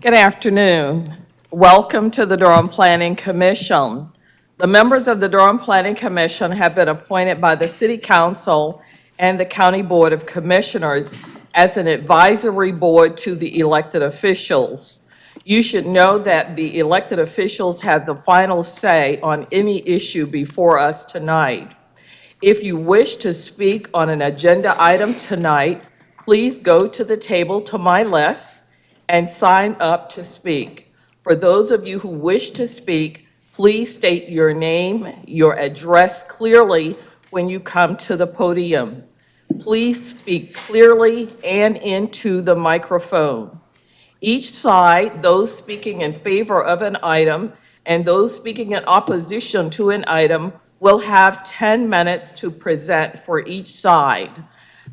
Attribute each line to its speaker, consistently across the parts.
Speaker 1: Good afternoon. Welcome to the Durham Planning Commission. The members of the Durham Planning Commission have been appointed by the City Council and the County Board of Commissioners as an advisory board to the elected officials. You should know that the elected officials have the final say on any issue before us tonight. If you wish to speak on an agenda item tonight, please go to the table to my left and sign up to speak. For those of you who wish to speak, please state your name, your address clearly when you come to the podium. Please speak clearly and into the microphone. Each side, those speaking in favor of an item and those speaking in opposition to an item, will have 10 minutes to present for each side.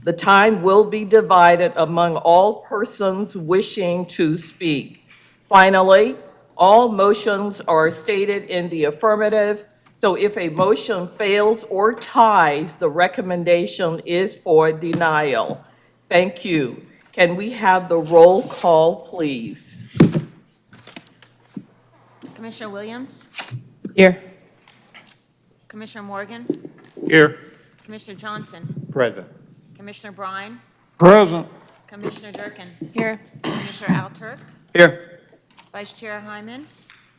Speaker 1: The time will be divided among all persons wishing to speak. Finally, all motions are stated in the affirmative, so if a motion fails or ties, the recommendation is for denial. Thank you. Can we have the roll call, please?
Speaker 2: Commissioner Williams?
Speaker 1: Here.
Speaker 2: Commissioner Morgan?
Speaker 3: Here.
Speaker 2: Commissioner Johnson?
Speaker 3: Present.
Speaker 2: Commissioner Brine?
Speaker 3: Present.
Speaker 2: Commissioner Durkin?
Speaker 4: Here.
Speaker 2: Commissioner Alturk?
Speaker 3: Here.
Speaker 2: Vice Chair Hyman?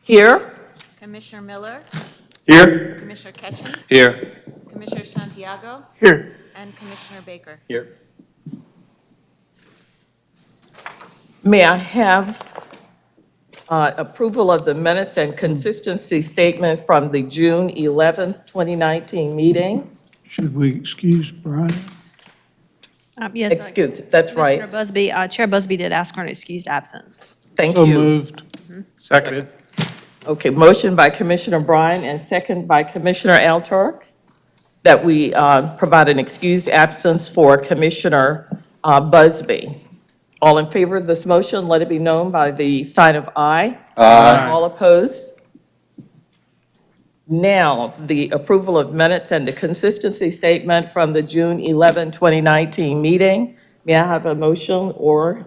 Speaker 1: Here.
Speaker 2: Commissioner Miller?
Speaker 3: Here.
Speaker 2: Commissioner Ketchum?
Speaker 3: Here.
Speaker 2: Commissioner Santiago?
Speaker 3: Here.
Speaker 2: And Commissioner Baker?
Speaker 3: Here.
Speaker 1: May I have approval of the minutes and consistency statement from the June 11th, 2019 meeting?
Speaker 5: Should we excuse Brian?
Speaker 4: Yes.
Speaker 1: Excuse, that's right.
Speaker 4: Commissioner Busby, Chair Busby did ask for an excused absence.
Speaker 1: Thank
Speaker 5: So
Speaker 1: you.
Speaker 5: moved.
Speaker 3: Seconded.
Speaker 1: Okay, motion by Commissioner Brine and second by Commissioner Alturk that we provide an excused absence for Commissioner Busby. All in favor of this motion, let it be known by the sign of aye.
Speaker 3: Aye.
Speaker 1: All opposed? Now, the approval of minutes and the consistency statement from the June 11, 2019 meeting. May I have a motion, or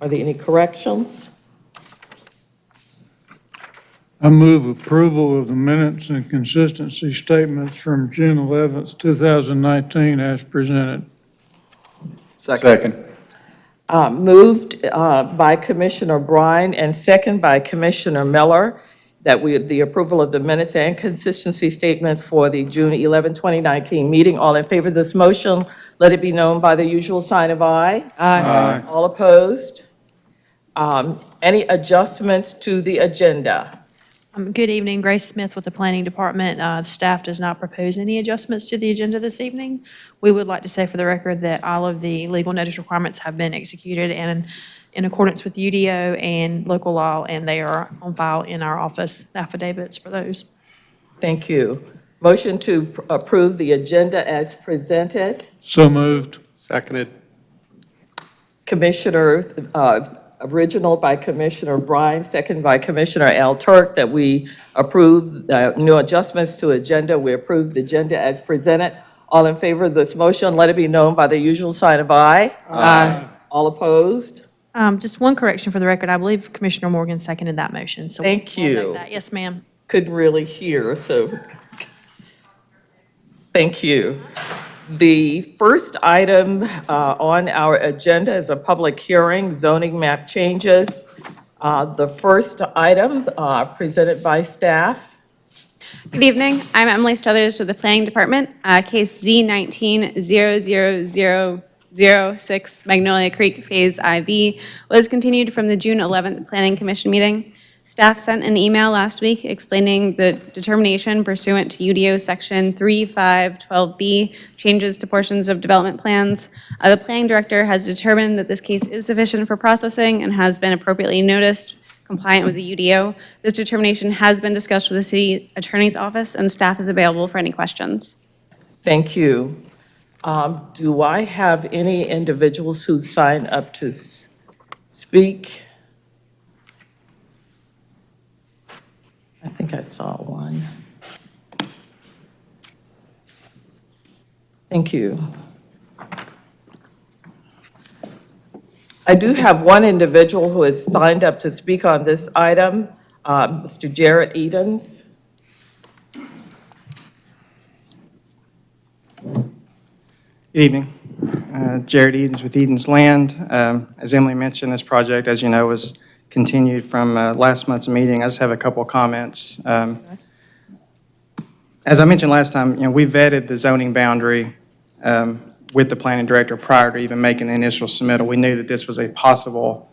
Speaker 1: are there any corrections?
Speaker 5: I move approval of the minutes and consistency statements from June 11th, 2019 as presented.
Speaker 3: Second.
Speaker 1: Moved by Commissioner Brine and second by Commissioner Miller that the approval of the minutes and consistency statement for the June 11, 2019 meeting. All in favor of this motion, let it be known by the usual sign of aye.
Speaker 5: Aye.
Speaker 1: All opposed? Any adjustments to the agenda?
Speaker 4: Good evening, Grace Smith with the Planning Department. The staff does not propose any adjustments to the agenda this evening. We would like to say for the record that all of the legal notice requirements have been executed and in accordance with UDO and local law, and they are on file in our office, affidavits for those.
Speaker 1: Thank you. Motion to approve the agenda as presented.
Speaker 5: So moved.
Speaker 3: Seconded.
Speaker 1: Commissioner, original by Commissioner Brine, second by Commissioner Alturk, that we approve no adjustments to agenda. We approve the agenda as presented. All in favor of this motion, let it be known by the usual sign of aye. Aye. All opposed?
Speaker 4: Just one correction for the record. I believe Commissioner Morgan seconded that motion. So
Speaker 1: Thank
Speaker 4: we'll note
Speaker 1: you.
Speaker 4: that. Yes, ma'am.
Speaker 1: Couldn't really hear, so thank you. The first item on our agenda is a public hearing, zoning map changes. The first item presented by staff.
Speaker 6: Good evening. I'm Emily Struthers with the Planning Department. Case Z19-00006 Magnolia Creek Phase IV was continued from the June 11th Planning Commission meeting. Staff sent an email last week explaining the determination pursuant to UDO Section 3512B, changes to portions of development plans. The planning director has determined that this case is sufficient for processing and has been appropriately noticed, compliant with the UDO. This determination has been discussed with the city attorney's office, and staff is available for any questions.
Speaker 1: Thank you. Do I have any individuals who signed up to speak? I think I saw one. Thank you. I do have one individual who has signed up to speak on this item, Mr. Jared Edens.
Speaker 7: Good evening. Jared Edens with Edens Land. As Emily mentioned, this project, as you know, was continued from last month's meeting. I just have a couple of comments. As I mentioned last time, we vetted the zoning boundary with the planning director prior to even making the initial submittal. We knew that this was a possible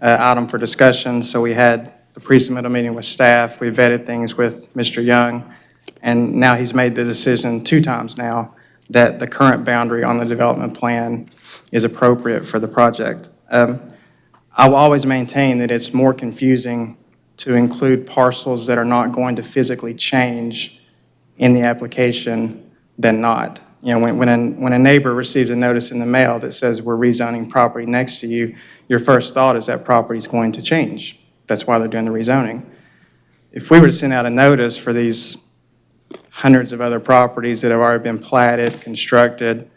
Speaker 7: item for discussion, so we had the pre-submittal meeting with staff. We vetted things with Mr. Young, and now he's made the decision 2 times now that the current boundary on the development plan is appropriate for the project. I will always maintain that it's more confusing to include parcels that are not going to physically change in the application than not. When a neighbor receives a notice in the mail that says we're rezoning property next to you, your first thought is that property is going to change. That's why they're doing the rezoning. If we were to send out a notice for these hundreds of other properties that have already been platted, constructed,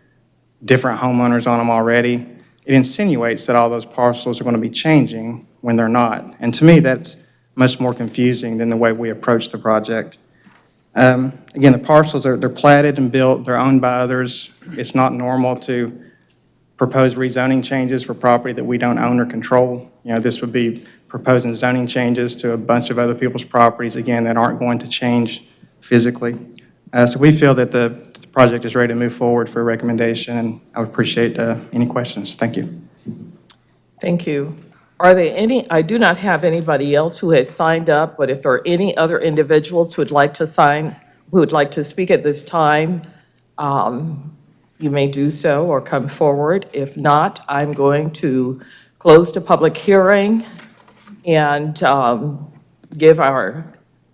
Speaker 7: different homeowners on them already, it insinuates that all those parcels are going to be changing when they're not. And to me, that's much more confusing than the way we approach the project. Again, the parcels they're platted and built, they're owned by others. It's not normal to propose rezoning changes for property that we don't own or control. This would be proposing zoning changes to a bunch of other people's properties, again, that aren't going to change physically. So we feel that the project is ready to move forward for a recommendation, and I would appreciate any questions. Thank you.
Speaker 1: Thank you. Are there any, I do not have anybody else who has signed up, but if there are any other individuals who would like to speak at this time, you may do so or come forward. If not, I'm going to close the public hearing and give our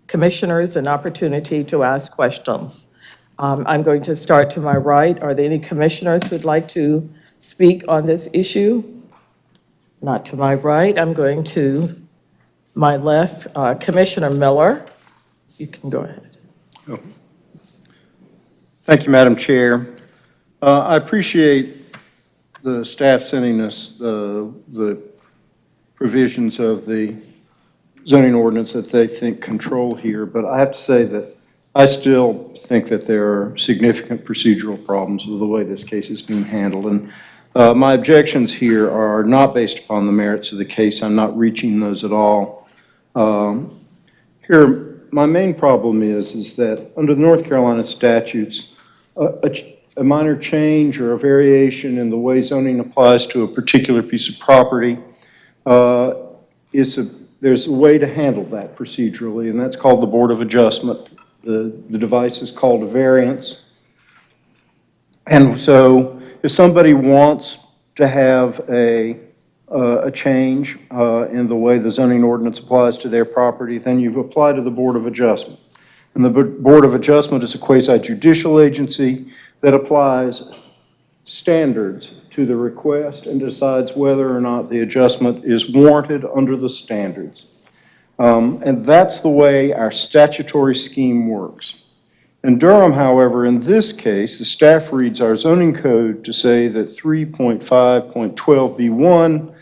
Speaker 1: commissioners an opportunity to ask questions. I'm going to start to my right. Are there any commissioners who would like to speak on this issue? Not to my right. I'm going to my left. Commissioner Miller, you can go ahead.
Speaker 3: Thank you, Madam Chair. I appreciate the staff sending us the provisions of the zoning ordinance that they think control here, but I have to say that I still think that there are significant procedural problems with the way this case is being handled. And my objections here are not based upon the merits of the case. I'm not reaching those at all. Here, my main problem is that under the North Carolina statutes, a minor change or a variation in the way zoning applies to a particular piece of property there's a way to handle that procedurally, and that's called the Board of Adjustment. The device is called a variance. And so if somebody wants to have a change in the way the zoning ordinance applies to their property, then you apply to the Board of Adjustment. And the Board of Adjustment is a quasi-judicial agency that applies standards to the request and decides whether or not the adjustment is warranted under the standards. And that's the way our statutory scheme works. In Durham, however, in this case, the staff reads our zoning code to say that 3.5.12b1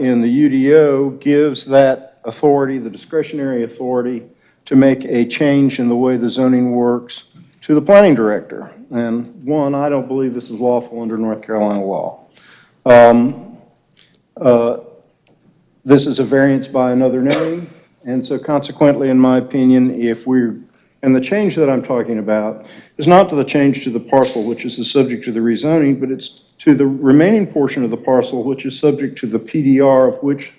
Speaker 3: in the UDO gives that authority, the discretionary authority, to make a change in the way the zoning works to the planning director. And one, I don't believe this is lawful under North Carolina law. This is a variance by another name, and so consequently, in my opinion, and the change that I'm talking about is not to the change to the parcel, which is the subject of the rezoning, but it's to the remaining portion of the parcel, which is subject to the PDR of which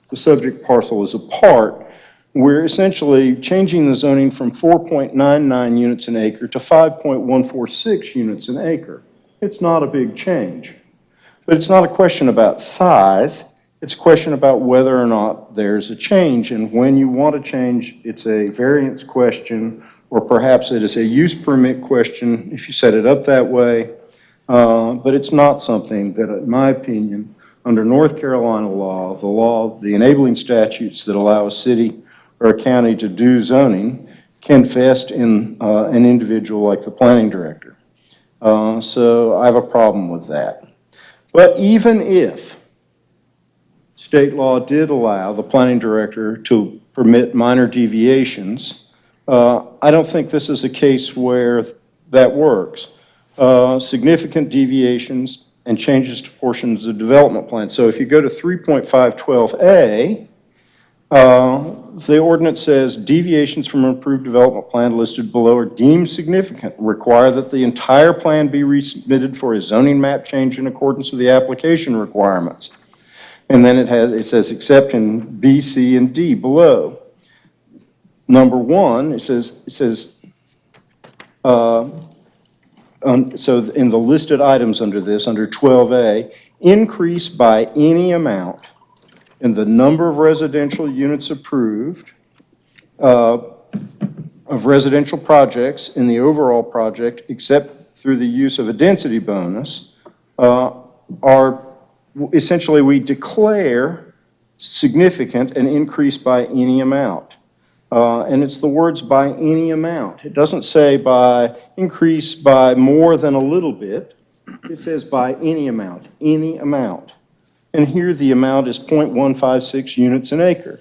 Speaker 3: the subject parcel is a part. We're essentially changing the zoning from 4.99 units an acre to 5.146 units an acre. It's not a big change. But it's not a question about size. It's a question about whether or not there's a change. And when you want to change, it's a variance question, or perhaps it is a use permit question if you set it up that way. But it's not something that, in my opinion, under North Carolina law, the enabling statutes that allow a city or a county to do zoning can vest in an individual like the planning director. So I have a problem with that. But even if state law did allow the planning director to permit minor deviations. I don't think this is a case where that works. Significant deviations and changes to portions of development plan. So if you go to 3.512A, the ordinance says deviations from an approved development plan listed below are deemed significant, require that the entire plan be resubmitted for a zoning map change in accordance with the application requirements. And then it says except in B, C, and D below. Number one, it says, so in the listed items under this, under 12A, increase by any amount in the number of residential units approved of residential projects in the overall project, except through the use of a density bonus, are essentially we declare significant and increase by any amount. And it's the words by any amount. It doesn't say by increase by more than a little bit. It says by any amount, any amount. And here the amount is 0.156 units an acre.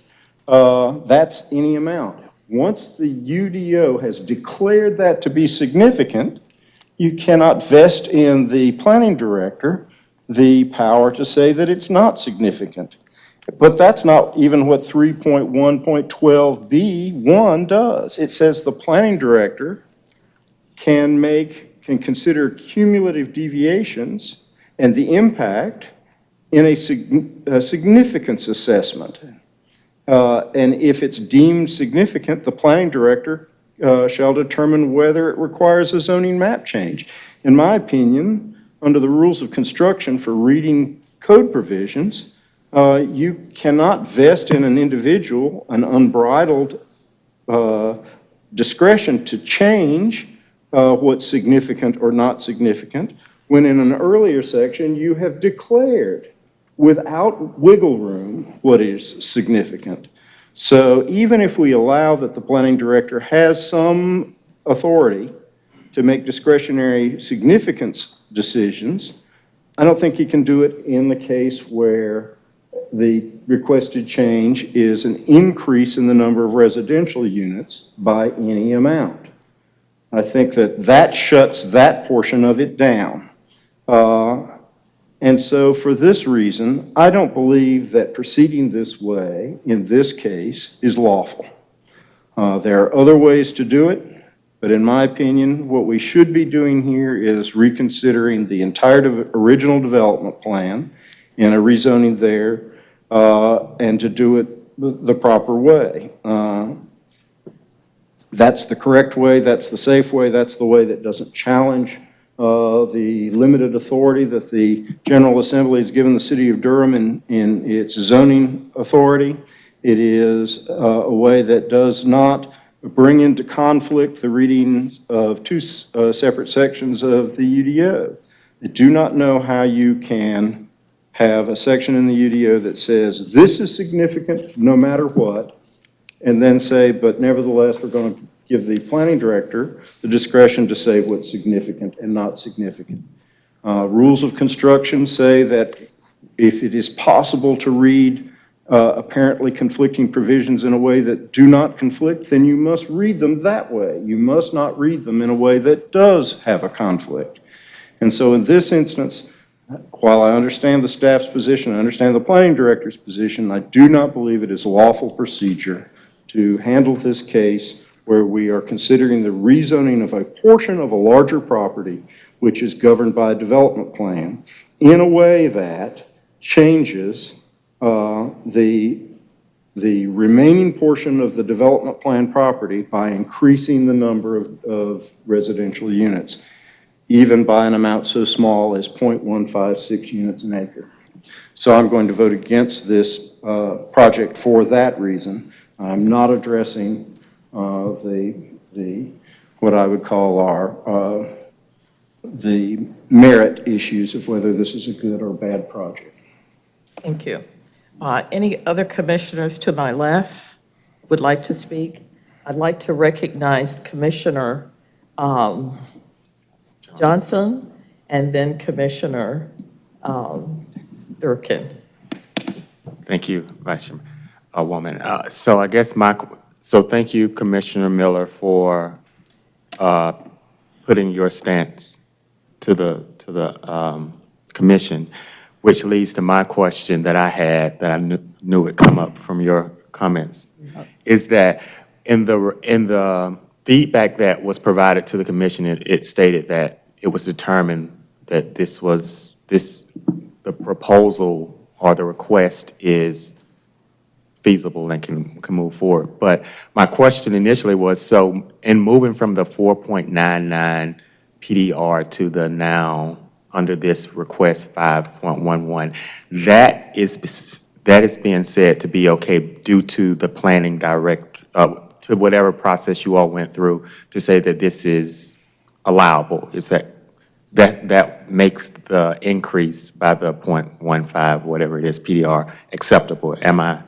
Speaker 3: That's any amount. Once the UDO has declared that to be significant, you cannot vest in the planning director the power to say that it's not significant. But that's not even what 3.1.12B1 does. It says the planning director can consider cumulative deviations and the impact in a significance assessment. And if it's deemed significant, the planning director shall determine whether it requires a zoning map change. In my opinion, under the rules of construction for reading code provisions, you cannot vest in an individual an unbridled discretion to change what's significant or not significant, when in an earlier section you have declared without wiggle room what is significant. So even if we allow that the planning director has some authority to make discretionary significance decisions, I don't think he can do it in the case where the requested change is an increase in the number of residential units by any amount. I think that shuts that portion of it down. And so for this reason, I don't believe that proceeding this way in this case is lawful. There are other ways to do it, but in my opinion, what we should be doing here is reconsidering the entire original development plan and a rezoning there, and to do it the proper way. That's the correct way, that's the safe way, that's the way that doesn't challenge the limited authority that the General Assembly has given the City of Durham in its zoning authority. It is a way that does not bring into conflict the readings of two separate sections of the UDO. I do not know how you can have a section in the UDO that says this is significant no matter what, and then say, but nevertheless, we're going to give the planning director the discretion to say what's significant and not significant. Rules of construction say that if it is possible to read apparently conflicting provisions in a way that do not conflict, then you must read them that way. You must not read them in a way that does have a conflict. And so in this instance, while I understand the staff's position, I understand the planning director's position, I do not believe it is lawful procedure to handle this case where we are considering the rezoning of a portion of a larger property which is governed by a development plan in a way that changes the remaining portion of the development plan property by increasing the number of residential units, even by an amount so small as 0.156 units an acre. So I'm going to vote against this project for that reason. I'm not addressing what I would call the merit issues of whether this is a good or bad project.
Speaker 1: Thank you. Any other commissioners to my left would like to speak? I'd like to recognize Commissioner Johnson and then Commissioner Durkin.
Speaker 8: Thank you, Vice Chairwoman. So I guess so thank you, Commissioner Miller, for putting your stance to the commission, which leads to my question that I had, that I knew would come up from your comments, is that in the feedback that was provided to the commission, it stated that it was determined that the proposal or the request is feasible and can move forward. But my question initially was, so in moving from the 4.99 PDR to the now, under this request 5.11, that is being said to be okay due to the planning to whatever process you all went through to say that this is allowable? Is that makes the increase by the 0.15, whatever it is, PDR, acceptable? Am I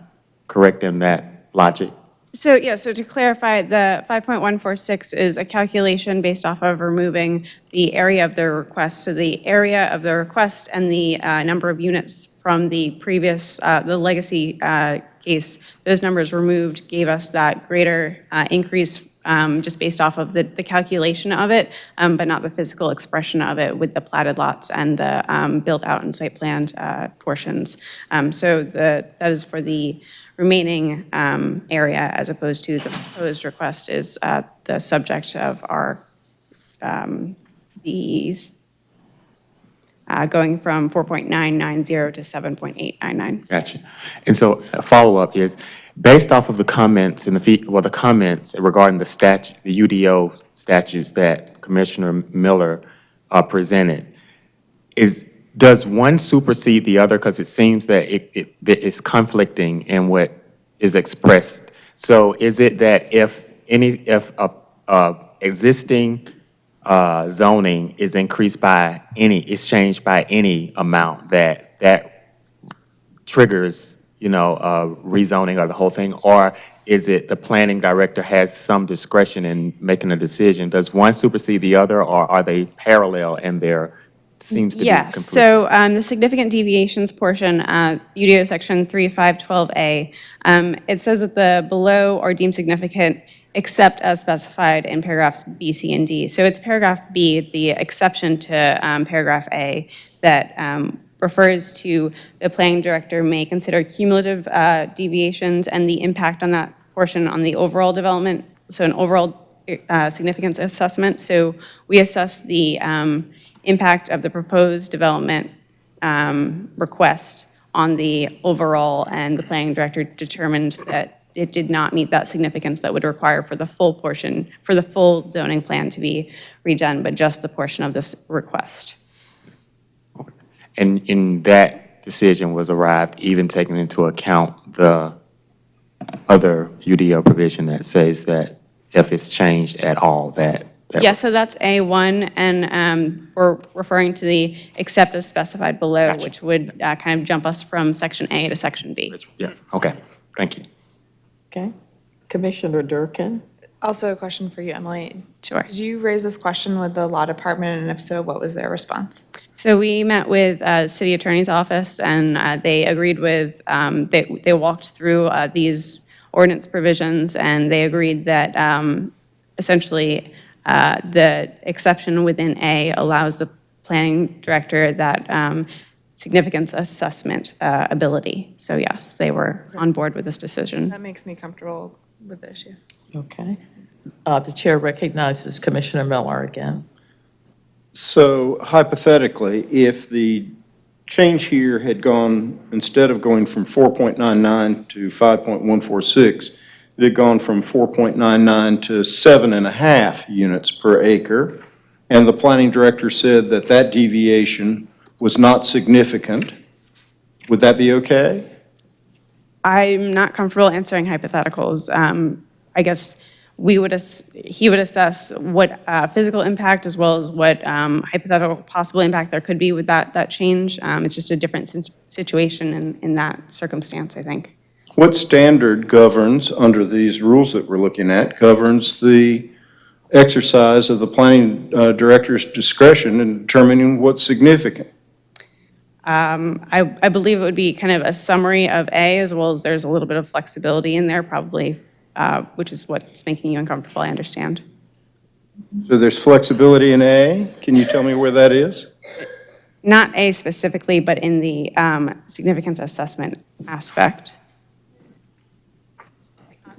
Speaker 8: correct in that logic?
Speaker 6: So, yeah, so to clarify, the 5.146 is a calculation based off of removing the area of the request. So the area of the request and the number of units from the previous, the legacy case, those numbers removed gave us that greater increase just based off of the calculation of it, but not the physical expression of it with the platted lots and the built out and site planned portions. So that is for the remaining area, as opposed to the proposed request is the subject of our, going from 4.990 to 7.899.
Speaker 8: Gotcha. And so a follow-up is, based off of the comments and the comments regarding the statute, the UDO statutes that Commissioner Miller presented, does one supersede the other? Because it seems that it's conflicting in what is expressed. So is it that if existing zoning is increased by is changed by any amount, that triggers, rezoning or the whole thing? Or is it the planning director has some discretion in making a decision? Does one supersede the other, or are they parallel and there seems to be
Speaker 6: Yes,
Speaker 8: conflict?
Speaker 6: so the significant deviations portion, UDO section 3512A, it says that the below are deemed significant except as specified in paragraphs B, C, and D. So it's paragraph B, the exception to paragraph A, that refers to the planning director may consider cumulative deviations and the impact on that portion on the overall development, so an overall significance assessment. So we assess the impact of the proposed development request on the overall, and the planning director determined that it did not meet that significance that would require for the full portion, for the full zoning plan to be redone, but just the portion of this request.
Speaker 8: And in that decision was arrived even taking into account the other UDO provision that says that if it's changed at all, that
Speaker 6: Yeah, so that's A1, and we're referring to the except as specified below,
Speaker 8: Gotcha.
Speaker 6: which would kind of jump us from section A to section B.
Speaker 8: Yeah, okay, thank you.
Speaker 1: Okay. Commissioner Durkin?
Speaker 9: Also a question for you, Emily.
Speaker 6: Sure.
Speaker 9: Did you raise this question with the law department, and if so, what was their response?
Speaker 6: So we met with city attorney's office, and they agreed with, they walked through these ordinance provisions, and they agreed that essentially the exception within A allows the planning director that significance assessment ability. So yes, they were on board with this decision.
Speaker 9: That makes me comfortable with the issue.
Speaker 1: Okay. The chair recognizes Commissioner Miller again.
Speaker 3: So hypothetically, if the change here had gone, instead of going from 4.99 to 5.146, it had gone from 4.99 to 7.5 units per acre, and the planning director said that that deviation was not significant, would that be okay?
Speaker 6: I'm not comfortable answering hypotheticals. I guess he would assess what physical impact as well as what hypothetical possible impact there could be with that change. It's just a different situation in that circumstance, I think.
Speaker 3: What standard governs, under these rules that we're looking at, governs the exercise of the planning director's discretion in determining what's significant?
Speaker 6: I believe it would be kind of a summary of A, as well as there's a little bit of flexibility in there probably, which is what's making you uncomfortable, I understand.
Speaker 3: So there's flexibility in A. Can you tell me where that is?
Speaker 6: Not A specifically, but in the significance assessment aspect.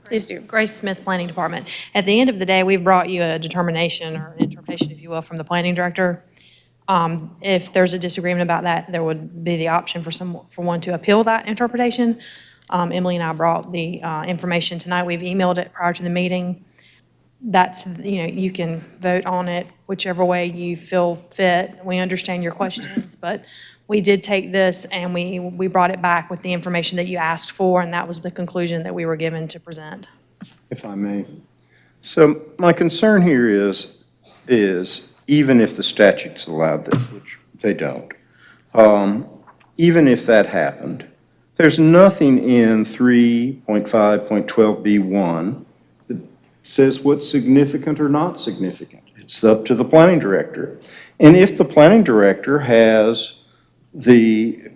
Speaker 4: Please do. Grace Smith, Planning Department. At the end of the day, we've brought you a determination or an interpretation, if you will, from the planning director. If there's a disagreement about that, there would be the option for one to appeal that interpretation. Emily and I brought the information tonight. We've emailed it prior to the meeting. That's, you can vote on it whichever way you feel fit. We understand your questions, but we did take this and we brought it back with the information that you asked for, and that was the conclusion that we were given to present.
Speaker 3: If I may. So my concern here is even if the statutes allowed this, which they don't, even if that happened, there's nothing in 3.5.12b1 that says what's significant or not significant. It's up to the planning director. And if the planning director has the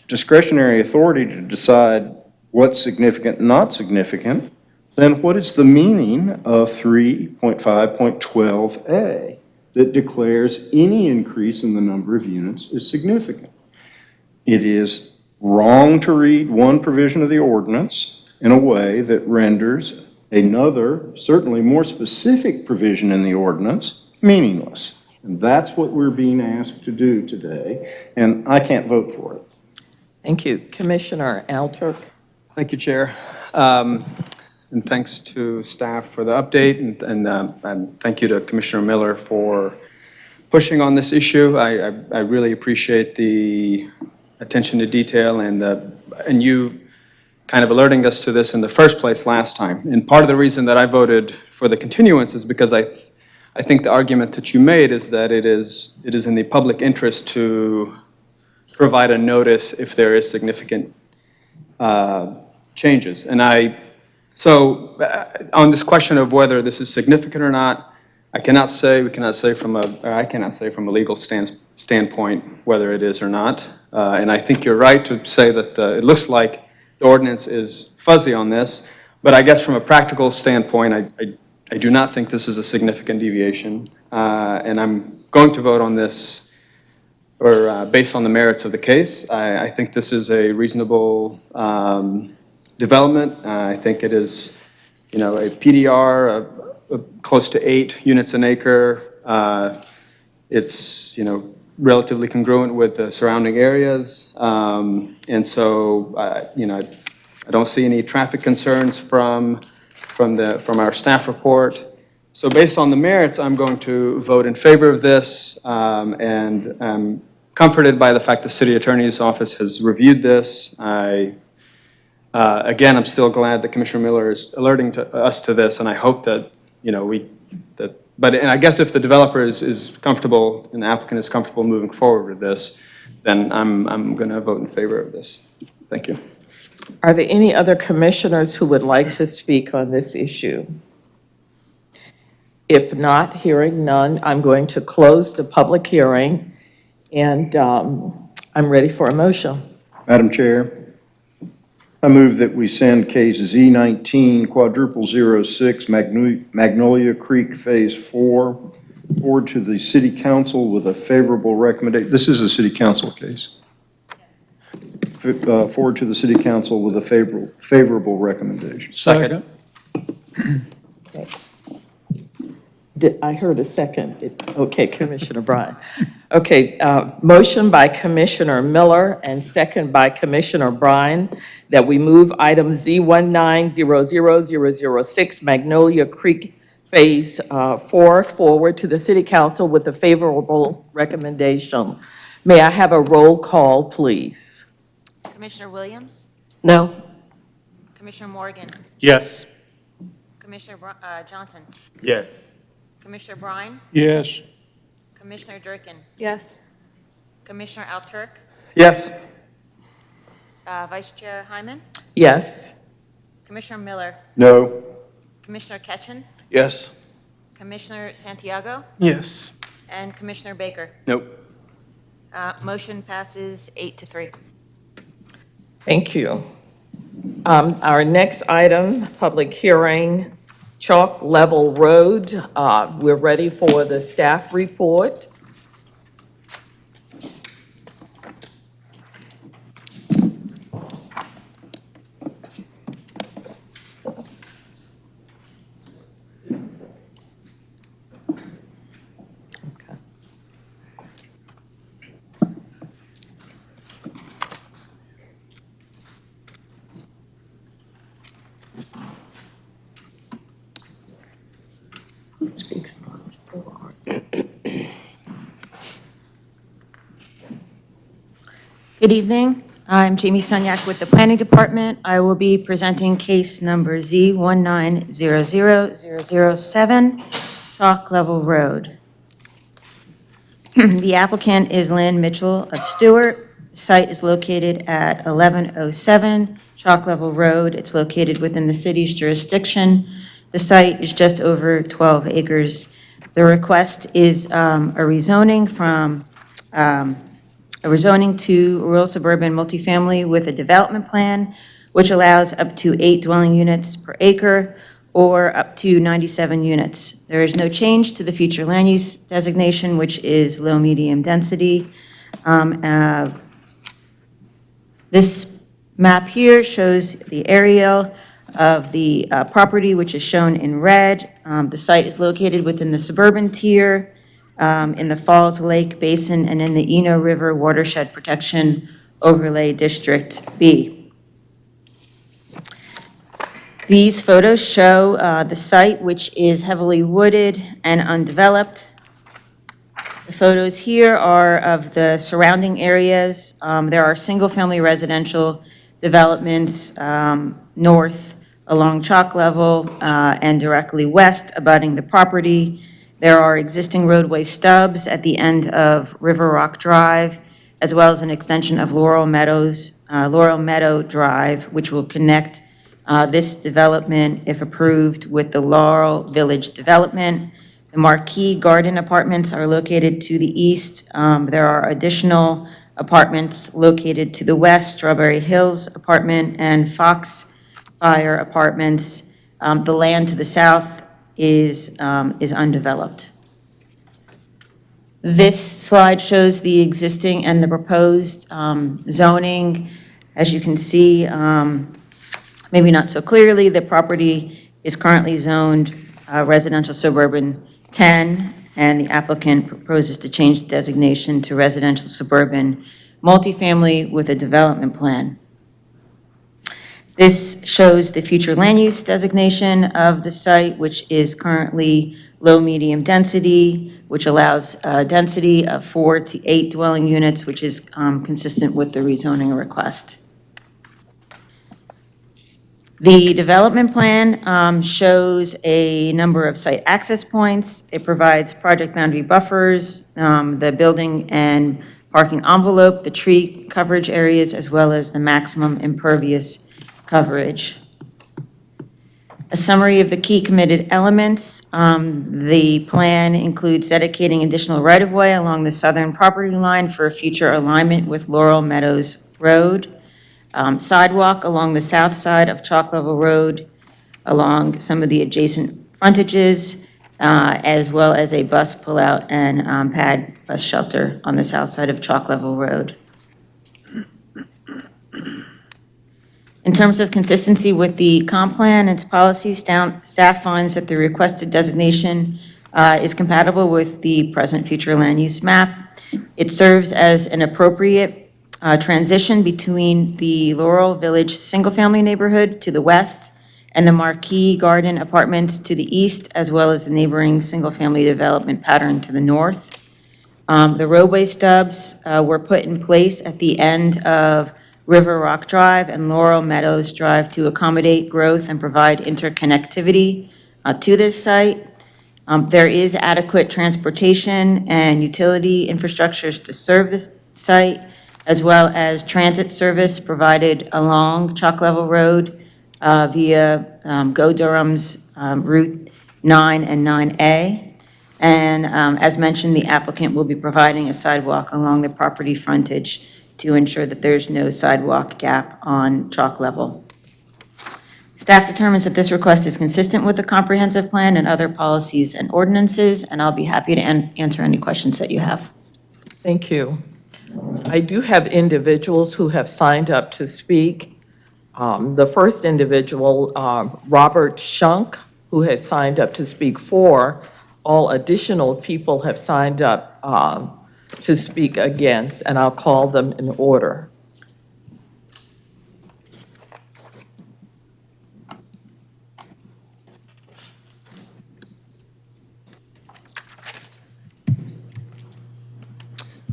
Speaker 3: discretionary authority to decide what's significant and not significant, then what is the meaning of 3.5.12a that declares any increase in the number of units is significant? It is wrong to read one provision of the ordinance in a way that renders another, certainly more specific provision in the ordinance meaningless. And that's what we're being asked to do today, and I can't vote for it.
Speaker 1: Thank you. Commissioner Alturk.
Speaker 10: Thank you, Chair. And thanks to staff for the update, and thank you to Commissioner Miller for pushing on this issue. I really appreciate the attention to detail and you kind of alerting us to this in the first place last time. And part of the reason that I voted for the continuance is because I think the argument that you made is that it is in the public interest to provide a notice if there is significant changes. And on this question of whether this is significant or not, I cannot say from a legal standpoint whether it is or not. And I think you're right to say that it looks like the ordinance is fuzzy on this, but I guess from a practical standpoint, I do not think this is a significant deviation, and I'm going to vote on this based on the merits of the case. I think this is a reasonable development. I think it is, a PDR close to 8 units an acre. It's, relatively congruent with the surrounding areas, and so, I don't see any traffic concerns from our staff report. So based on the merits, I'm going to vote in favor of this, and I'm comforted by the fact the city attorney's office has reviewed this. Again, I'm still glad that Commissioner Miller is alerting us to this, and I hope that, and I guess if the developer is comfortable and the applicant is comfortable moving forward with this, then I'm going to vote in favor of this. Thank you.
Speaker 1: Are there any other commissioners who would like to speak on this issue? If not, hearing none, I'm going to close the public hearing, and I'm ready for a motion.
Speaker 3: Madam Chair, I move that we send case Z19-06 Magnolia Creek Phase 4 forward to the City Council with a favorable recommendation. This is a City Council case. Forward to the City Council with a favorable recommendation.
Speaker 5: Second.
Speaker 1: Okay. I heard a second. Okay, Commissioner Bryan. Okay, motion by Commissioner Miller and second by Commissioner Bryan that we move item Z19-00006 Magnolia Creek Phase 4 forward to the City Council with a favorable recommendation. May I have a roll call, please?
Speaker 2: Commissioner Williams?
Speaker 1: No.
Speaker 2: Commissioner Morgan?
Speaker 8: Yes.
Speaker 2: Commissioner Johnson?
Speaker 8: Yes.
Speaker 2: Commissioner Bryan?
Speaker 5: Yes.
Speaker 2: Commissioner Durkin?
Speaker 9: Yes.
Speaker 2: Commissioner Alturk?
Speaker 10: Yes.
Speaker 2: Vice Chair Hyman?
Speaker 1: Yes.
Speaker 2: Commissioner Miller?
Speaker 3: No.
Speaker 2: Commissioner Ketchen?
Speaker 10: Yes.
Speaker 2: Commissioner Santiago?
Speaker 10: Yes.
Speaker 2: And Commissioner Baker?
Speaker 10: Nope.
Speaker 2: Motion passes 8-3.
Speaker 1: Thank you. Our next item, public hearing, Chalk Level Road. We're ready for the staff report. Who speaks first?
Speaker 11: Good evening. I'm Jamie Sunyak with the Planning Department. I will be presenting case number Z1900007, Chalk Level Road. The applicant is Lynn Mitchell of Stewart. The site is located at 1107 Chalk Level Road. It's located within the city's jurisdiction. The site is just over 12 acres. The request is a rezoning to rural suburban multifamily with a development plan, which allows up to 8 dwelling units per acre or up to 97 units. There is no change to the future land use designation, which is low-medium density. This map here shows the aerial of the property, which is shown in red. The site is located within the suburban tier, in the Falls Lake Basin and in the Eno River Watershed Protection Overlay District B. These photos show the site, which is heavily wooded and undeveloped. The photos here are of the surrounding areas. There are single-family residential developments north along Chalk Level and directly west abutting the property. There are existing roadway stubs at the end of River Rock Drive, as well as an extension of Laurel Meadow Drive, which will connect this development, if approved, with the Laurel Village development. The Marquee Garden Apartments are located to the east. There are additional apartments located to the west, Strawberry Hills Apartment and Foxfire Apartments. The land to the south is undeveloped. This slide shows the existing and the proposed zoning. As you can see, maybe not so clearly, the property is currently zoned residential suburban 10, and the applicant proposes to change the designation to residential suburban multifamily with a development plan. This shows the future land use designation of the site, which is currently low-medium density, which allows a density of 4 to 8 dwelling units, which is consistent with the rezoning request. The development plan shows a number of site access points. It provides project boundary buffers, the building and parking envelope, the tree coverage areas, as well as the maximum impervious coverage. A summary of the key committed elements. The plan includes dedicating additional right-of-way along the southern property line for future alignment with Laurel Meadows Road. Sidewalk along the south side of Chalk Level Road, along some of the adjacent frontages, as well as a bus pullout and pad bus shelter on the south side of Chalk Level Road. In terms of consistency with the comp plan and its policies, staff finds that the requested designation is compatible with the present future land use map. It serves as an appropriate transition between the Laurel Village single-family neighborhood to the west and the Marquee Garden Apartments to the east, as well as the neighboring single-family development pattern to the north. The roadway stubs were put in place at the end of River Rock Drive and Laurel Meadows Drive to accommodate growth and provide interconnectivity to this site. There is adequate transportation and utility infrastructures to serve this site, as well as transit service provided along Chalk Level Road via Go Durham's Route 9 and 9A. And as mentioned, the applicant will be providing a sidewalk along the property frontage to ensure that there's no sidewalk gap on chalk level. Staff determines that this request is consistent with the comprehensive plan and other policies and ordinances, and I'll be happy to answer any questions that you have.
Speaker 1: Thank you. I do have individuals who have signed up to speak. The first individual, Robert Shunk, who has signed up to speak for. All additional people have signed up to speak against, and I'll call them in order.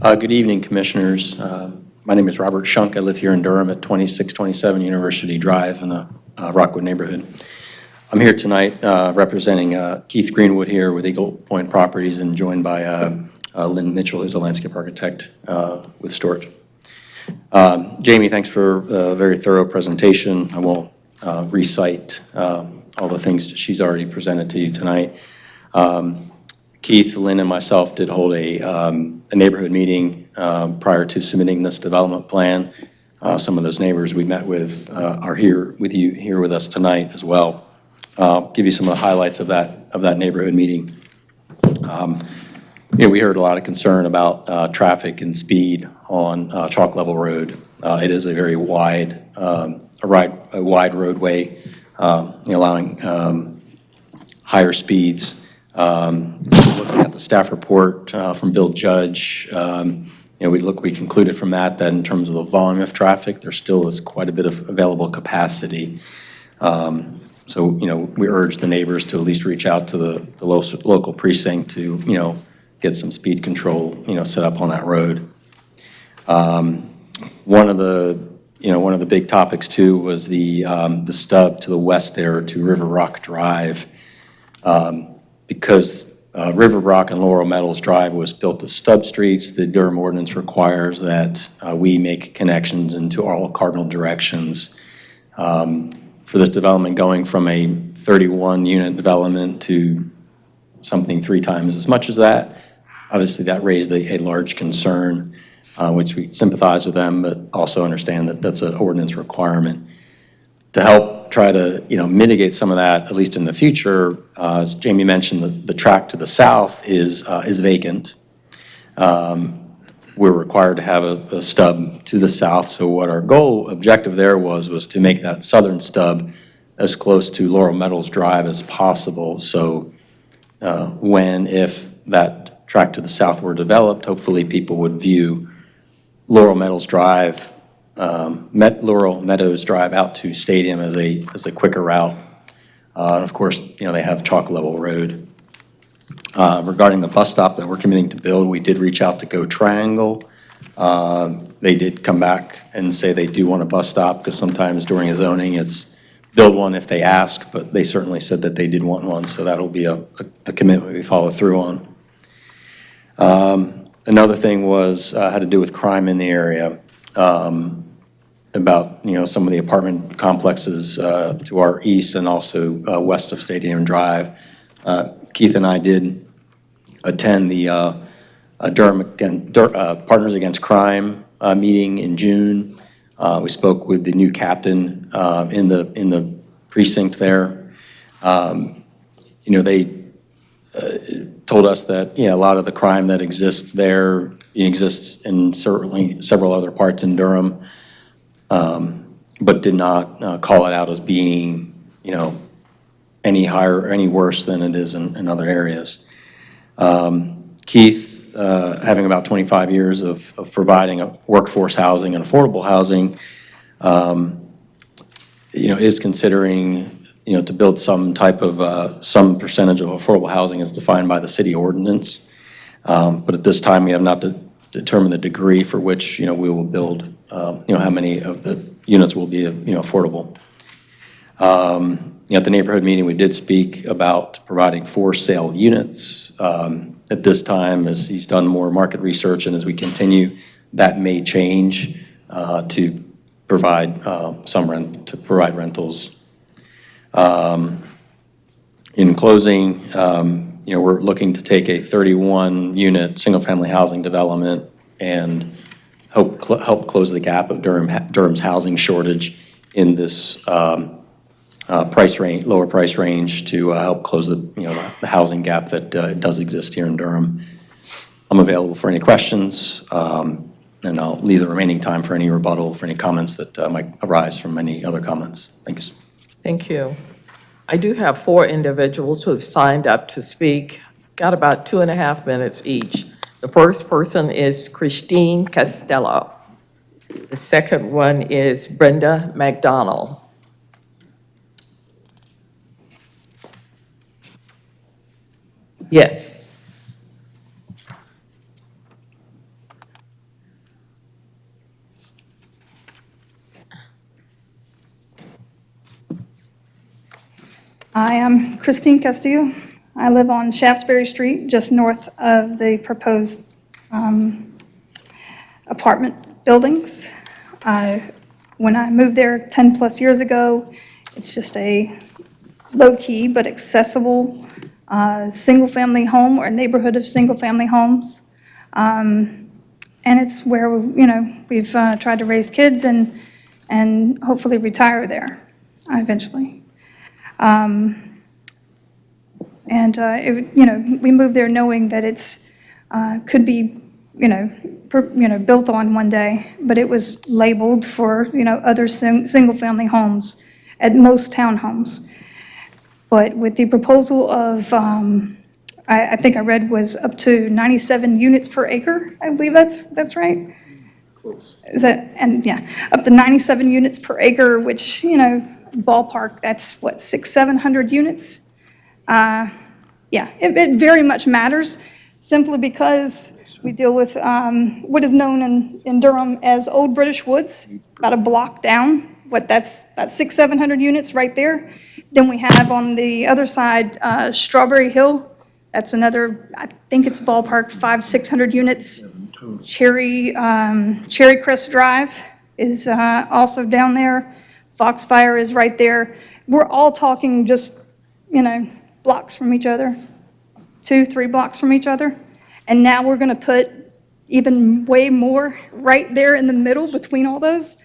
Speaker 12: Good evening, Commissioners. My name is Robert Shunk. I live here in Durham at 2627 University Drive in the Rockwood neighborhood. I'm here tonight representing Keith Greenwood here with Eagle Point Properties and joined by Lynn Mitchell, who's a landscape architect with Stewart. Jamie, thanks for a very thorough presentation. I won't recite all the things that she's already presented to you tonight. Keith, Lynn, and myself did hold a neighborhood meeting prior to submitting this development plan. Some of those neighbors we met with are here with us tonight as well. I'll give you some of the highlights of that neighborhood meeting. We heard a lot of concern about traffic and speed on Chalk Level Road. It is a very wide, wide roadway, allowing higher speeds. Looking at the staff report from Bill Judge, we concluded from that in terms of the volume of traffic, there still is quite a bit of available capacity. So, we urge the neighbors to at least reach out to the local precinct to, get some speed control, set up on that road. One of the big topics too was the stub to the west there to River Rock Drive. Because River Rock and Laurel Meadows Drive was built as stub streets, the Durham ordinance requires that we make connections into all cardinal directions. For this development going from a 31-unit development to something 3 times as much as that, obviously that raised a large concern, which we sympathize with them, but also understand that that's an ordinance requirement. To help try to mitigate some of that, at least in the future, as Jamie mentioned, the track to the south is vacant. We're required to have a stub to the south, so what our objective there was to make that southern stub as close to Laurel Meadows Drive as possible. So if that track to the south were developed, hopefully people would view Laurel Meadows Drive out to Stadium as a quicker route. And of course, they have Chalk Level Road. Regarding the bus stop that we're committing to build, we did reach out to Go Triangle. They did come back and say they do want a bus stop, because sometimes during a zoning, it's build one if they ask, but they certainly said that they did want one, so that'll be a commitment we follow through on. Another thing had to do with crime in the area. About some of the apartment complexes to our east and also west of Stadium Drive. Keith and I did attend the Durham Partners Against Crime meeting in June. We spoke with the new captain in the precinct there. They told us that a lot of the crime that exists there exists in certainly several other parts in Durham. But did not call it out as being, any higher or any worse than it is in other areas. Keith, having about 25 years of providing workforce housing and affordable housing, is considering, to build some type of, some percentage of affordable housing as defined by the city ordinance. But at this time, we have not determined the degree for which, we will build, how many of the units will be, affordable. At the neighborhood meeting, we did speak about providing for sale units. At this time, as he's done more market research and as we continue, that may change to provide rentals. In closing, We're looking to take a 31-unit, single-family housing development and help close the gap of Durham's housing shortage in this price range, lower price range to help close the housing gap that does exist here in Durham. I'm available for any questions, and I'll leave the remaining time for any rebuttal, for any comments that might arise from any other comments. Thanks.
Speaker 1: Thank you. I do have 4 individuals who have signed up to speak, got about 2.5 minutes each. The first person is Christine Costello. The second one is Brenda McDonald. Yes.
Speaker 13: I am Christine Castillo. I live on Shaftesbury Street, just north of the proposed apartment buildings. When I moved there 10-plus years ago, it's just a low-key but accessible single-family home or neighborhood of single-family homes. And it's where, we've tried to raise kids and hopefully retire there eventually. We moved there knowing that it's could be, built on one day, but it was labeled for, other single-family homes, at most townhomes. But with the proposal of, I think I read was up to 97 units per acre, I believe that's right? Close. Is that, and yeah, up to 97 units per acre, which, ballpark, that's what, 600-700 units? Yeah, it very much matters, simply because we deal with what is known in Durham as Old British Woods, about a block down. That's about 600-700 units right there. Then we have on the other side, Strawberry Hill. That's another, I think it's ballpark 500-600 units. Cherry Crest Drive is also down there. Foxfire is right there. We're all talking just, blocks from each other, 2-3 blocks from each other. And now we're going to put even way more right there in the middle between all those.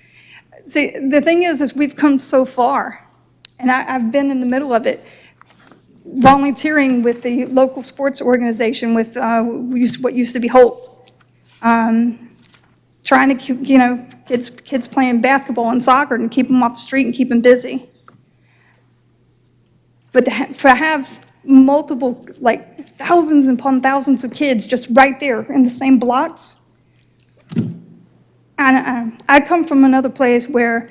Speaker 13: See, the thing is we've come so far, and I've been in the middle of it, volunteering with the local sports organization with what used to be Holt, trying to keep, kids playing basketball and soccer and keep them off the street and keep them busy. But to have multiple, like thousands upon thousands of kids just right there in the same blocks, and I come from another place where,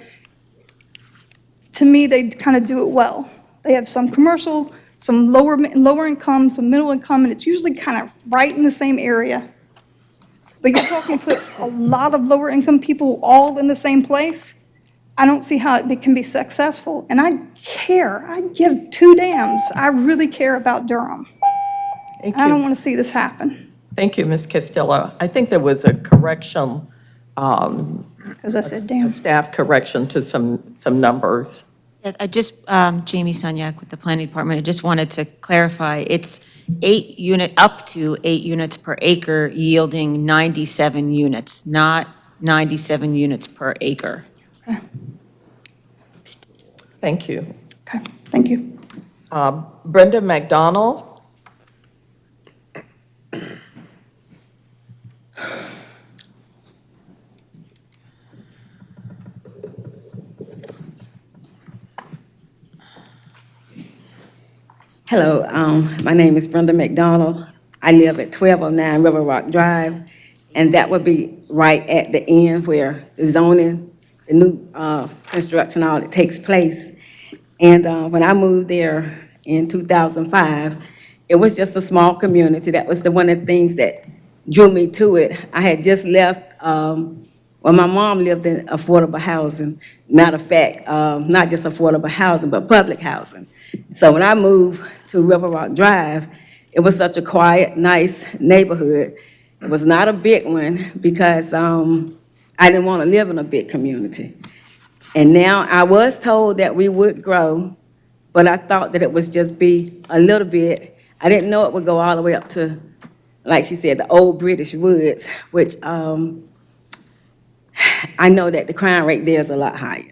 Speaker 13: to me, they kind of do it well. They have some commercial, some lower income, some middle income, and it's usually kind of right in the same area. But you're talking put a lot of lower income people all in the same place. I don't see how it can be successful. And I care. I give 2 dams. I really care about Durham.
Speaker 1: Thank
Speaker 13: I don't
Speaker 1: you.
Speaker 13: want to see this happen.
Speaker 1: Thank you, Ms. Castillo. I think there was a correction,
Speaker 13: Because I said damn.
Speaker 1: a staff correction to some numbers.
Speaker 2: Yes, I just, Jamie Sunyak with the Planning Department, I just wanted to clarify, it's up to 8 units per acre yielding 97 units, not 97 units per acre.
Speaker 1: Thank you.
Speaker 13: Okay, thank you.
Speaker 1: Brenda McDonald.
Speaker 14: Hello, my name is Brenda McDonald. I live at 1209 River Rock Drive, and that would be right at the end where the zoning, the new construction, all that takes place. And when I moved there in 2005, it was just a small community. That was one of the things that drew me to it. I had just left, my mom lived in affordable housing. Matter of fact, not just affordable housing, but public housing. So when I moved to River Rock Drive, it was such a quiet, nice neighborhood. It was not a big one because I didn't want to live in a big community. And now I was told that we would grow, but I thought that it would just be a little bit. I didn't know it would go all the way up to, like she said, the old British woods, which I know that the crime rate there is a lot higher.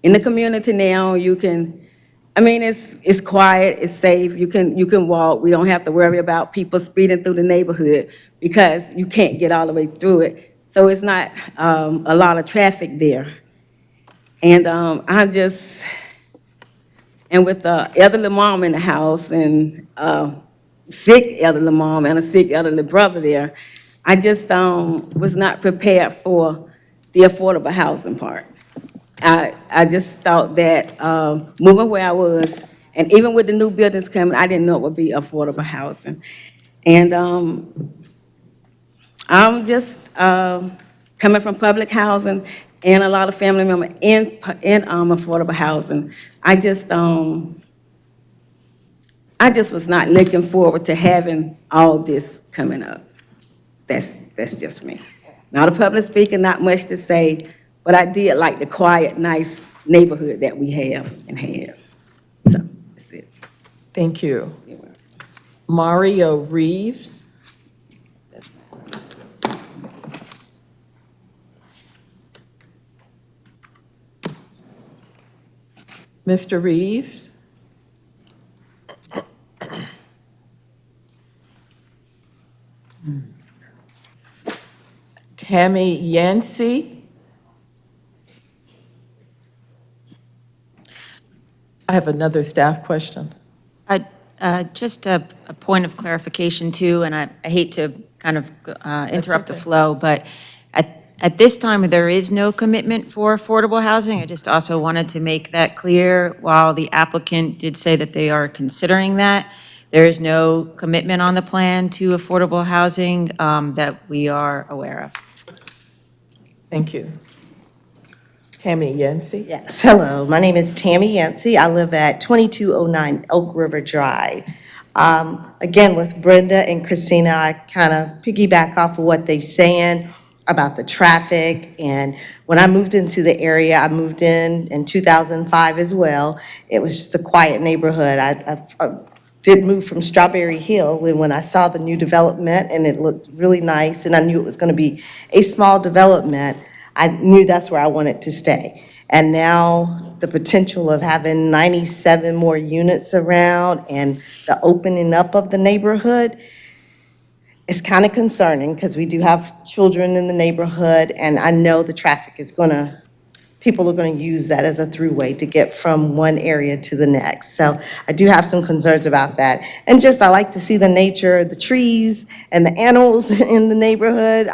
Speaker 14: In the community now, you can, I mean, it's quiet, it's safe, you can walk. We don't have to worry about people speeding through the neighborhood because you can't get all the way through it. So it's not a lot of traffic there. And and with the elderly mom in the house and sick elderly mom and a sick elderly brother there, I just was not prepared for the affordable housing part. I just thought that moving where I was, and even with the new buildings coming, I didn't know it would be affordable housing. And I'm just coming from public housing and a lot of family members in affordable housing. I just was not looking forward to having all this coming up. That's just me. Not a public speaker, not much to say, but I did like the quiet, nice neighborhood that we have and had. So, that's it.
Speaker 1: Thank you. Mario Reeves. Mr. Reeves? Tammy Yancey? I have another staff question.
Speaker 2: Just a point of clarification too, and I hate to kind of interrupt the flow, but at this time, there is no commitment for affordable housing. I just also wanted to make that clear. While the applicant did say that they are considering that, there is no commitment on the plan to affordable housing that we are aware of.
Speaker 1: Thank you. Tammy Yancey?
Speaker 15: Yes, hello, my name is Tammy Yancey. I live at 2209 Elk River Drive. Again, with Brenda and Christina, I kind of piggyback off of what they're saying about the traffic. And when I moved into the area, I moved in 2005 as well. It was just a quiet neighborhood. I did move from Strawberry Hill, and when I saw the new development and it looked really nice, and I knew it was going to be a small development, I knew that's where I wanted to stay. And now the potential of having 97 more units around and the opening up of the neighborhood is kind of concerning because we do have children in the neighborhood, and I know the traffic is people are going to use that as a throughway to get from one area to the next. So I do have some concerns about that. And just, I like to see the nature, the trees and the animals in the neighborhood.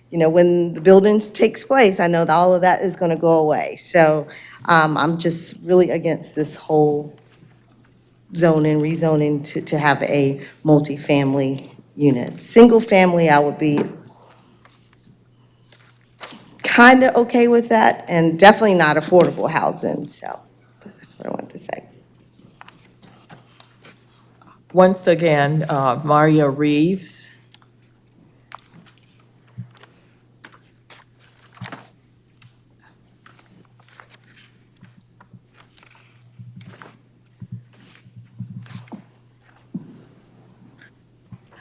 Speaker 15: When the buildings takes place, I know that all of that is going to go away. So I'm just really against this whole zoning, rezoning to have a multifamily unit. Single family, I would be kind of okay with that, and definitely not affordable housing. So that's what I want to say.
Speaker 1: Once again, Mario Reeves.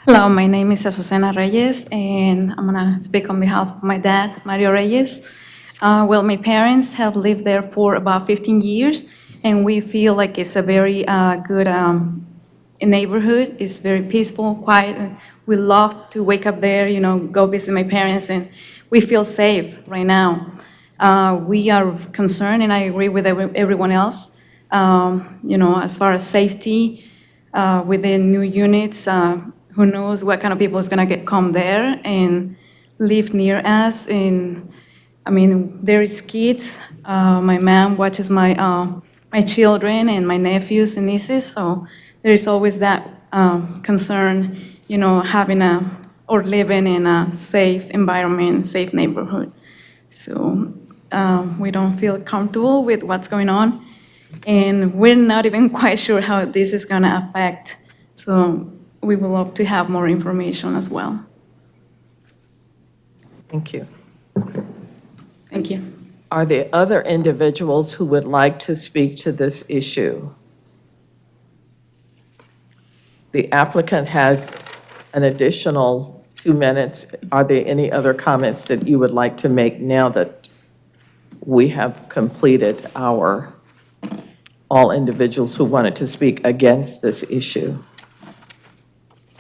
Speaker 16: Hello, my name is Azucena Reyes, and I'm gonna speak on behalf of my dad, Mario Reyes. My parents have lived there for about 15 years, and we feel like it's a very good neighborhood. It's very peaceful, quiet. We love to wake up there, go visit my parents, and we feel safe right now. We are concerned, and I agree with everyone else, as far as safety with the new units. Who knows what kind of people is gonna come there and live near us? And there is kids. My mom watches my children and my nephews and nieces. So there is always that concern, having or living in a safe environment, safe neighborhood. So we don't feel comfortable with what's going on, and we're not even quite sure how this is gonna affect. So we would love to have more information as well.
Speaker 1: Thank you.
Speaker 16: Thank you.
Speaker 1: Are there other individuals who would like to speak to this issue? The applicant has an additional 2 minutes. Are there any other comments that you would like to make now that we have completed all individuals who wanted to speak against this issue?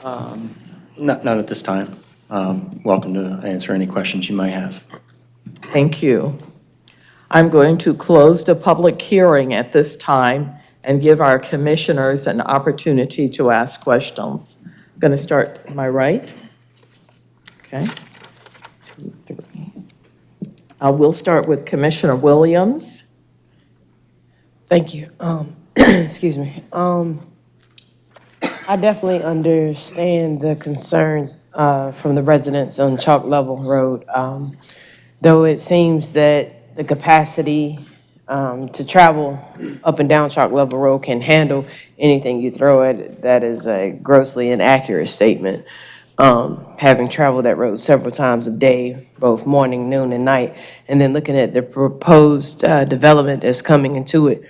Speaker 12: Not at this time. Welcome to answer any questions you might have.
Speaker 1: Thank you. I'm going to close the public hearing at this time and give our commissioners an opportunity to ask questions. I'm going to start, am I right? Okay. 2, 3. We'll start with Commissioner Williams.
Speaker 17: Thank you. Excuse me. I definitely understand the concerns from the residents on Chalk Level Road. Though it seems that the capacity to travel up and down Chalk Level Road can handle anything you throw at it, that is a grossly inaccurate statement. Having traveled that road several times a day, both morning, noon, and night, and then looking at the proposed development that's coming into it,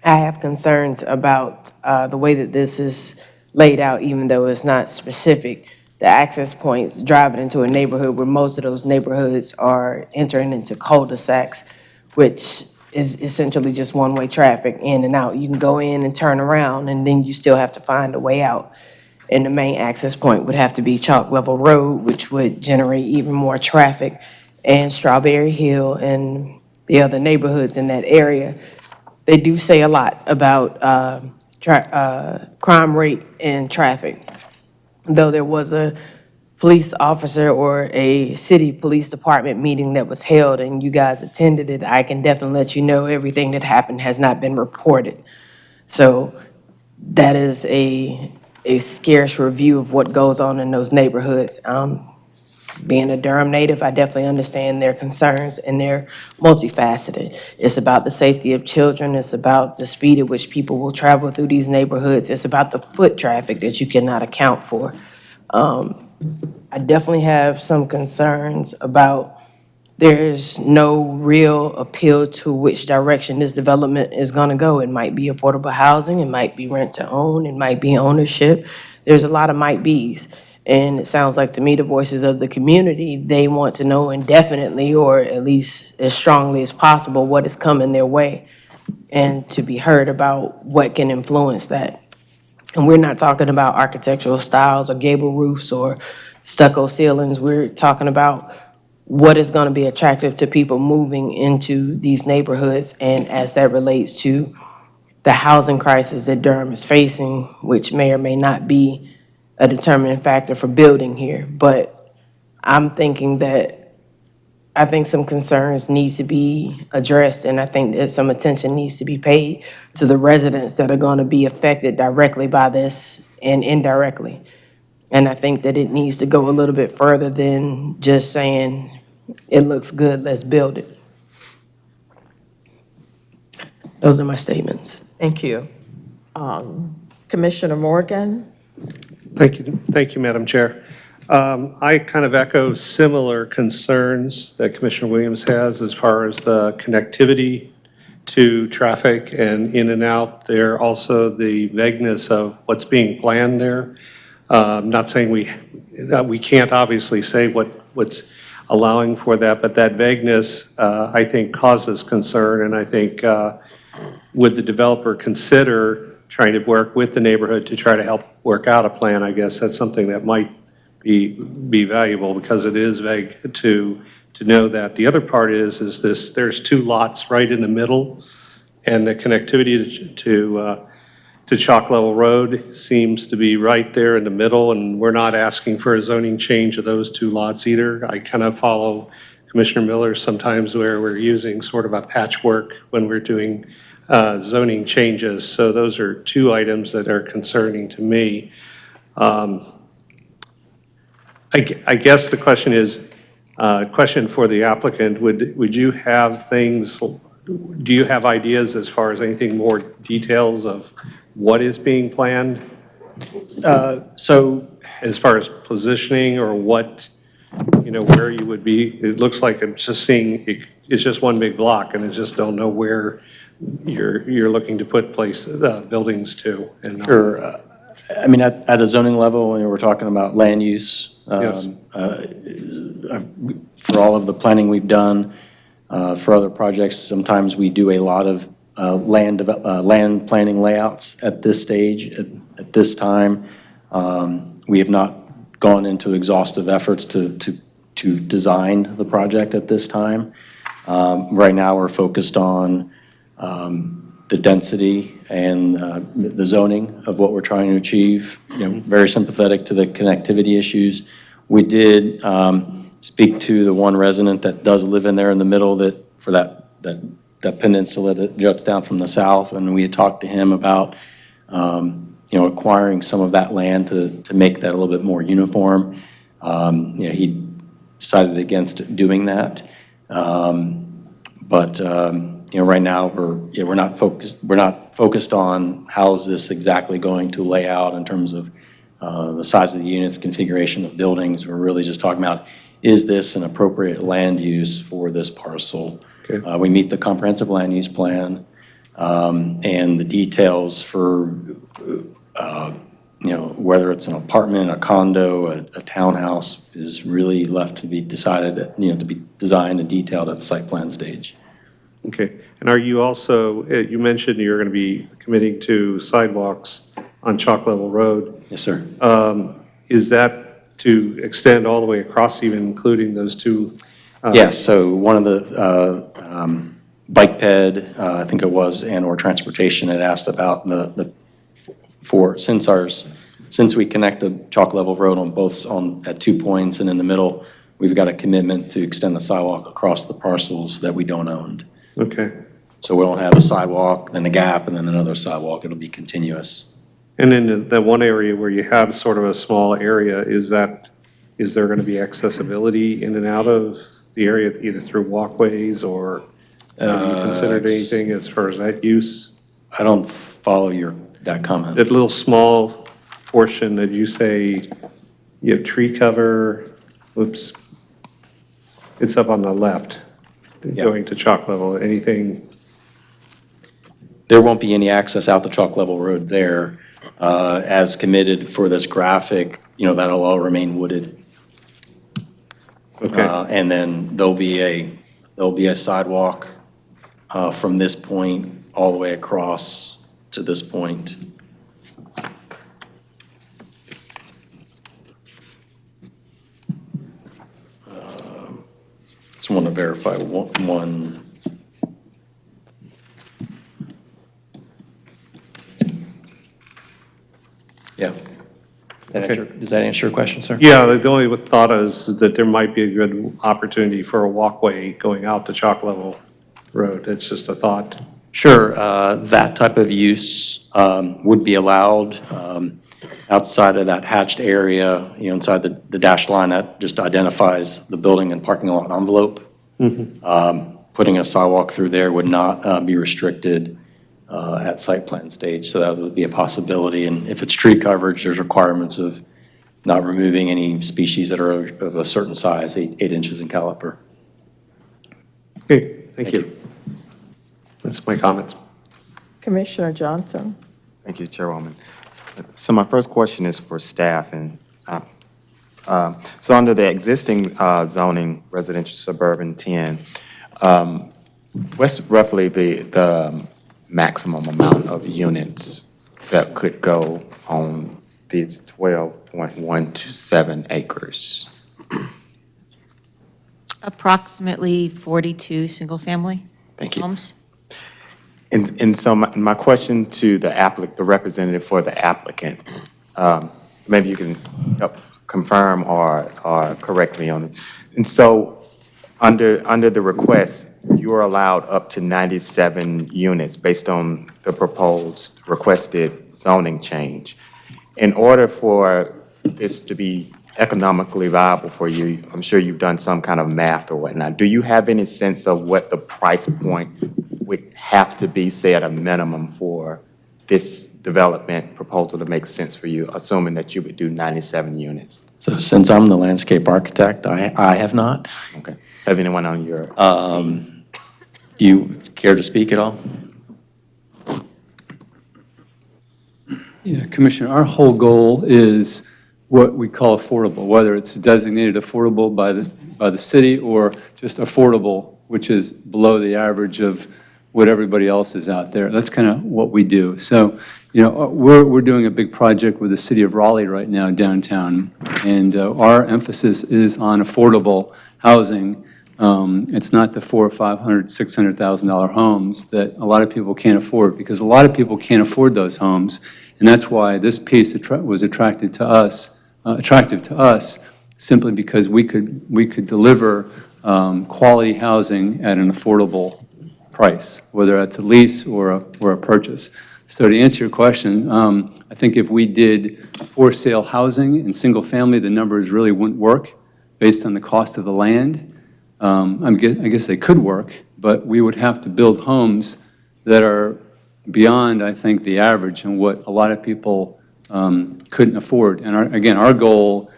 Speaker 17: I have concerns about the way that this is laid out, even though it's not specific. The access points driving into a neighborhood where most of those neighborhoods are entering into cul-de-sacs, which is essentially just one-way traffic in and out. You can go in and turn around, and then you still have to find a way out. And the main access point would have to be Chalk Level Road, which would generate even more traffic, and Strawberry Hill and the other neighborhoods in that area. They do say a lot about crime rate and traffic. Though there was a police officer or a city police department meeting that was held and you guys attended it, I can definitely let you know everything that happened has not been reported. So that is a scarce review of what goes on in those neighborhoods. Being a Durham native, I definitely understand their concerns, and they're multifaceted. It's about the safety of children. It's about the speed at which people will travel through these neighborhoods. It's about the foot traffic that you cannot account for. I definitely have some concerns about there's no real appeal to which direction this development is going to go. It might be affordable housing. It might be rent to own. It might be ownership. There's a lot of might be's. And it sounds like to me, the voices of the community, they want to know indefinitely, or at least as strongly as possible, what is coming their way, and to be heard about what can influence that. And we're not talking about architectural styles or gable roofs or stucco ceilings. We're talking about what is going to be attractive to people moving into these neighborhoods, and as that relates to the housing crisis that Durham is facing, which may or may not be a determining factor for building here. But I'm thinking that I think some concerns need to be addressed, and I think that some attention needs to be paid to the residents that are going to be affected directly by this and indirectly. And I think that it needs to go a little bit further than just saying, it looks good, let's build it. Those are my statements.
Speaker 1: Thank you. Commissioner Morgan?
Speaker 18: Thank you, Madam Chair. I kind of echo similar concerns that Commissioner Williams has as far as the connectivity to traffic and in and out there. Also, the vagueness of what's being planned there. I'm not saying we can't obviously say what's allowing for that, but that vagueness, I think, causes concern. And I think would the developer consider trying to work with the neighborhood to try to help work out a plan? I guess that's something that might be valuable, because it is vague to know that. The other part is this: there's 2 lots right in the middle, and the connectivity to Chalk Level Road seems to be right there in the middle, and we're not asking for a zoning change of those 2 lots either. I kind of follow Commissioner Miller sometimes where we're using sort of a patchwork when we're doing zoning changes. So those are 2 items that are concerning to me. I guess the question is, question for the applicant, would you have things, do you have ideas as far as anything more details of what is being planned?
Speaker 12: So
Speaker 18: as far as positioning or what, where you would be? It looks like I'm just seeing, it's just one big block, and I just don't know where you're looking to put buildings to. And
Speaker 12: Sure. I mean, at a zoning level, when we're talking about land use,
Speaker 18: Yes.
Speaker 12: for all of the planning we've done, for other projects, sometimes we do a lot of land planning layouts at this stage, at this time. We have not gone into exhaustive efforts to design the project at this time. Right now, we're focused on the density and the zoning of what we're trying to achieve, very sympathetic to the connectivity issues. We did speak to the one resident that does live in there in the middle for that peninsula that juts down from the south, and we had talked to him about, acquiring some of that land to make that a little bit more uniform. He decided against doing that. But right now, we're not focused on how is this exactly going to lay out in terms of the size of the units, configuration of buildings. We're really just talking about, is this an appropriate land use for this parcel?
Speaker 18: Okay.
Speaker 12: We meet the comprehensive land use plan, and the details for, whether it's an apartment, a condo, a townhouse is really left to be decided, to be designed and detailed at the site plan stage.
Speaker 18: Okay. And are you also, you mentioned you're going to be committing to sidewalks on Chalk Level Road.
Speaker 12: Yes, sir.
Speaker 18: Is that to extend all the way across, even including those two?
Speaker 12: Yes, so one of the bike ped, I think it was, and/or transportation had asked about since we connected Chalk Level Road at 2 points and in the middle, we've got a commitment to extend the sidewalk across the parcels that we don't own.
Speaker 18: Okay.
Speaker 12: So we don't have a sidewalk, then a gap, and then another sidewalk. It'll be continuous.
Speaker 18: And in the one area where you have sort of a small area, is there going to be accessibility in and out of the area, either through walkways or have you considered anything as far as that use?
Speaker 12: I don't follow that comment.
Speaker 18: That little small portion that you say you have tree cover, oops, it's up on the left, going to Chalk Level, anything?
Speaker 12: There won't be any access out the Chalk Level Road there. As committed for this graphic, that'll all remain wooded.
Speaker 18: Okay.
Speaker 12: And then there'll be a sidewalk from this point all the way across to this point. Just want to verify one. Yeah. Does that answer your question, sir?
Speaker 18: Yeah, the only thought is that there might be a good opportunity for a walkway going out to Chalk Level Road. It's just a thought.
Speaker 12: Sure, that type of use would be allowed outside of that hatched area, inside the dashed line that just identifies the building and parking lot envelope. Putting a sidewalk through there would not be restricted at site plan stage, so that would be a possibility. And if it's tree coverage, there's requirements of not removing any species that are of a certain size, 8 inches in caliper.
Speaker 18: Okay, thank you. That's my comments.
Speaker 1: Commissioner Johnson.
Speaker 8: Thank you, Chairwoman. So my first question is for staff, and so under the existing zoning, residential suburban 10, what's roughly the maximum amount of units that could go on these 12.127 acres?
Speaker 2: Approximately 42 single-family
Speaker 8: Thank you.
Speaker 2: homes.
Speaker 8: And so my question to the representative for the applicant, maybe you can help confirm or correct me on it. And so under the request, you are allowed up to 97 units based on the proposed requested zoning change. In order for this to be economically viable for you, I'm sure you've done some kind of math or whatnot. Do you have any sense of what the price point would have to be, say, at a minimum for this development proposal to make sense for you, assuming that you would do 97 units?
Speaker 12: So since I'm the landscape architect, I have not.
Speaker 8: Okay. Have anyone on your team?
Speaker 12: Do you care to speak at all?
Speaker 19: Yeah, Commissioner, our whole goal is what we call affordable, whether it's designated affordable by the city or just affordable, which is below the average of what everybody else is out there. That's kind of what we do. So, we're doing a big project with the city of Raleigh right now downtown, and our emphasis is on affordable housing. It's not the $400,000 or $500,000, $600,000 homes that a lot of people can't afford, because a lot of people can't afford those homes, and that's why this piece was attractive to us, simply because we could deliver quality housing at an affordable price, whether that's a lease or a purchase. So to answer your question, I think if we did for sale housing and single family, the numbers really wouldn't work based on the cost of the land. I guess they could work, but we would have to build homes that are beyond, I think, the average and what a lot of people couldn't afford. And our goal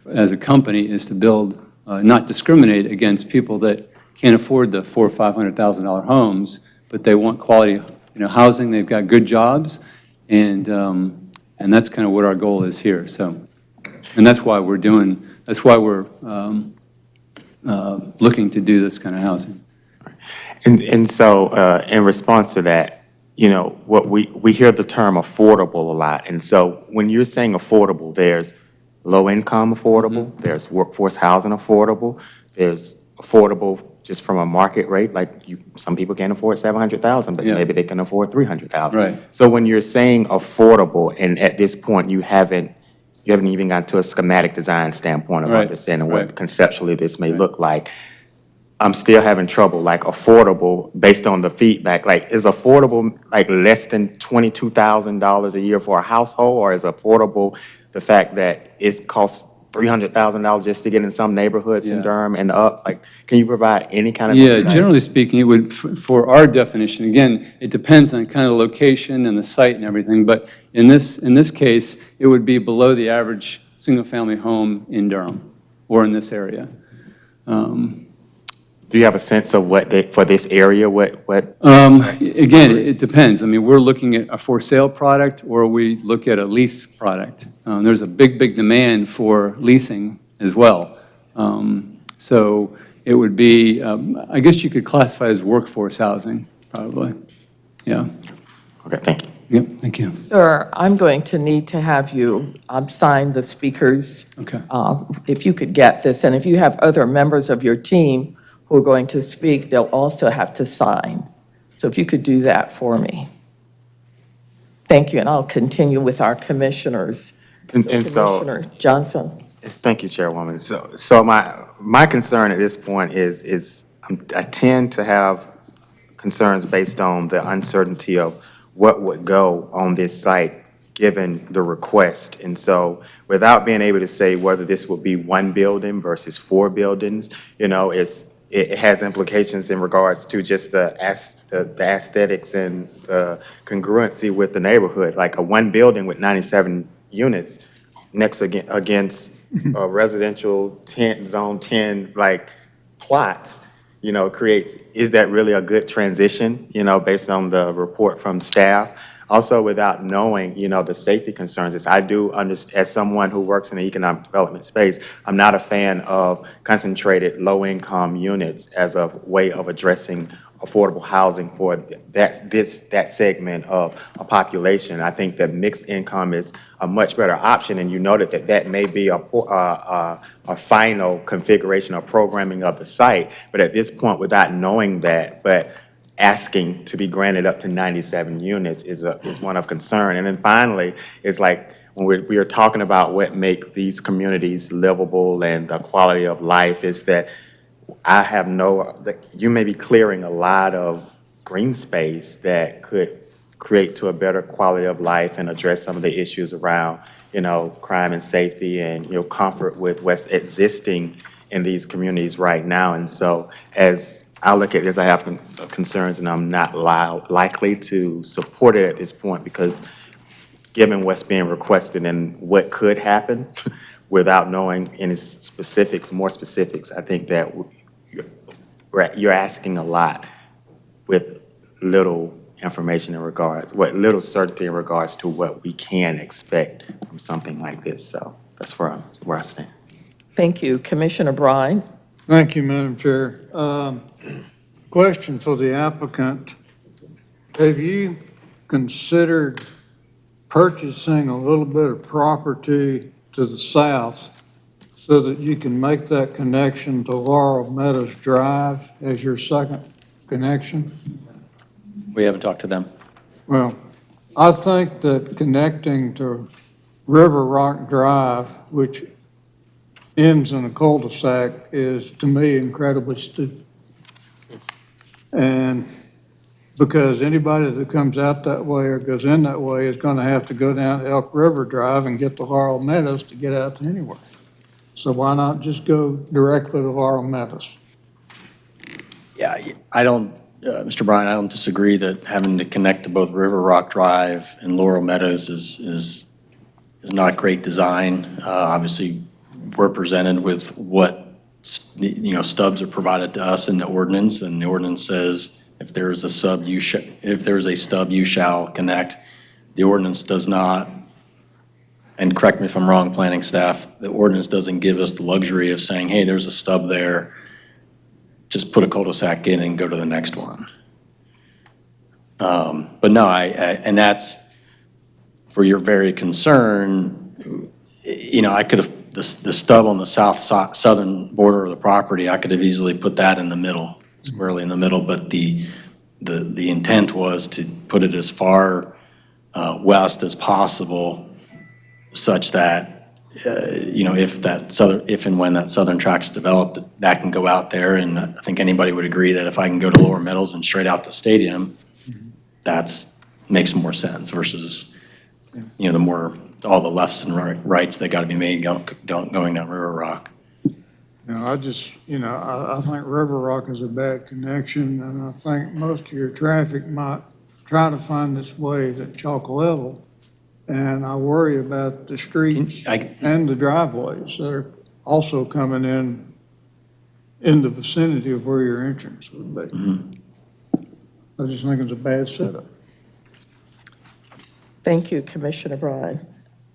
Speaker 19: as a company is to build, not discriminate against people that can't afford the $400,000 or $500,000 homes, but they want quality, housing. They've got good jobs, and that's kind of what our goal is here. So, and that's why we're looking to do this kind of housing.
Speaker 8: And so, in response to that, what we hear the term affordable a lot. And so when you're saying affordable, there's low-income affordable, there's workforce housing affordable, there's affordable just from a market rate, like some people can't afford $700,000, but maybe they can afford $300,000.
Speaker 19: Right.
Speaker 8: So when you're saying affordable, and at this point you haven't even gotten to a schematic design standpoint of understanding what conceptually this may look like, I'm still having trouble, like affordable, based on the feedback, like is affordable like less than $22,000 a year for a household, or is affordable the fact that it costs $300,000 just to get in some neighborhoods in Durham and up? Like, can you provide any kind of insight?
Speaker 19: Generally speaking, it would, for our definition, again, it depends on kind of location and the site and everything, but in this case, it would be below the average single-family home in Durham or in this area.
Speaker 8: Do you have a sense of for this area, what?
Speaker 19: Again, it depends. I mean, we're looking at a for-sale product, or we look at a lease product. There's a big demand for leasing as well. So it would be, I guess you could classify as workforce housing, probably. Yeah.
Speaker 8: Okay, thank you.
Speaker 19: Yep, thank you.
Speaker 1: Sir, I'm going to need to have you sign the speakers.
Speaker 19: Okay.
Speaker 1: If you could get this, and if you have other members of your team who are going to speak, they'll also have to sign. So if you could do that for me. Thank you, and I'll continue with our commissioners.
Speaker 8: And so,
Speaker 1: Commissioner Johnson.
Speaker 8: thank you, Chairwoman. So my concern at this point is I tend to have concerns based on the uncertainty of what would go on this site given the request. And so without being able to say whether this will be one building versus 4 buildings, it has implications in regards to just the aesthetics and the congruency with the neighborhood. Like a one building with 97 units next against a residential zone 10 like plots, creates, is that really a good transition, based on the report from staff? Also, without knowing, the safety concerns, as I do understand, as someone who works in the economic development space, I'm not a fan of concentrated low-income units as a way of addressing affordable housing for that segment of a population. I think that mixed income is a much better option, and you noted that may be a final configuration or programming of the site. But at this point, without knowing that, but asking to be granted up to 97 units is one of concern. And then finally, it's like when we are talking about what make these communities livable and the quality of life, is that you may be clearing a lot of green space that could create to a better quality of life and address some of the issues around, crime and safety and, comfort with what's existing in these communities right now. And so as I look at this, I have concerns, and I'm not likely to support it at this point, because given what's being requested and what could happen without knowing any more specifics, I think that you're asking a lot with little information in regards, what little certainty in regards to what we can expect from something like this. So that's where I stand.
Speaker 1: Thank you. Commissioner Bryan?
Speaker 5: Thank you, Madam Chair. Question for the applicant. Have you considered purchasing a little bit of property to the south so that you can make that connection to Laurel Meadows Drive as your second connection?
Speaker 12: We haven't talked to them.
Speaker 5: Well, I think that connecting to River Rock Drive, which ends in a cul-de-sac, is, to me, incredibly stupid. And because anybody that comes out that way or goes in that way is going to have to go down Elk River Drive and get to Laurel Meadows to get out to anywhere. So why not just go directly to Laurel Meadows?
Speaker 12: Yeah, I don't, Mr. Bryan, I don't disagree that having to connect to both River Rock Drive and Laurel Meadows is not great design. Obviously, we're presented with what, stubs are provided to us in the ordinance, and the ordinance says if there is a stub, you shall connect. The ordinance does not, and correct me if I'm wrong, planning staff, the ordinance doesn't give us the luxury of saying, hey, there's a stub there, just put a cul-de-sac in and go to the next one. But no, and that's, for your very concern, I could have, the stub on the southern border of the property, I could have easily put that in the middle, squarely in the middle, but the intent was to put it as far west as possible, such that, if and when that southern track's developed, that can go out there. And I think anybody would agree that if I can go to Lower Meadows and straight out to Stadium, makes more sense versus, the more, all the lefts and rights that got to be made going down River Rock.
Speaker 5: I just, I think River Rock is a bad connection, and I think most of your traffic might try to find its way to Chalk Level. And I worry about the streets and the driveways that are also coming in the vicinity of where your entrance would be.
Speaker 12: Mm-hmm.
Speaker 5: I just think it's a bad setup.
Speaker 1: Thank you, Commissioner Bryan.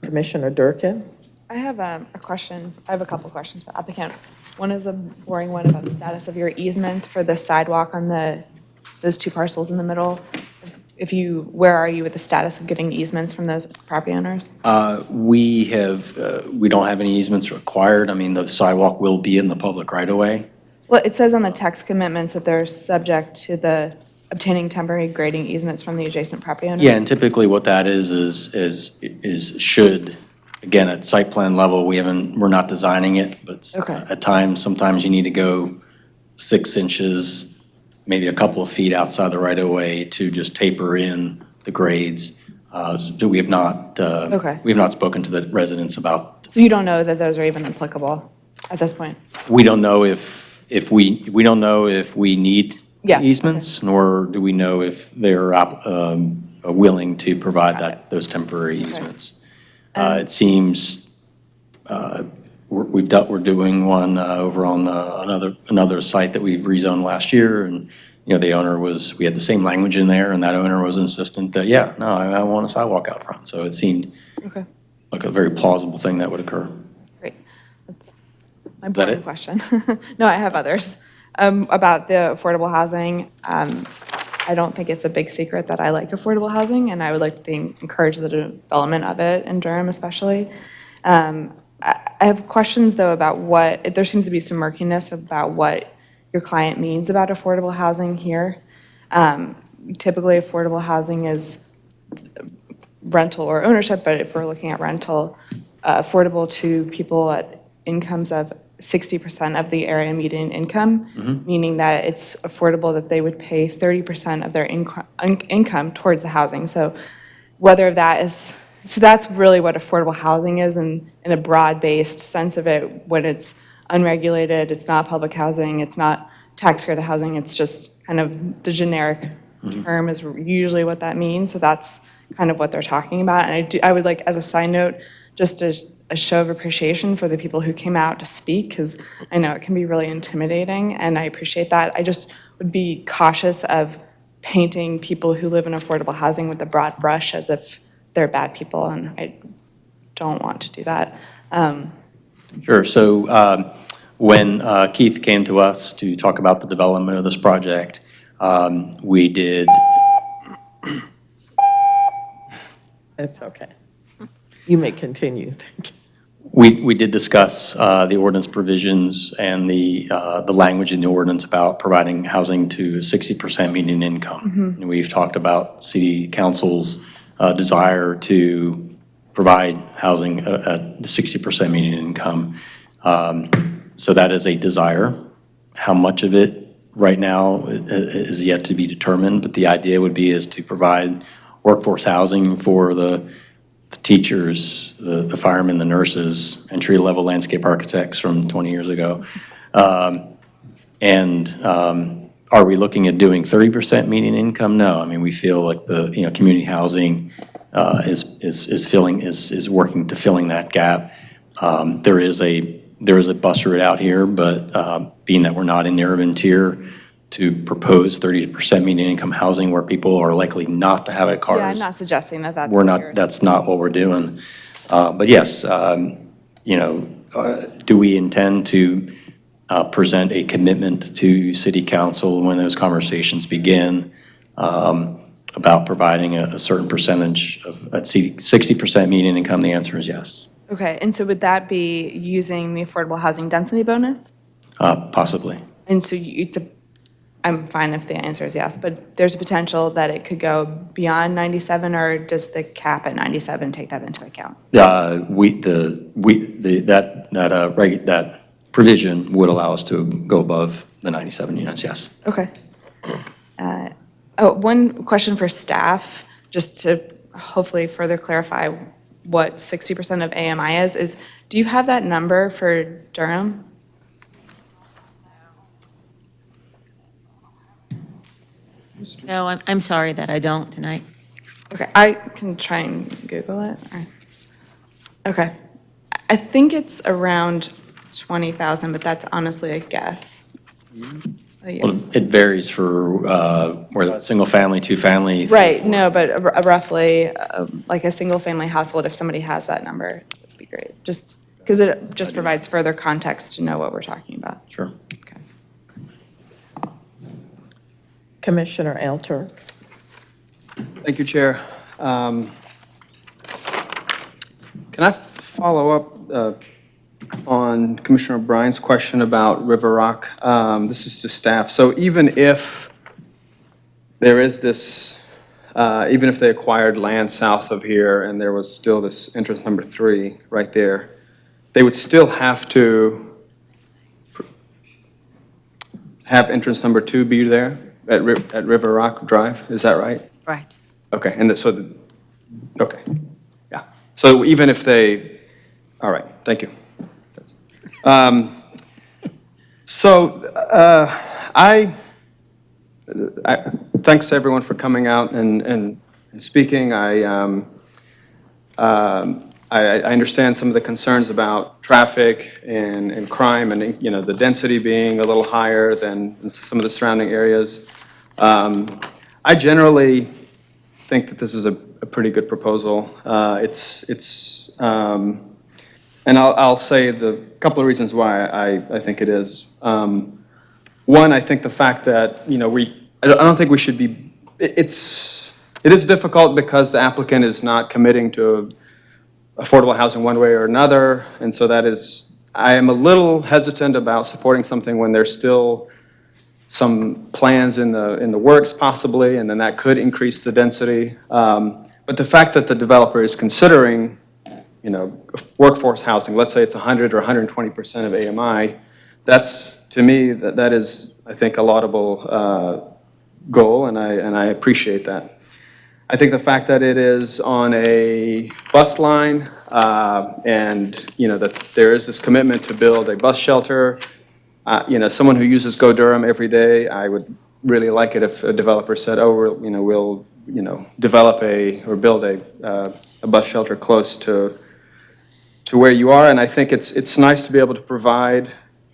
Speaker 1: Commissioner Durkin?
Speaker 9: I have a question. I have a couple questions for the applicant. One is a boring one about the status of your easements for the sidewalk on those two parcels in the middle. Where are you with the status of getting easements from those property owners?
Speaker 12: We don't have any easements required. I mean, the sidewalk will be in the public right-of-way.
Speaker 9: Well, it says on the text commitments that they're subject to the obtaining temporary grading easements from the adjacent property owner.
Speaker 12: Yeah, and typically what that is should, again, at site plan level, we're not designing it, but at times, sometimes you need to go 6 inches, maybe a couple of feet outside the right-of-way to just taper in the grades. We have not spoken to the residents about.
Speaker 9: So you don't know that those are even applicable at this point?
Speaker 12: We don't know if we need easements, nor do we know if they're willing to provide those temporary easements. It seems we're doing one over on another site that we've rezoned last year, and the owner we had the same language in there, and that owner was insistent that I want a sidewalk out front. So it seemed like a very plausible thing that would occur.
Speaker 9: Great. That's my boring question. No, I have others. About the affordable housing, I don't think it's a big secret that I like affordable housing, and I would like to encourage the development of it in Durham especially. I have questions, though, about there seems to be some murkiness about what your client means about affordable housing here. Typically, affordable housing is rental or ownership, but if we're looking at rental, affordable to people at incomes of 60% of the area median income, meaning that it's affordable that they would pay 30% of their income towards the housing. So that's really what affordable housing is in a broad-based sense of it. When it's unregulated, it's not public housing, it's not tax-credit housing, it's just kind of the generic term is usually what that means. So that's kind of what they're talking about. And I would like, as a side note, just a show of appreciation for the people who came out to speak, because I know it can be really intimidating, and I appreciate that. I just would be cautious of painting people who live in affordable housing with a broad brush as if they're bad people, and I don't want to do that.
Speaker 12: Sure. So when Keith came to us to talk about the development of this project, we did.
Speaker 1: It's okay. You may continue. Thank you.
Speaker 12: We did discuss the ordinance provisions and the language in the ordinance about providing housing to 60% median income. And we've talked about city council's desire to provide housing at the 60% median income. So that is a desire. How much of it right now is yet to be determined, but the idea would be is to provide workforce housing for the teachers, the firemen, the nurses, entry-level landscape architects from 20 years ago. Are we looking at doing 30% median income? No. I mean, we feel like the, community housing is working to filling that gap. There is a bus route out here, but being that we're not in the urban tier, to propose 30% median income housing where people are likely not to have a car.
Speaker 9: Yeah, I'm not suggesting that that's.
Speaker 12: That's not what we're doing. But yes, do we intend to present a commitment to city council when those conversations begin about providing a certain percentage of, at 60% median income? The answer is yes.
Speaker 9: Okay, and so would that be using the affordable housing density bonus?
Speaker 12: Possibly.
Speaker 9: And so I'm fine if the answer is yes, but there's a potential that it could go beyond 97, or does the cap at 97 take that into account?
Speaker 12: That provision would allow us to go above the 97 units, yes.
Speaker 9: Okay. One question for staff, just to hopefully further clarify what 60% of AMI is do you have that number for Durham?
Speaker 11: No, I'm sorry that I don't tonight.
Speaker 9: Okay, I can try and Google it. Okay. I think it's around 20,000, but that's honestly a guess.
Speaker 12: Well, it varies for where single family, two family.
Speaker 9: Right, no, but roughly, like a single-family household, if somebody has that number, it would be great. Just because it just provides further context to know what we're talking about.
Speaker 12: Sure.
Speaker 9: Okay.
Speaker 1: Commissioner Alter.
Speaker 10: Thank you, Chair. Can I follow up on Commissioner O'Brien's question about River Rock? This is to staff. So even if there is this, even if they acquired land south of here and there was still this entrance number 3 right there, they would still have to have entrance number 2 be there at River Rock Drive, is that right?
Speaker 11: Right.
Speaker 10: Okay, and okay, yeah. So even if they, all right, thank you. Thanks to everyone for coming out and speaking. I understand some of the concerns about traffic and crime and, the density being a little higher than in some of the surrounding areas. I generally think that this is a pretty good proposal. And I'll say the couple of reasons why I think it is. One, I think the fact that, I don't think we should be, it is difficult because the applicant is not committing to affordable housing one way or another. And so I am a little hesitant about supporting something when there's still some plans in the works possibly, and then that could increase the density. But the fact that the developer is considering, workforce housing, let's say it's 100 or 120% of AMI, that's, to me, that is, I think, a laudable goal, and I appreciate that. I think the fact that it is on a bus line, and, that there is this commitment to build a bus shelter, someone who uses Go Durham every day, I would really like it if a developer said, oh, we'll develop or build a bus shelter close to where you are. And I think it's nice to be able to provide,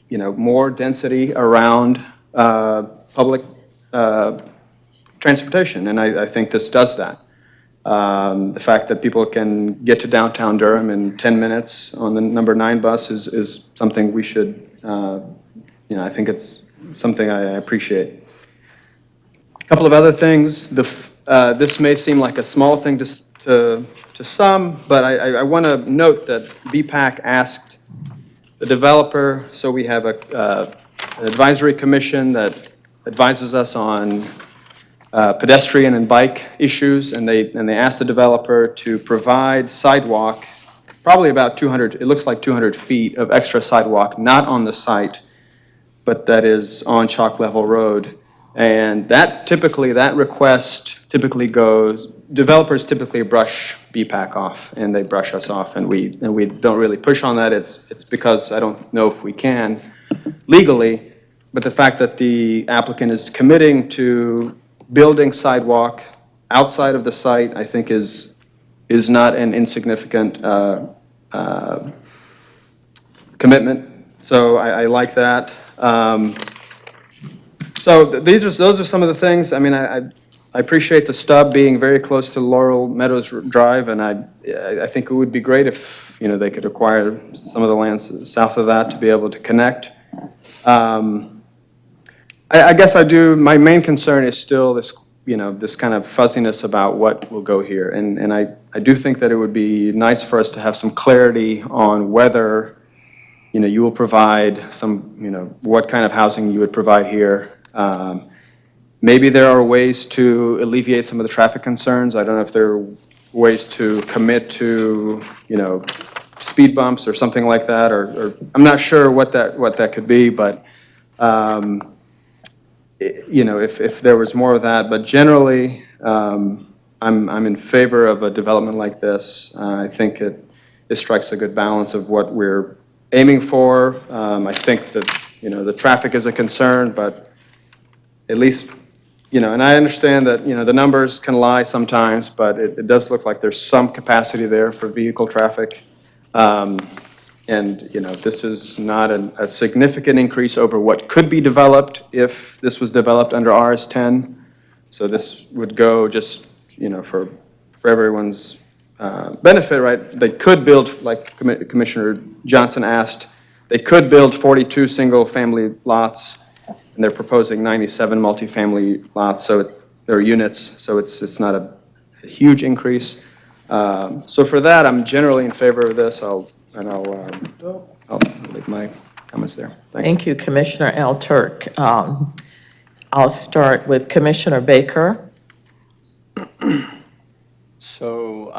Speaker 10: more density around public transportation, and I think this does that. The fact that people can get to downtown Durham in 10 minutes on the number 9 bus is something we should, I think it's something I appreciate. A couple of other things. This may seem like a small thing to some, but I want to note that BPAC asked the developer, so we have an advisory commission that advises us on pedestrian and bike issues, and they asked the developer to provide sidewalk, probably about 200, it looks like 200 feet of extra sidewalk, not on the site, but that is on Chalk Level Road. And that request typically goes, developers typically brush BPAC off, and they brush us off, and we don't really push on that. It's because I don't know if we can legally, but the fact that the applicant is committing to building sidewalk outside of the site, I think is not an insignificant commitment. So I like that. So those are some of the things. I mean, I appreciate the stub being very close to Laurel Meadows Drive, and I think it would be great if, they could acquire some of the lands south of that to be able to connect. I guess my main concern is still this, this kind of fuzziness about what will go here. And I do think that it would be nice for us to have some clarity on whether, you will provide some, what kind of housing you would provide here. Maybe there are ways to alleviate some of the traffic concerns. I don't know if there are ways to commit to, speed bumps or something like that, or I'm not sure what that could be, but, if there was more of that. But generally, I'm in favor of a development like this. I think it strikes a good balance of what we're aiming for. I think that, the traffic is a concern, but at least, and I understand that, the numbers can lie sometimes, but it does look like there's some capacity there for vehicle traffic. And, this is not a significant increase over what could be developed if this was developed under RS10. So this would go just, for everyone's benefit, right? They could build, like Commissioner Johnson asked, they could build 42 single-family lots, and they're proposing 97 multifamily lots, or units, so it's not a huge increase. So for that, I'm generally in favor of this. I'll leave my comments there.
Speaker 1: Thank you, Commissioner Al Turk. I'll start with Commissioner Baker.
Speaker 12: So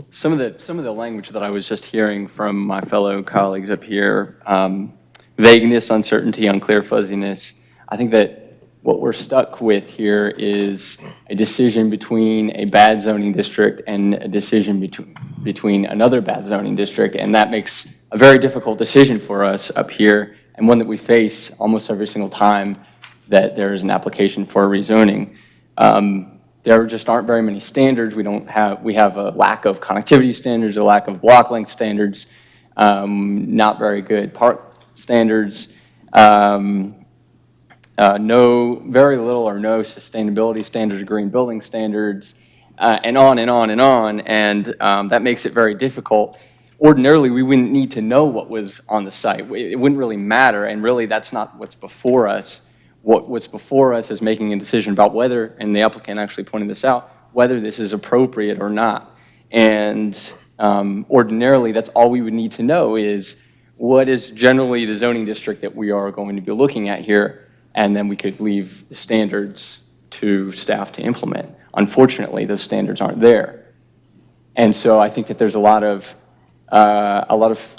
Speaker 12: some of the language that I was just hearing from my fellow colleagues up here, vagueness, uncertainty, unclear, fuzziness, I think that what we're stuck with here is a decision between a bad zoning district and a decision between another bad zoning district, and that makes a very difficult decision for us up here, and one that we face almost every single time that there is an application for rezoning. There just aren't very many standards. We have a lack of connectivity standards, a lack of block length standards, not very good park standards, very little or no sustainability standards, green building standards, and on and on and on, and that makes it very difficult. Ordinarily, we wouldn't need to know what was on the site. It wouldn't really matter, and really that's not what's before us. What's before us is making a decision about whether, and the applicant actually pointed this out, whether this is appropriate or not. And ordinarily, that's all we would need to know is what is generally the zoning district that we are going to be looking at here, and then we could leave the standards to staff to implement. Unfortunately, those standards aren't there. And so I think that there's a lot of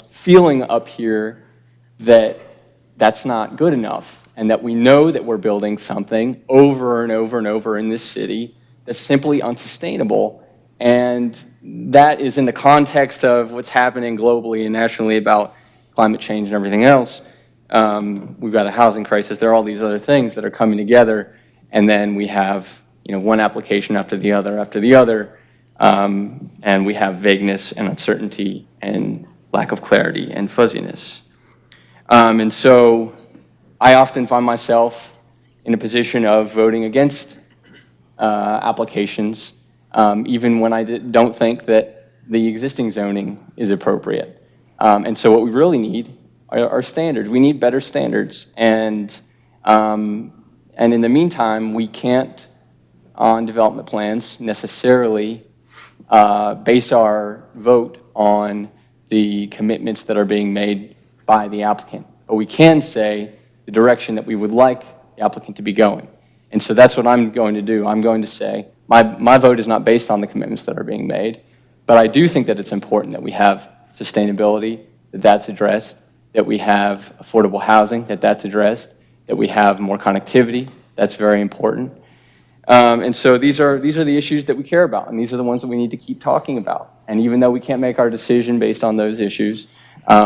Speaker 12: feeling up here that that's not good enough, and that we know that we're building something over and over and over in this city that's simply unsustainable. And that is in the context of what's happening globally and nationally about climate change and everything else. We've got a housing crisis. There are all these other things that are coming together, and then we have one application after the other, and we have vagueness and uncertainty and lack of clarity and fuzziness. And so I often find myself in a position of voting against applications, even when I don't think that the existing zoning is appropriate. And so what we really need are standards. We need better standards. And in the meantime, we can't, on development plans, necessarily base our vote on the commitments that are being made by the applicant. But we can say the direction that we would like the applicant to be going. And so that's what I'm going to do. I'm going to say, my vote is not based on the commitments that are being made, but I do think that it's important that we have sustainability, that that's addressed, that we have affordable housing, that that's addressed, that we have more connectivity, that's very important. And so these are the issues that we care about, and these are the ones that we need to keep talking about. And even though we can't make our decision based on those issues,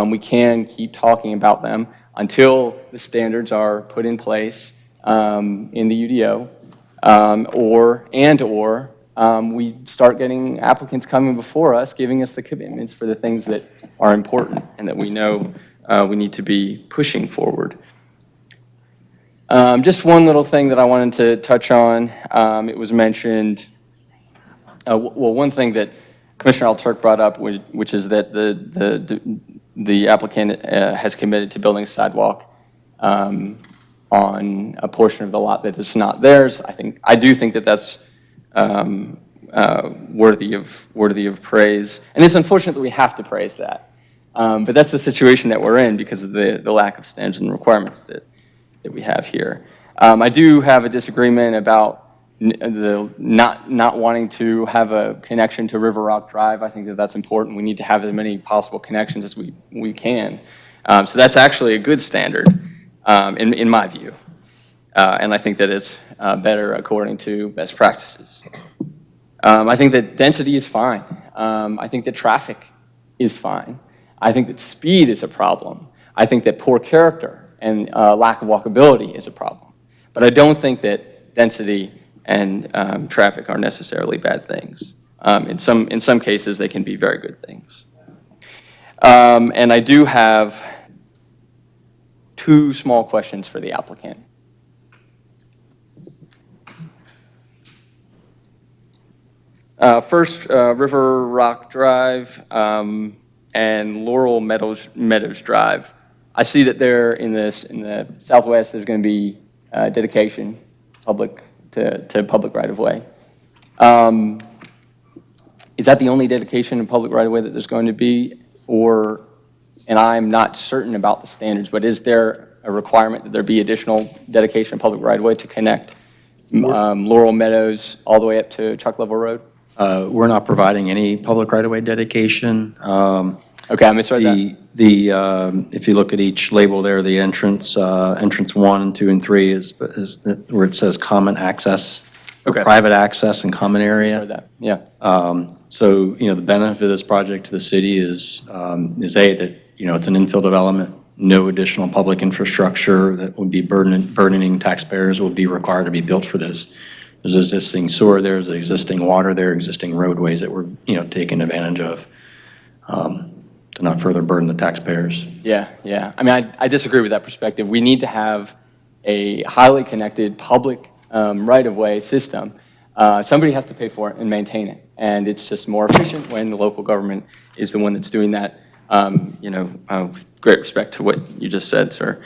Speaker 12: we can keep talking about them until the standards are put in place in the UDO, or we start getting applicants coming before us, giving us the commitments for the things that are important and that we know we need to be pushing forward. Just one little thing that I wanted to touch on. It was mentioned, well, one thing that Commissioner Al-Turk brought up, which is that the applicant has committed to building a sidewalk on a portion of the lot that is not theirs. I do think that that's worthy of praise, and it's unfortunate that we have to praise that. But that's the situation that we're in because of the lack of standards and requirements that we have here. I do have a disagreement about the not wanting to have a connection to River Rock Drive. I think that that's important. We need to have as many possible connections as we can. So that's actually a good standard in my view. And I think that it's better according to best practices. I think that density is fine. I think that traffic is fine. I think that speed is a problem. I think that poor character and lack of walkability is a problem. But I don't think that density and traffic are necessarily bad things. In some cases, they can be very good things. And I do have two small questions for the applicant. First, River Rock Drive and Laurel Meadows Drive. I see that there in the southwest, there's going to be dedication to public right-of-way. Is that the only dedication in public right-of-way that there's going to be? And I'm not certain about the standards, but is there a requirement that there be additional dedication of public right-of-way to connect Laurel Meadows all the way up to Chuck Level Road? We're not providing any public right-of-way dedication. Okay, I misread that.
Speaker 6: If you look at each label there, the entrance 1, 2, and 3 is where it says common access, or private access and common area.
Speaker 12: Misread that, yeah.
Speaker 6: So, the benefit of this project to the city is that, it's an infill development, no additional public infrastructure that would be burdening taxpayers would be required to be built for this. There's existing sewer there, there's existing water there, existing roadways that we're, taking advantage of. To not further burden the taxpayers.
Speaker 12: Yeah. I mean, I disagree with that perspective. We need to have a highly connected public right-of-way system. Somebody has to pay for it and maintain it, and it's just more efficient when the local government is the one that's doing that. With great respect to what you just said, sir.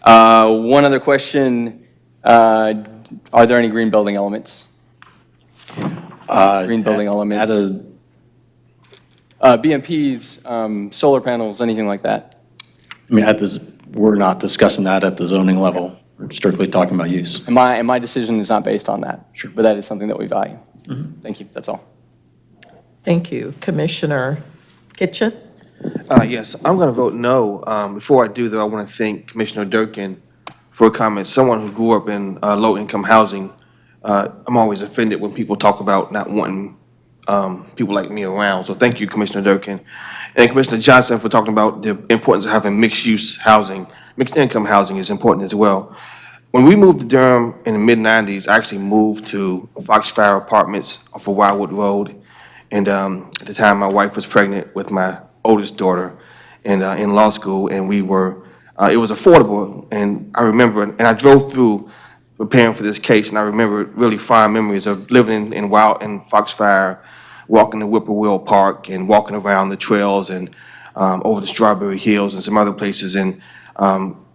Speaker 12: One other question, are there any green building elements? Green building elements? BMPs, solar panels, anything like that?
Speaker 6: I mean, we're not discussing that at the zoning level. We're strictly talking about use.
Speaker 12: And my decision is not based on that. Sure. But that is something that we value.
Speaker 6: Mm-hmm.
Speaker 12: Thank you, that's all.
Speaker 1: Thank you. Commissioner Kitchen?
Speaker 20: Yes, I'm going to vote no. Before I do, though, I want to thank Commissioner Durkin for a comment. Someone who grew up in low-income housing, I'm always offended when people talk about not wanting people like me around. So thank you, Commissioner Durkin. And Commissioner Johnson for talking about the importance of having mixed-use housing. Mixed-income housing is important as well. When we moved to Durham in the mid-'90s, I actually moved to Foxfire Apartments off of Wildwood Road. And at the time, my wife was pregnant with my oldest daughter and in law school, and it was affordable. And I remember, and I drove through preparing for this case, and I remember really fond memories of living in Foxfire, walking to Whippoorwill Park and walking around the trails and over the Strawberry Hills and some other places, and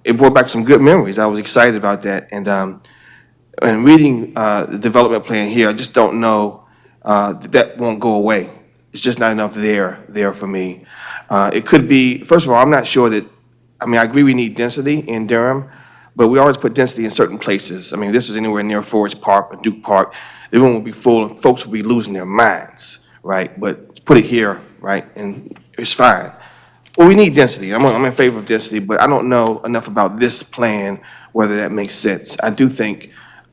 Speaker 20: it brought back some good memories. I was excited about that, and reading the development plan here, I just don't know that won't go away. It's just not enough there for me. It could be, first of all, I'm not sure that, I mean, I agree we need density in Durham, but we always put density in certain places. I mean, if this was anywhere near Forest Park or Duke Park, the room would be full and folks would be losing their minds, right? But put it here, right, and it's fine. Well, we need density. I'm in favor of density, but I don't know enough about this plan, whether that makes sense. I do think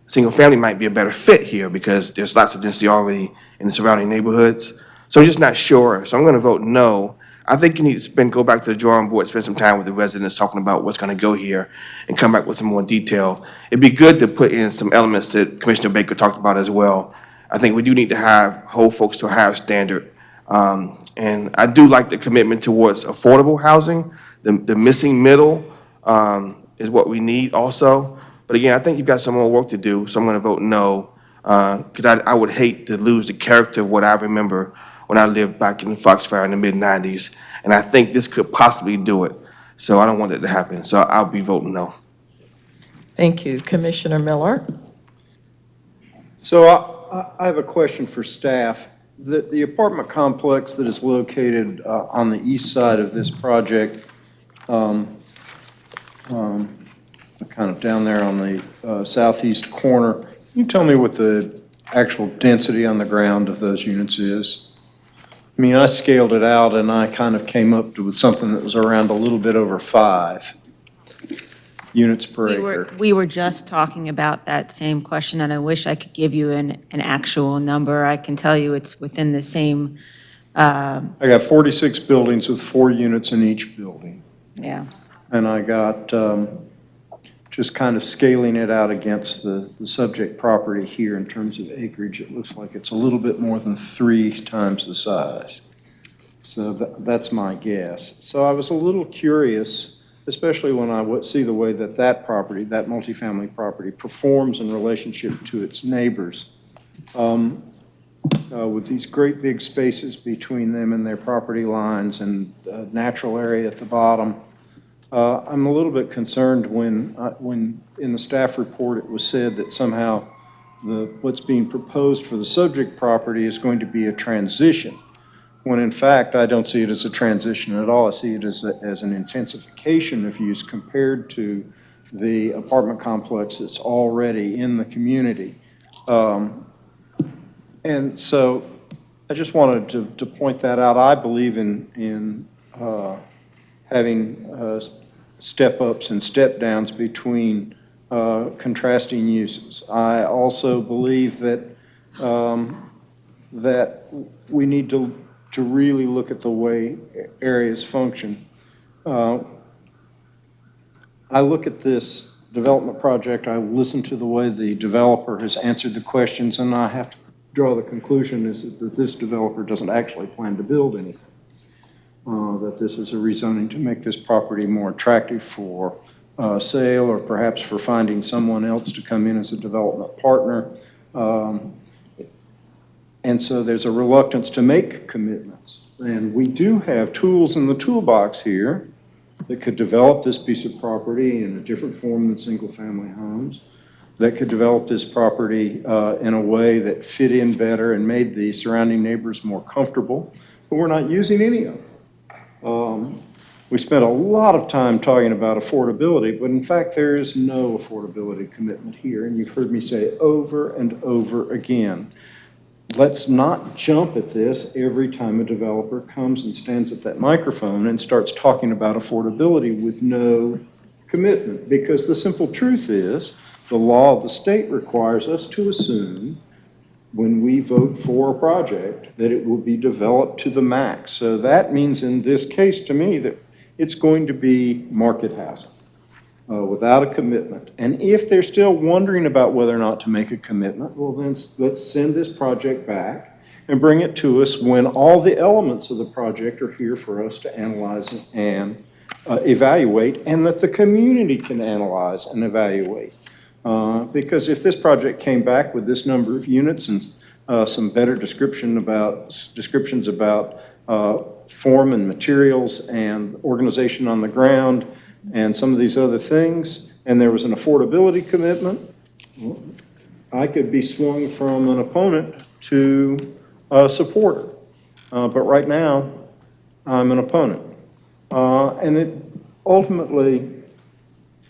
Speaker 20: single family might be a better fit here because there's lots of density already in the surrounding neighborhoods. So I'm just not sure. So I'm going to vote no. I think you need to go back to the drawing board, spend some time with the residents talking about what's going to go here and come back with some more detail. It'd be good to put in some elements that Commissioner Baker talked about as well. I think we do need to hold folks to a higher standard. And I do like the commitment towards affordable housing. The missing middle is what we need also. But again, I think you've got some more work to do, so I'm going to vote no, because I would hate to lose the character of what I remember when I lived back in Foxfire in the mid-'90s, and I think this could possibly do it. So I don't want it to happen, so I'll be voting no.
Speaker 1: Thank you. Commissioner Miller?
Speaker 3: So I have a question for staff. The apartment complex that is located on the east side of this project, kind of down there on the southeast corner, can you tell me what the actual density on the ground of those units is? I mean, I scaled it out and I kind of came up with something that was around a little bit over 5 units per acre.
Speaker 2: We were just talking about that same question, and I wish I could give you an actual number. I can tell you it's within the same,
Speaker 3: I got 46 buildings with 4 units in each building.
Speaker 2: yeah.
Speaker 3: And I got, just kind of scaling it out against the subject property here in terms of acreage, it looks like it's a little bit more than 3 times the size. So that's my guess. So I was a little curious, especially when I see the way that property, that multifamily property, performs in relationship to its neighbors. With these great big spaces between them and their property lines and natural area at the bottom. I'm a little bit concerned when in the staff report it was said that somehow what's being proposed for the subject property is going to be a transition, when in fact I don't see it as a transition at all. I see it as an intensification of use compared to the apartment complex that's already in the community. And so I just wanted to point that out. I believe in having step-ups and step-downs between contrasting uses. I also believe that that we need to really look at the way areas function. I look at this development project, I listen to the way the developer has answered the questions, and I have to draw the conclusion is that this developer doesn't actually plan to build anything. That this is a rezoning to make this property more attractive for sale or perhaps for finding someone else to come in as a development partner. And so there's a reluctance to make commitments. And we do have tools in the toolbox here that could develop this piece of property in a different form than single-family homes, that could develop this property in a way that fit in better and made the surrounding neighbors more comfortable, but we're not using any of them. We spent a lot of time talking about affordability, but in fact, there is no affordability commitment here, and you've heard me say over and over again, let's not jump at this every time a developer comes and stands at that microphone and starts talking about affordability with no commitment, because the simple truth is, the law of the state requires us to assume when we vote for a project that it will be developed to the max. So that means in this case to me that it's going to be market housing without a commitment. And if they're still wondering about whether or not to make a commitment, well then let's send this project back and bring it to us when all the elements of the project are here for us to analyze and evaluate, and that the community can analyze and evaluate. Because if this project came back with this number of units and some better descriptions about form and materials and organization on the ground and some of these other things, and there was an affordability commitment, I could be swung from an opponent to a supporter. But right now, I'm an opponent. And it ultimately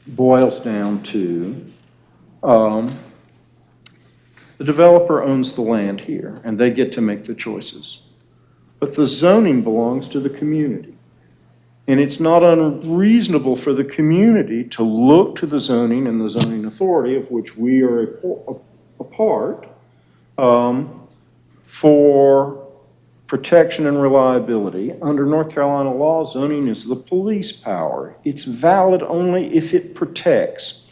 Speaker 3: boils down to the developer owns the land here, and they get to make the choices. But the zoning belongs to the community. And it's not unreasonable for the community to look to the zoning and the zoning authority, of which we are a part, for protection and reliability. Under North Carolina law, zoning is the police power. It's valid only if it protects.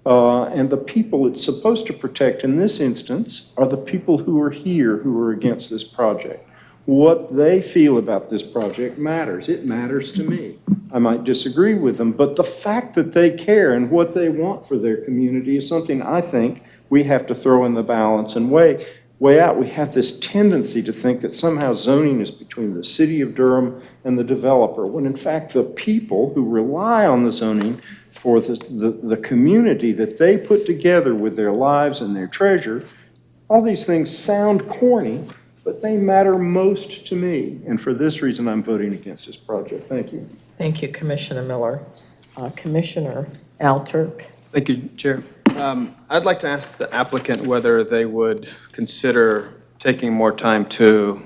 Speaker 3: And the people it's supposed to protect in this instance are the people who are here who are against this project. What they feel about this project matters. It matters to me. I might disagree with them, but the fact that they care and what they want for their community is something I think we have to throw in the balance and weigh out. We have this tendency to think that somehow zoning is between the city of Durham and the developer, when in fact the people who rely on the zoning for the community that they put together with their lives and their treasure, all these things sound corny, but they matter most to me. And for this reason, I'm voting against this project. Thank you.
Speaker 1: Thank you, Commissioner Miller. Commissioner Alturk.
Speaker 10: Thank you, Chair. I'd like to ask the applicant whether they would consider taking more time to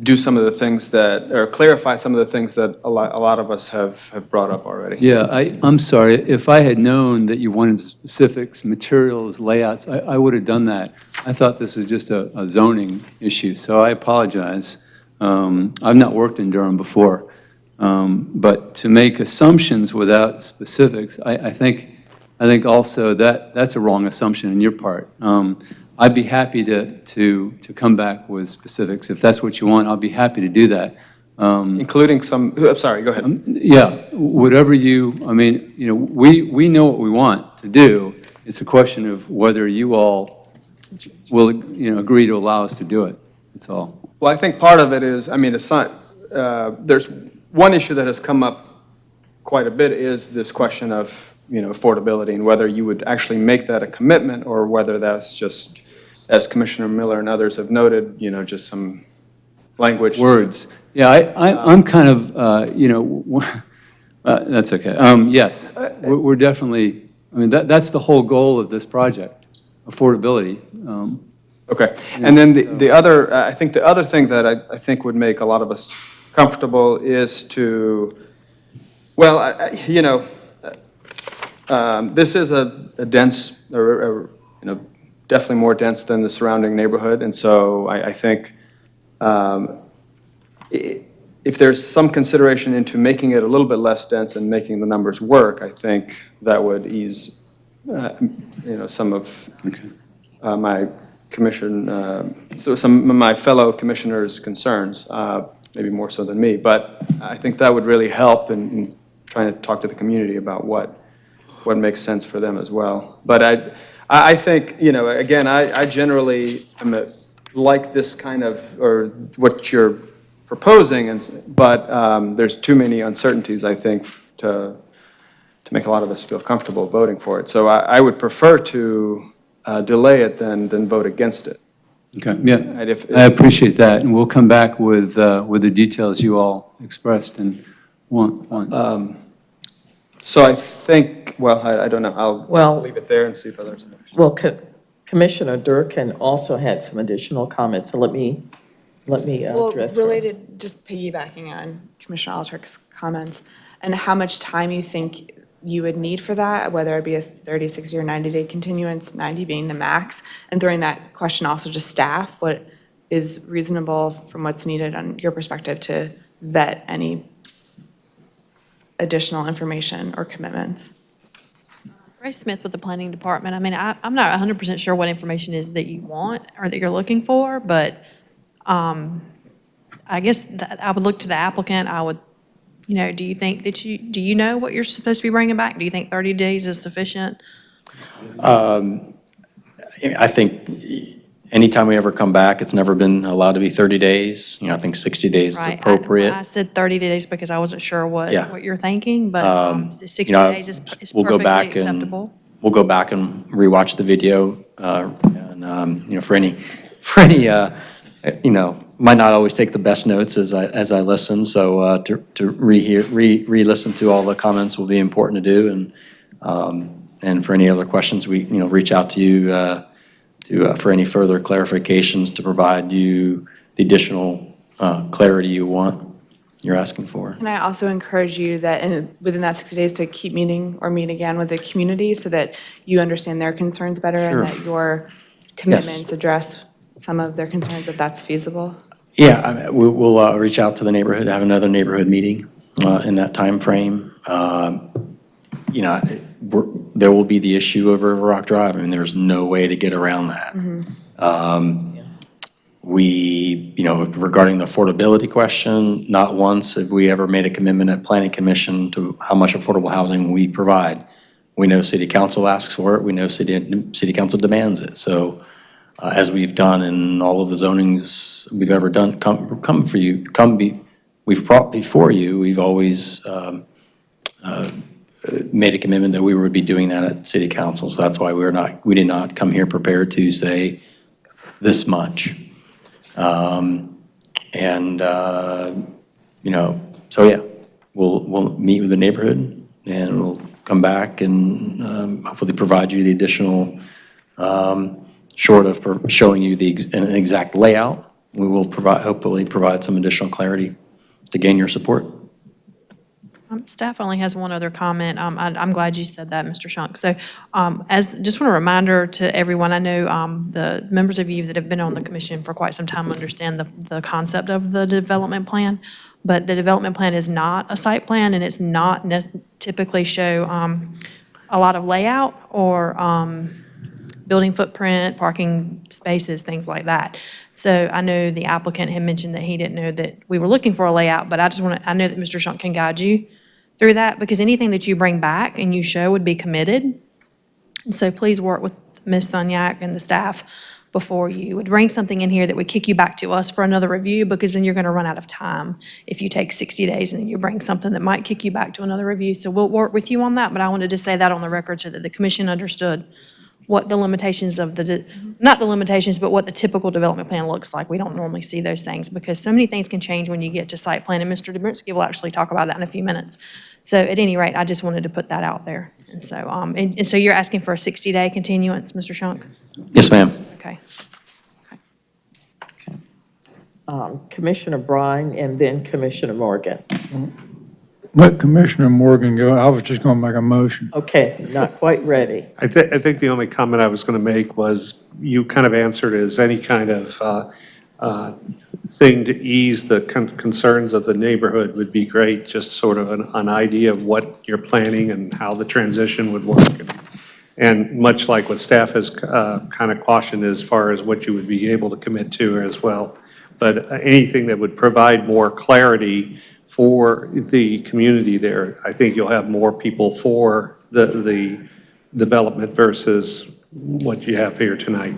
Speaker 10: do some of the things that, or clarify some of the things that a lot of us have brought up already.
Speaker 19: Yeah, I'm sorry. If I had known that you wanted specifics, materials, layouts, I would have done that. I thought this was just a zoning issue, so I apologize. I've not worked in Durham before, but to make assumptions without specifics, I think also that's a wrong assumption on your part. I'd be happy to come back with specifics. If that's what you want, I'll be happy to do that.
Speaker 10: Including some, I'm sorry, go ahead.
Speaker 19: Yeah, whatever we know what we want to do. It's a question of whether you all will, agree to allow us to do it. That's all.
Speaker 10: Well, I think part of it is, it's not, there's one issue that has come up quite a bit is this question of, affordability and whether you would actually make that a commitment or whether that's just, as Commissioner Miller and others have noted, just some language.
Speaker 19: Words. Yeah, I'm kind of, that's okay. Yes, we're definitely, that's the whole goal of this project, affordability.
Speaker 10: Okay, and then the other, I think the other thing that I think would make a lot of us comfortable is to, well, this is a dense, definitely more dense than the surrounding neighborhood, and so I think if there's some consideration into making it a little bit less dense and making the numbers work, I think that would ease, some of my some of my fellow commissioners' concerns, maybe more so than me, but I think that would really help in trying to talk to the community about what makes sense for them as well. But I think, again, I generally like this kind of, or what you're proposing, but there's too many uncertainties, I think, to make a lot of us feel comfortable voting for it. So I would prefer to delay it than vote against it.
Speaker 19: Okay, yeah, I appreciate that, and we'll come back with the details you all expressed and want.
Speaker 10: So I think, well, I don't know, I'll leave it there and see if others have questions.
Speaker 1: Well, Commissioner Durkin also had some additional comments, so let me address her.
Speaker 9: Related, just piggybacking on Commissioner Alturk's comments, and how much time you think you would need for that, whether it be a 30, 60, or 90-day continuance, 90 being the max, and throwing that question also to staff, what is reasonable from what's needed on your perspective to vet any additional information or commitments?
Speaker 4: Grace Smith with the Planning Department. I'm not 100% sure what information is that you want or that you're looking for, but I guess I would look to the applicant. I would, you know, do you think that do you know what you're supposed to be bringing back? Do you think 30 days is sufficient?
Speaker 12: I think anytime we ever come back, it's never been allowed to be 30 days. You know, I think 60 days is
Speaker 4: Right.
Speaker 12: appropriate.
Speaker 4: I said 30 days because I wasn't sure
Speaker 12: Yeah.
Speaker 4: what you're thinking, but 60
Speaker 12: You know,
Speaker 4: days is
Speaker 12: we'll go
Speaker 4: perfectly
Speaker 12: back and
Speaker 4: acceptable.
Speaker 12: We'll go back and rewatch the video, and, you know, for any, you know, might not always take the best notes as I listen, so to re-listen to all the comments will be important to do, and for any other questions, we, you know, reach out to you for any further clarifications to provide you the additional clarity you're asking for.
Speaker 9: Can I also encourage you that within that 60 days to keep meeting or meet again with the community so that you understand their concerns better
Speaker 12: Sure.
Speaker 9: and that your commitments address some of their concerns, if that's feasible?
Speaker 12: Yeah, we'll reach out to the neighborhood, have another neighborhood meeting in that timeframe. You know, there will be the issue of River Rock Drive. I mean, there's no way to get around that. You know, regarding the affordability question, not once have we ever made a commitment at Planning Commission to how much affordable housing we provide. We know City Council asks for it. We know City Council demands it. So as we've done in all of the zonings we've ever done, we've brought before you, we've always made a commitment that we would be doing that at City Council. So that's why we did not come here prepared to say this much. You know, so yeah, we'll meet with the neighborhood and we'll come back and hopefully provide you the additional, short of showing you an exact layout, we will hopefully provide some additional clarity to gain your support.
Speaker 4: Staff only has one other comment. I'm glad you said that, Mr. Shunk. So just want a reminder to everyone, I know the members of you that have been on the commission for quite some time understand the concept of the development plan, but the development plan is not a site plan and it's not typically show a lot of layout or building footprint, parking spaces, things like that. So I know the applicant had mentioned that he didn't know that we were looking for a layout, but I know that Mr. Shunk can guide you through that, because anything that you bring back and you show would be committed. And so please work with Ms. Sunyak and the staff before you would bring something in here that would kick you back to us for another review, because then you're going to run out of time if you take 60 days and then you bring something that might kick you back to another review. So we'll work with you on that, but I wanted to say that on the record so that the commission understood what the limitations of not the limitations, but what the typical development plan looks like. We don't normally see those things because so many things can change when you get to site plan, and Mr. Dobrinsky will actually talk about that in a few minutes. So at any rate, I just wanted to put that out there. And so, and so you're asking for a 60-day continuance, Mr. Shunk?
Speaker 12: Yes, ma'am.
Speaker 4: Okay.
Speaker 1: Commissioner Bryan and then Commissioner Morgan.
Speaker 5: Let Commissioner Morgan go. I was just going to make a motion.
Speaker 1: Okay, not quite ready.
Speaker 18: I think the only comment I was going to make was you kind of answered as any kind of thing to ease the concerns of the neighborhood would be great, just sort of an idea of what you're planning and how the transition would work. And much like what staff has kind of cautioned as far as what you would be able to commit to as well. But anything that would provide more clarity for the community there, I think you'll have more people for the development versus what you have here tonight.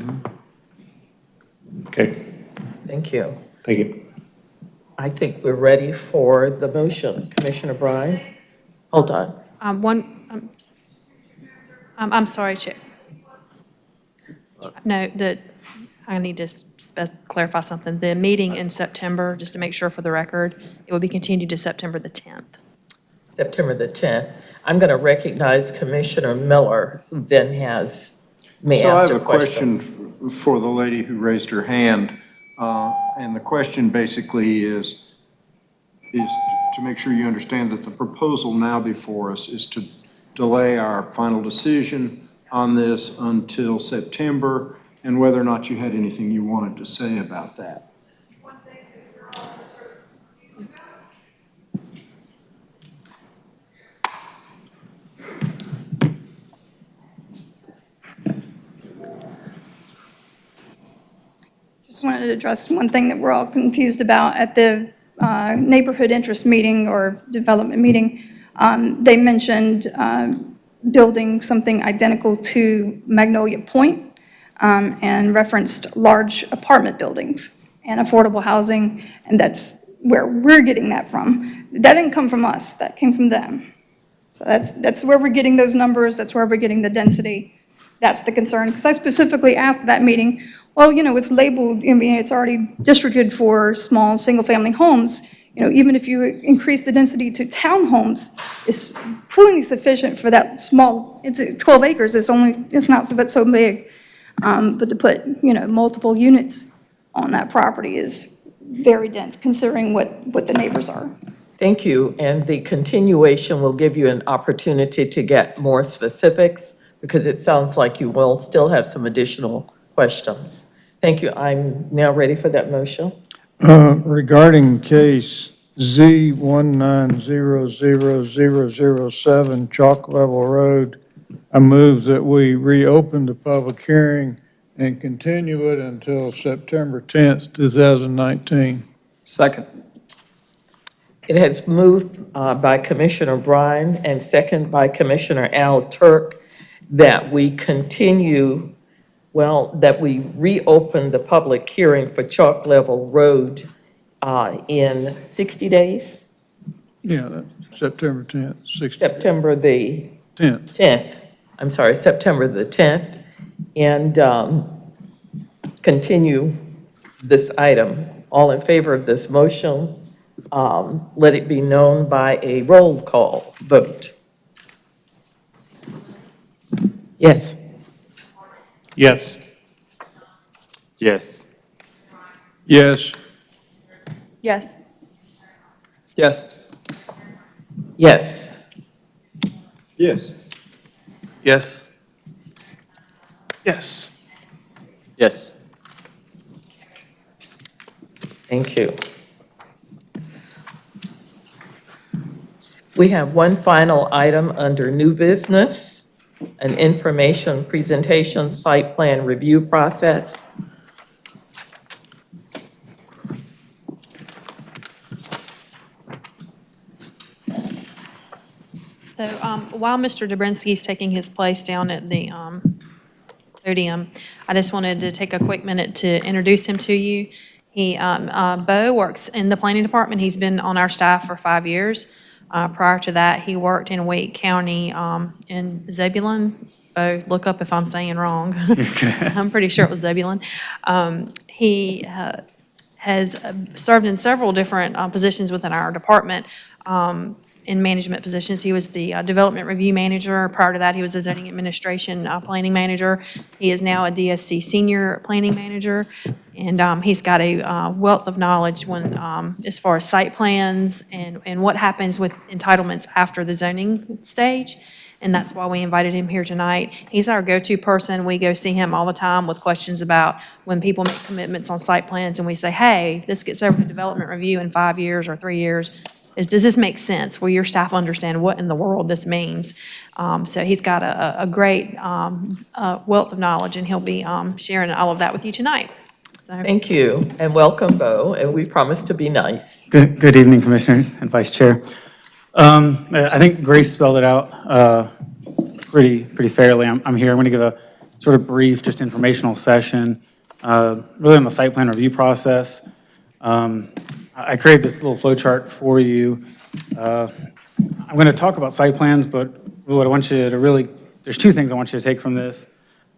Speaker 18: Okay.
Speaker 1: Thank you.
Speaker 18: Thank you.
Speaker 1: I think we're ready for the motion. Commissioner Bryan? Hold on.
Speaker 4: I'm sorry, Chair. No, I need to clarify something. The meeting in September, just to make sure for the record, it will be continued to September the 10th.
Speaker 1: September the 10th. I'm going to recognize Commissioner Miller, who then may
Speaker 3: So I
Speaker 1: ask
Speaker 3: have
Speaker 1: a
Speaker 3: a
Speaker 1: question.
Speaker 3: question for the lady who raised her hand. And the question basically is to make sure you understand that the proposal now before us is to delay our final decision on this until September, and whether or not you had anything you wanted to say about that.
Speaker 13: Just wanted to address one thing that we're all confused about. At the neighborhood interest meeting or development meeting, they mentioned building something identical to Magnolia Point, and referenced large apartment buildings and affordable housing, and that's where we're getting that from. That didn't come from us, that came from them. So that's where we're getting those numbers, that's where we're getting the density. That's the concern, because I specifically asked at that meeting, well, it's labeled, I mean, it's already districted for small, single-family homes. Even if you increase the density to townhomes, it's fully sufficient for that small, it's 12 acres, it's not so big. But to put, multiple units on that property is very dense, considering what the neighbors are.
Speaker 1: Thank you, and the continuation will give you an opportunity to get more specifics, because it sounds like you will still have some additional questions. Thank you. I'm now ready for that motion.
Speaker 5: Regarding case Z1900007 Chalk Level Road, I move that we reopen the public hearing and continue it until September 10th, 2019.
Speaker 10: Second.
Speaker 1: It has moved by Commissioner Bryan and second by Commissioner Al Turk that we continue, that we reopen the public hearing for Chalk Level Road in 60 days?
Speaker 5: Yeah, that's September 10th, 60.
Speaker 1: September the
Speaker 5: 10th.
Speaker 1: 10th. I'm sorry, September the 10th. And continue this item. All in favor of this motion, let it be known by a roll call vote. Yes.
Speaker 5: Yes.
Speaker 8: Yes.
Speaker 5: Yes.
Speaker 9: Yes.
Speaker 10: Yes.
Speaker 1: Yes.
Speaker 3: Yes.
Speaker 20: Yes.
Speaker 12: Yes. Yes.
Speaker 1: Thank you. We have one final item under new business, an information presentation site plan review process.
Speaker 4: So while Mr. Dobrinsky's taking his place down at the podium, I just wanted to take a quick minute to introduce him to you. Bo works in the planning department. He's been on our staff for 5 years. Prior to that, he worked in Wake County in Zebulon. Bo, look up if I'm saying wrong. I'm pretty sure it was Zebulon. He has served in several different positions within our department. In management positions. He was the development review manager. Prior to that, he was the zoning administration planning manager. He is now a DSC senior planning manager, and he's got a wealth of knowledge when, as far as site plans and what happens with entitlements after the zoning stage. And that's why we invited him here tonight. He's our go-to person. We go see him all the time with questions about when people make commitments on site plans, and we say, hey, if this gets over to development review in 5 years or 3 years, does this make sense? Will your staff understand what in the world this means? So he's got a great wealth of knowledge, and he'll be sharing all of that with you tonight. So.
Speaker 1: Thank you, and welcome, Bo, and we promise to be nice.
Speaker 21: Good evening, Commissioners and Vice Chair. I think Grace spelled it out pretty fairly. I'm here. I'm going to give a sort of brief, just informational session, really on the site plan review process. I created this little flow chart for you. I'm going to talk about site plans, but what I want you to really, there's two things I want you to take from this.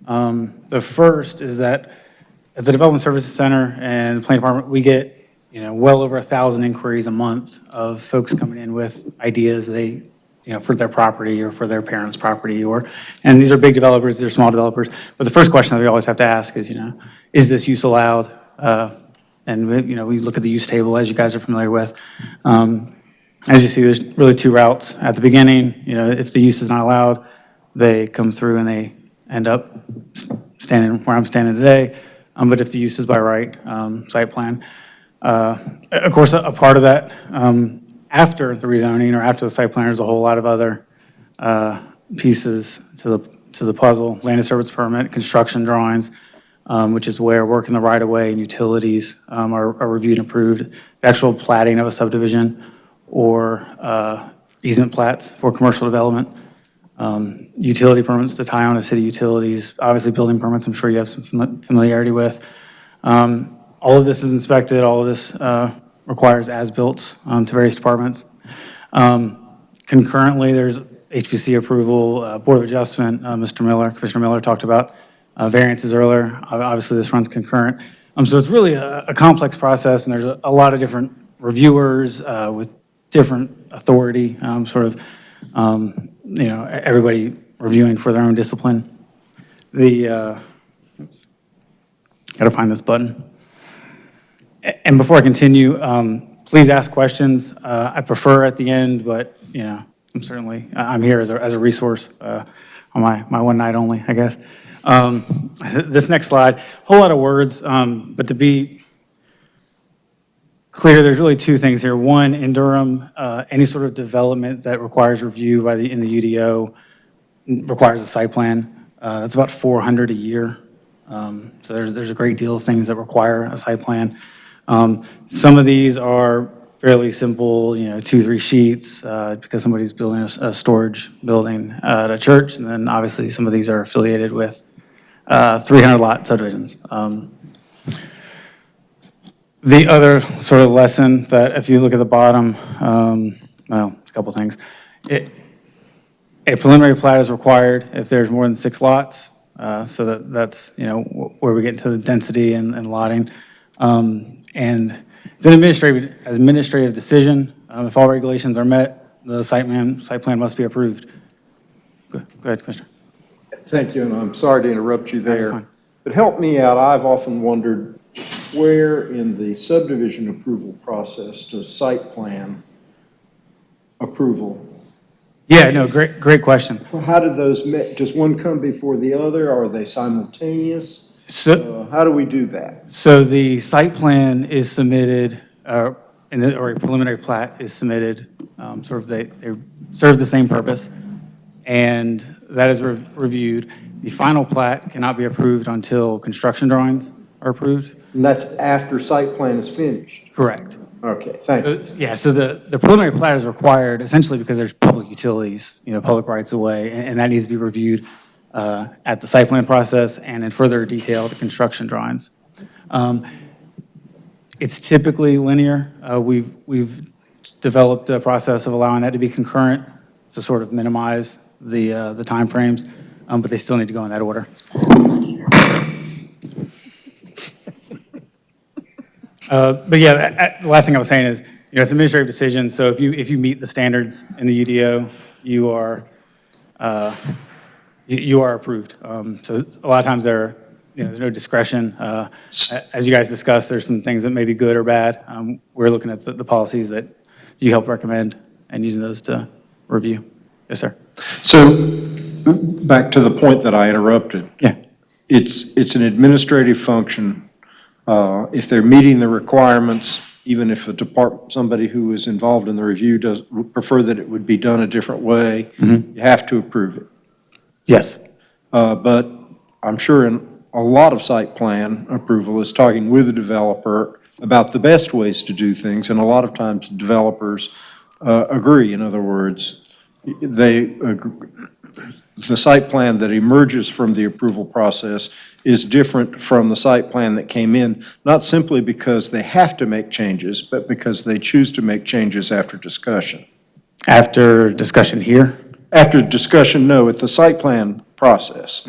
Speaker 21: The first is that at the Development Services Center and the Planning Department, we get well over 1,000 inquiries a month of folks coming in with ideas for their property or for their parents' property, and these are big developers, they're small developers. But the first question that we always have to ask is this use allowed? And we look at the use table, as you guys are familiar with. As you see, there's really two routes. At the beginning, if the use is not allowed, they come through and they end up standing where I'm standing today. But if the use is by right, site plan. Of course, a part of that, after the rezoning or after the site plan, there's a whole lot of other pieces to the puzzle: land disturbance permit, construction drawings, which is where work in the right-of-way and utilities are reviewed and approved. The actual platting of a subdivision or easement plats for commercial development. Utility permits to tie on to city utilities, obviously building permits, I'm sure you have some familiarity with. All of this is inspected, all of this requires as-built to various departments. Concurrently, there's HPC approval, Board of Adjustment, Commissioner Miller talked about variances earlier. Obviously, this runs concurrent. So it's really a complex process, and there's a lot of different reviewers with different authority, everybody reviewing for their own discipline. Gotta find this button. And before I continue, please ask questions. I prefer at the end, but, I'm here as a resource on my one night only, I guess. This next slide, whole lot of words, but to be clear, there's really two things here. One, in Durham, any sort of development that requires review in the UDO requires a site plan. That's about 400 a year. So there's a great deal of things that require a site plan. Some of these are fairly simple, 2-3 sheets, because somebody's building a storage building at a church, and then obviously some of these are affiliated with 300 lot subdivisions. The other sort of lesson that if you look at the bottom, it's a couple things. A preliminary plat is required if there's more than 6 lots, so that's where we get into the density and lotting. And it's an administrative decision. If all regulations are met, the site plan must be approved. Go ahead, Commissioner.
Speaker 3: Thank you, and I'm sorry to interrupt you
Speaker 21: you're
Speaker 3: there.
Speaker 21: fine.
Speaker 3: But help me out. I've often wondered where in the subdivision approval process does site plan approval?
Speaker 21: Yeah, no, great question.
Speaker 3: How do those, does one come before the other? Are they simultaneous? How do we do that?
Speaker 21: So the site plan is submitted, or a preliminary plat is submitted, they serve the same purpose, and that is reviewed. The final plat cannot be approved until construction drawings are approved.
Speaker 3: And that's after site plan is finished?
Speaker 21: Correct.
Speaker 3: Okay, thank you.
Speaker 21: Yeah, so the preliminary plat is required essentially because there's public utilities, public rights of way, and that needs to be reviewed at the site plan process and in further detail, the construction drawings. It's typically linear. We've developed a process of allowing that to be concurrent to sort of minimize the timeframes, but they still need to go in that order. But yeah, the last thing I was saying is, it's an administrative decision, so if you meet the standards in the UDO, you are approved. So a lot of times there's no discretion. As you guys discussed, there's some things that may be good or bad. We're looking at the policies that you help recommend and using those to review. Yes, sir.
Speaker 3: So, back to the point that I interrupted.
Speaker 21: Yeah.
Speaker 3: It's an administrative function. If they're meeting the requirements, even if somebody who is involved in the review would prefer that it would be done a different way, you have to approve it.
Speaker 21: Yes.
Speaker 3: But I'm sure in a lot of site plan approval is talking with the developer about the best ways to do things, and a lot of times developers agree. In other words, the site plan that emerges from the approval process is different from the site plan that came in, not simply because they have to make changes, but because they choose to make changes after discussion.
Speaker 21: After discussion here?
Speaker 3: After discussion, no, at the site plan process.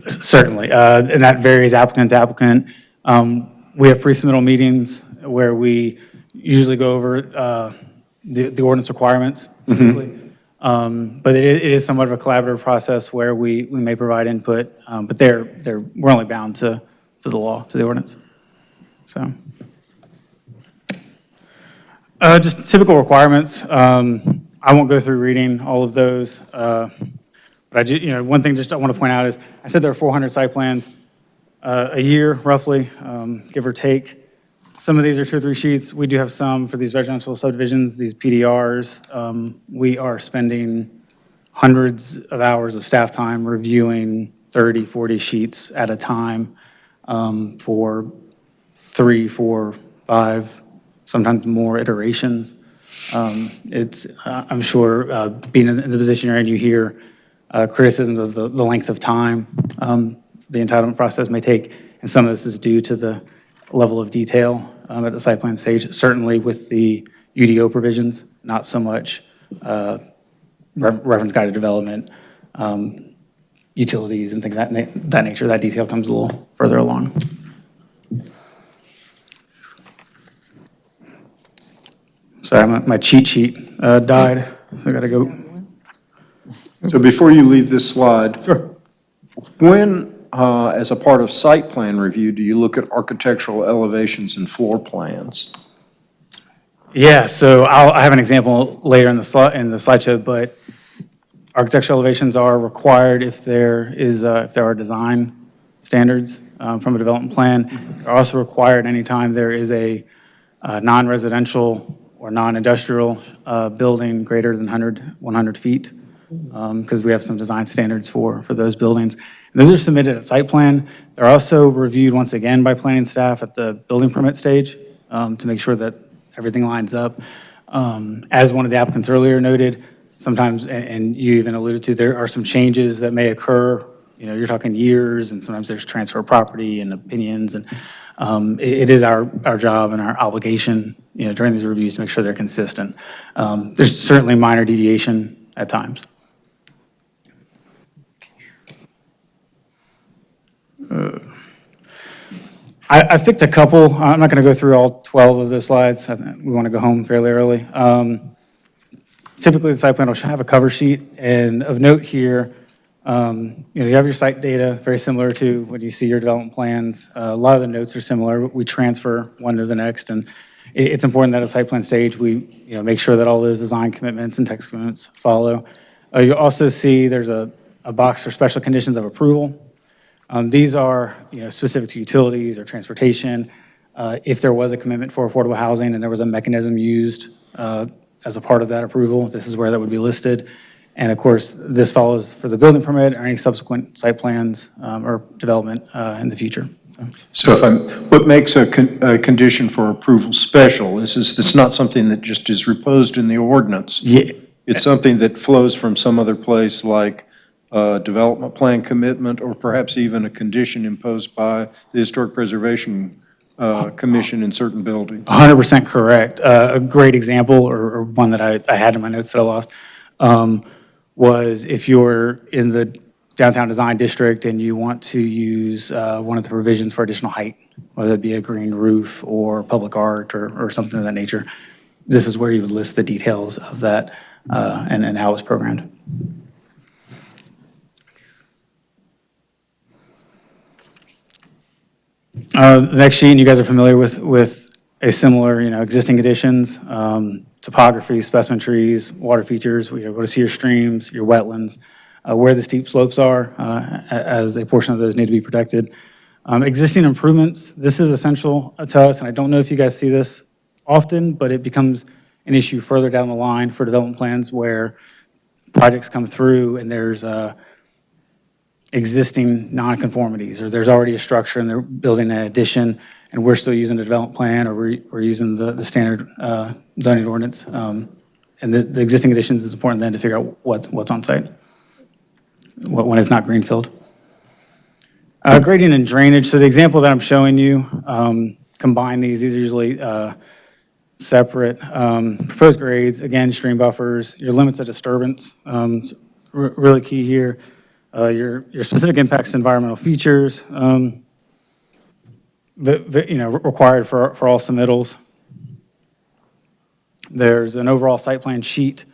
Speaker 21: Certainly, and that varies applicant to applicant. We have pre-submittal meetings where we usually go over the ordinance requirements, typically. But it is somewhat of a collaborative process where we may provide input, but we're only bound to the law, to the ordinance. So, just typical requirements. I won't go through reading all of those, but I do, one thing just I want to point out is I said there are 400 site plans a year, roughly, give or take. Some of these are 2 or 3 sheets. We do have some for these residential subdivisions, these PDRs. We are spending hundreds of hours of staff time reviewing 30, 40 sheets at a time for 3, 4, 5, sometimes more iterations. I'm sure, being in the position you're in, you hear criticisms of the length of time the entitlement process may take, and some of this is due to the level of detail at the site plan stage, certainly with the UDO provisions, not so much reference guided development, utilities and things of that nature. That detail comes a little further along. Sorry, my cheat sheet died, so I gotta go.
Speaker 3: So before you leave this slide. Sure. When, as a part of site plan review, do you look at architectural elevations and floor plans?
Speaker 21: Yeah, so I have an example later in the slideshow, but architectural elevations are required if there are design standards from a development plan. They're also required anytime there is a non-residential or non-industrial building greater than 100 feet, because we have some design standards for those buildings. And those are submitted at site plan. They're also reviewed once again by planning staff at the building permit stage to make sure that everything lines up. As one of the applicants earlier noted, sometimes, and you even alluded to, there are some changes that may occur. You know, you're talking years, and sometimes there's transfer of property and opinions, and it is our job and our obligation, you know, during these reviews to make sure they're consistent. There's certainly minor deviation at times. I've picked a couple. I'm not going to go through all 12 of those slides. We want to go home fairly early. Typically, the site plan will have a cover sheet, and of note here, you have your site data, very similar to when you see your development plans. A lot of the notes are similar. We transfer one to the next, and it's important that at site plan stage, we make sure that all those design commitments and text commitments follow. You'll also see there's a box for special conditions of approval. These are specific to utilities or transportation. If there was a commitment for affordable housing and there was a mechanism used as a part of that approval, this is where that would be listed. And of course, this follows for the building permit or any subsequent site plans or development in the future.
Speaker 3: So what makes a condition for approval special is it's not something that just is reposed in the ordinance.
Speaker 21: Yeah.
Speaker 3: It's something that flows from some other place, like a development plan commitment, or perhaps even a condition imposed by the Historic Preservation Commission in certain buildings.
Speaker 21: 100% correct. A great example, or one that I had in my notes that I lost, was if you're in the downtown design district and you want to use one of the provisions for additional height, whether it be a green roof or public art or something of that nature, this is where you would list the details of that and how it's programmed. The next sheet, and you guys are familiar with a similar, existing conditions, topography, specimen trees, water features. We want to see your streams, your wetlands, where the steep slopes are, as a portion of those need to be protected. Existing improvements, this is essential to us, and I don't know if you guys see this often, but it becomes an issue further down the line for development plans where projects come through and there's existing nonconformities, or there's already a structure and they're building an addition, and we're still using the development plan, or we're using the standard zoning ordinance. And the existing additions is important then to figure out what's on site when it's not greenfield. Grading and drainage. So the example that I'm showing you, combine these. These are usually separate. Proposed grades, again, stream buffers, your limits of disturbance, really key here. Your specific impacts to environmental features, required for all submittals. There's an overall site plan sheet.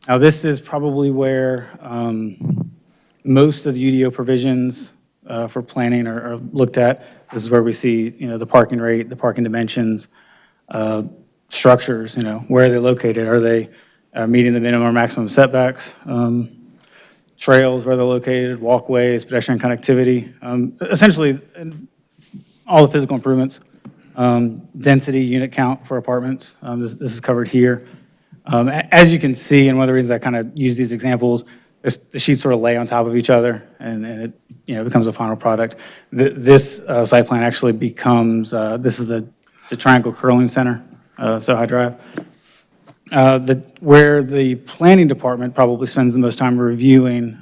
Speaker 21: Now, this is probably where most of the UDO provisions for planning are looked at. This is where we see, the parking rate, the parking dimensions, structures, where are they located? Are they meeting the minimum or maximum setbacks? Trails, where they're located, walkways, pedestrian connectivity, essentially all the physical improvements, density, unit count for apartments. This is covered here. As you can see, and one of the reasons I kind of use these examples, the sheets sort of lay on top of each other, and it becomes a final product. This site plan actually becomes, this is the Triangle Curling Center, Sohi Drive. Where the planning department probably spends the most time reviewing,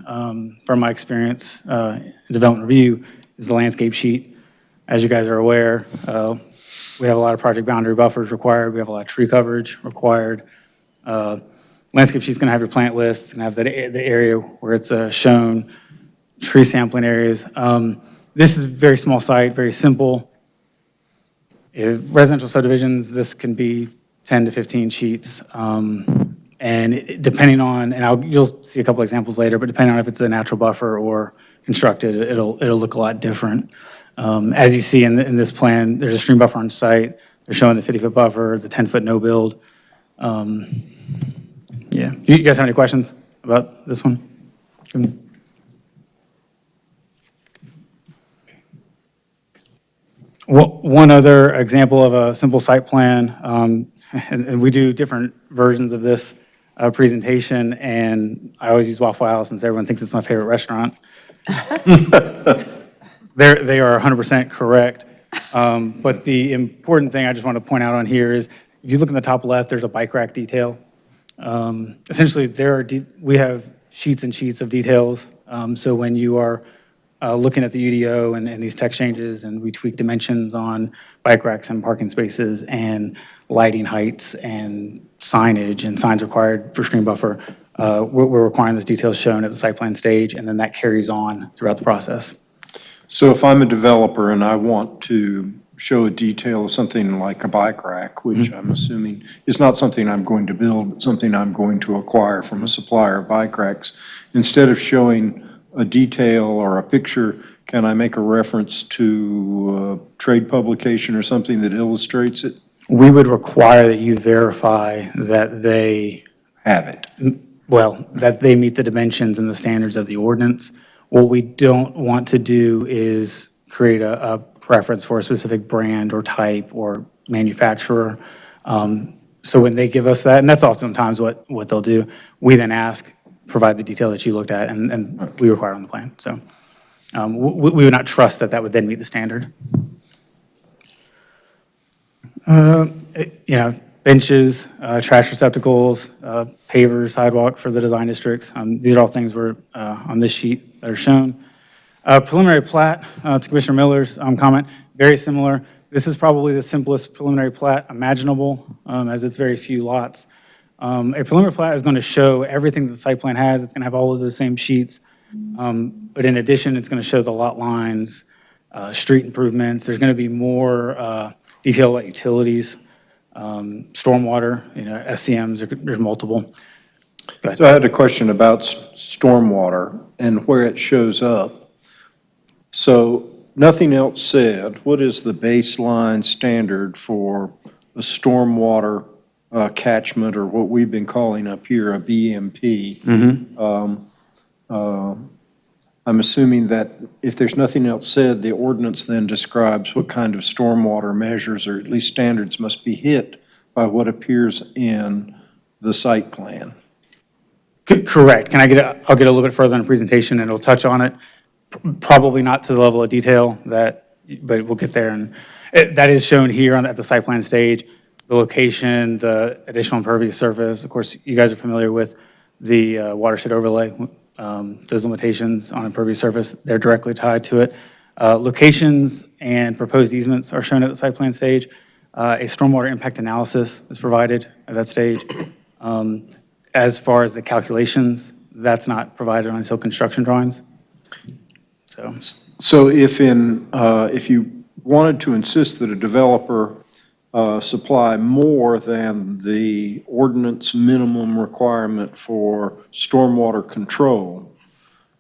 Speaker 21: from my experience, development review, is the landscape sheet. As you guys are aware, we have a lot of project boundary buffers required. We have a lot of tree coverage required. Landscape sheet's gonna have your plant list, it's gonna have the area where it's shown, tree sampling areas. This is a very small site, very simple. If residential subdivisions, this can be 10 to 15 sheets. Depending on, you'll see a couple examples later, but depending on if it's a natural buffer or constructed, it'll look a lot different. As you see in this plan, there's a stream buffer on site. They're showing the 50-foot buffer, the 10-foot no build. Yeah. Do you guys have any questions about this one? One other example of a simple site plan, and we do different versions of this presentation, and I always use Waffle House since everyone thinks it's my favorite restaurant. They are 100% correct. But the important thing I just want to point out on here is, if you look in the top left, there's a bike rack detail. Essentially, we have sheets and sheets of details. So when you are looking at the UDO and these text changes, and we tweak dimensions on bike racks and parking spaces and lighting heights and signage and signs required for stream buffer, we're requiring those details shown at the site plan stage, and then that carries on throughout the process.
Speaker 3: So if I'm a developer and I want to show a detail of something like a bike rack, which I'm assuming is not something I'm going to build, but something I'm going to acquire from a supplier of bike racks, instead of showing a detail or a picture, can I make a reference to a trade publication or something that illustrates it?
Speaker 21: We would require that you verify that they
Speaker 3: have it.
Speaker 21: Well, that they meet the dimensions and the standards of the ordinance. What we don't want to do is create a preference for a specific brand or type or manufacturer. So when they give us that, and that's oftentimes what they'll do, we then ask, provide the detail that you looked at, and we require on the plan. So we would not trust that would then meet the standard. Benches, trash receptacles, pavers, sidewalk for the design districts. These are all things we're on this sheet that are shown. Preliminary plat, to Commissioner Miller's comment, very similar. This is probably the simplest preliminary plat imaginable, as it's very few lots. A preliminary plat is going to show everything that the site plan has. It's going to have all of those same sheets. But in addition, it's going to show the lot lines, street improvements. There's going to be more detail about utilities, stormwater, SCMs, there's multiple.
Speaker 3: So I had a question about stormwater and where it shows up. So nothing else said, what is the baseline standard for a stormwater catchment, or what we've been calling up here a BMP? I'm assuming that if there's nothing else said, the ordinance then describes what kind of stormwater measures, or at least standards, must be hit by what appears in the site plan.
Speaker 21: Correct. I'll get a little bit further in the presentation, and it'll touch on it. Probably not to the level of detail but we'll get there. And that is shown here at the site plan stage, the location, the additional impervious surface. Of course, you guys are familiar with the watershed overlay. Those limitations on impervious surface, they're directly tied to it. Locations and proposed easements are shown at the site plan stage. A stormwater impact analysis is provided at that stage. As far as the calculations, that's not provided until construction drawings.
Speaker 3: So if you wanted to insist that a developer supply more than the ordinance minimum requirement for stormwater control,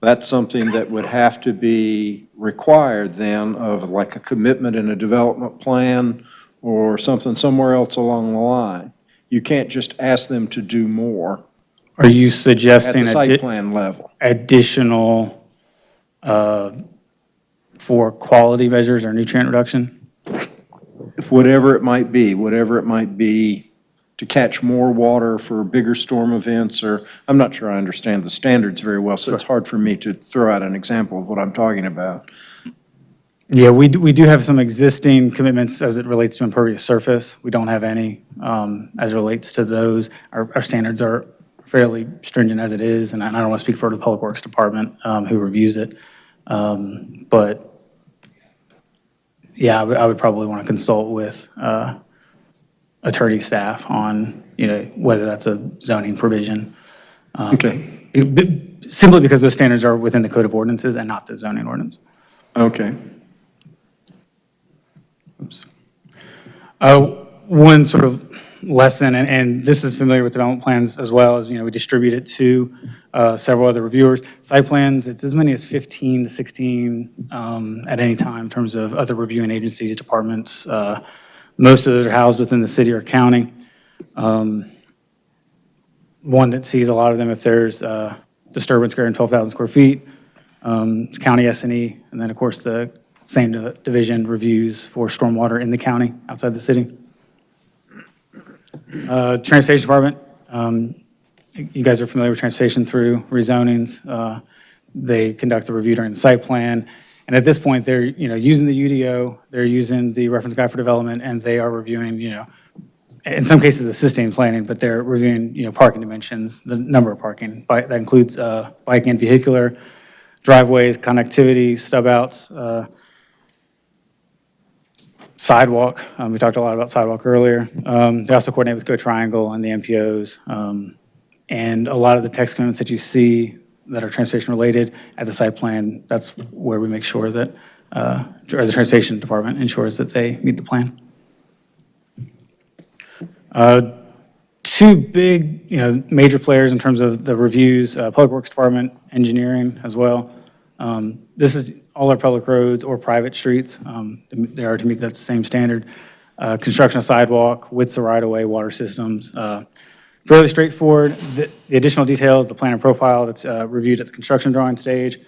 Speaker 3: that's something that would have to be required then of like a commitment in a development plan or something somewhere else along the line. You can't just ask them to do more.
Speaker 21: Are you suggesting
Speaker 3: at the site plan level?
Speaker 21: Additional for quality measures or nutrient reduction?
Speaker 3: Whatever it might be to catch more water for bigger storm events, or, I'm not sure I understand the standards very well, so it's hard for me to throw out an example of what I'm talking about.
Speaker 21: Yeah, we do have some existing commitments as it relates to impervious surface. We don't have any as it relates to those. Our standards are fairly stringent as it is, and I don't want to speak for the Public Works Department who reviews it. But yeah, I would probably want to consult with attorney staff on, whether that's a zoning provision.
Speaker 3: Okay.
Speaker 21: Simply because those standards are within the Code of Ordinances and not the zoning ordinance.
Speaker 3: Okay.
Speaker 21: Oops. One sort of lesson, and this is familiar with development plans as well, as, we distribute it to several other reviewers. Site plans, it's as many as 15 to 16 at any time in terms of other reviewing agencies, departments. Most of those are housed within the city or county. One that sees a lot of them if there's disturbance greater than 12,000 square feet, county S&E, and then, of course, the same division reviews for stormwater in the county outside the city. Transportation Department, you guys are familiar with transportation through rezonings. They conduct a review during the site plan. And at this point, they're, using the UDO, they're using the reference guide for development, and they are reviewing, in some cases assisting planning, but they're reviewing, parking dimensions, the number of parking. That includes bike and vehicular, driveways, connectivity, stub outs, sidewalk. We talked a lot about sidewalk earlier. They also coordinate with Go Triangle and the MPOs. And a lot of the text commitments that you see that are transportation related at the site plan, that's where we make sure that, or the Transportation Department ensures that they meet the plan. Two big, major players in terms of the reviews, Public Works Department, engineering as well. This is all our public roads or private streets. They are to meet that same standard. Construction of sidewalk, widths of right-of-way, water systems. Fairly straightforward. The additional details, the plan and profile that's reviewed at the construction drawing stage.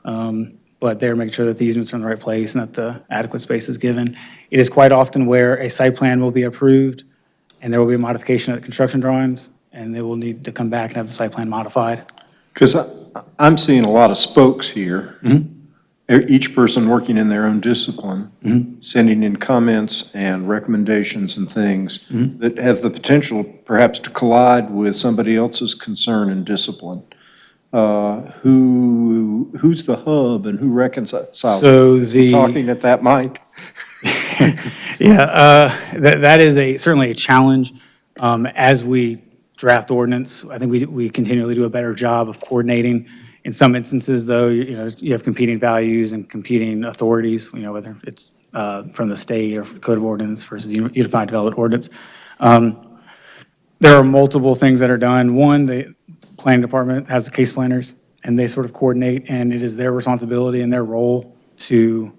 Speaker 21: But they're making sure that the easements are in the right place and that the adequate space is given. It is quite often where a site plan will be approved and there will be a modification at construction drawings, and they will need to come back and have the site plan modified.
Speaker 3: Because I'm seeing a lot of spokes here. Each person working in their own discipline, sending in comments and recommendations and things that have the potential perhaps to collide with somebody else's concern and discipline. Who's the hub and who reconciles?
Speaker 21: So
Speaker 3: Talking at that mic.
Speaker 21: Yeah, that is certainly a challenge. As we draft ordinance, I think we continually do a better job of coordinating. In some instances, though, you have competing values and competing authorities, whether it's from the state or Code of Ordinance versus Unified Development Ordinance. There are multiple things that are done. One, the planning department has the case planners, and they sort of coordinate, and it is their responsibility and their role to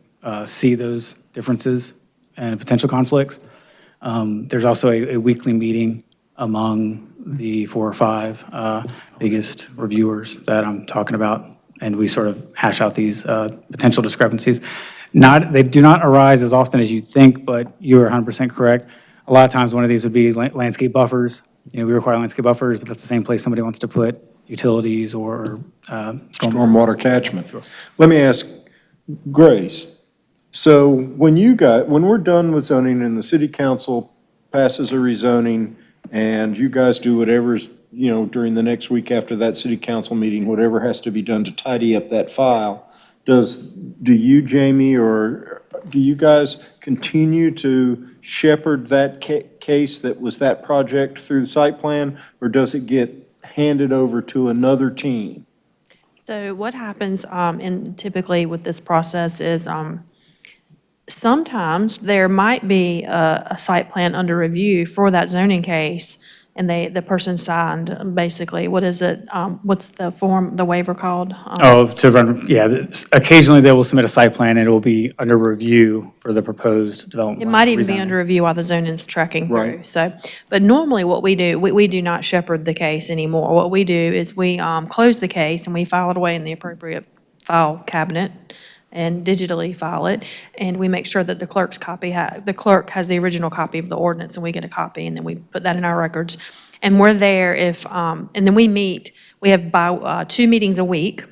Speaker 21: see those differences and potential conflicts. There's also a weekly meeting among the 4 or 5 biggest reviewers that I'm talking about, and we sort of hash out these potential discrepancies. They do not arise as often as you'd think, but you're 100% correct. A lot of times, one of these would be landscape buffers. We require landscape buffers, but that's the same place somebody wants to put utilities or
Speaker 3: Stormwater catchment. Sure. Let me ask Grace. So when we're done with zoning and the city council passes a rezoning and you guys do whatever's, during the next week after that city council meeting, whatever has to be done to tidy up that file, do you, Jamie, or do you guys continue to shepherd that case that was that project through the site plan, or does it get handed over to another team?
Speaker 4: So what happens, and typically with this process is, sometimes there might be a site plan under review for that zoning case, and the person signed, basically, what is it, what's the form, the waiver called?
Speaker 21: Occasionally they will submit a site plan and it will be under review for the proposed development.
Speaker 4: It might even be under review while the zoning's tracking through.
Speaker 3: Right.
Speaker 4: So, but normally what we do, we do not shepherd the case anymore. What we do is we close the case and we file it away in the appropriate file cabinet. and digitally file it, and we make sure that the clerk has the original copy of the ordinance, and we get a copy, and then we put that in our records. And we're there if, and then we have 2 meetings a week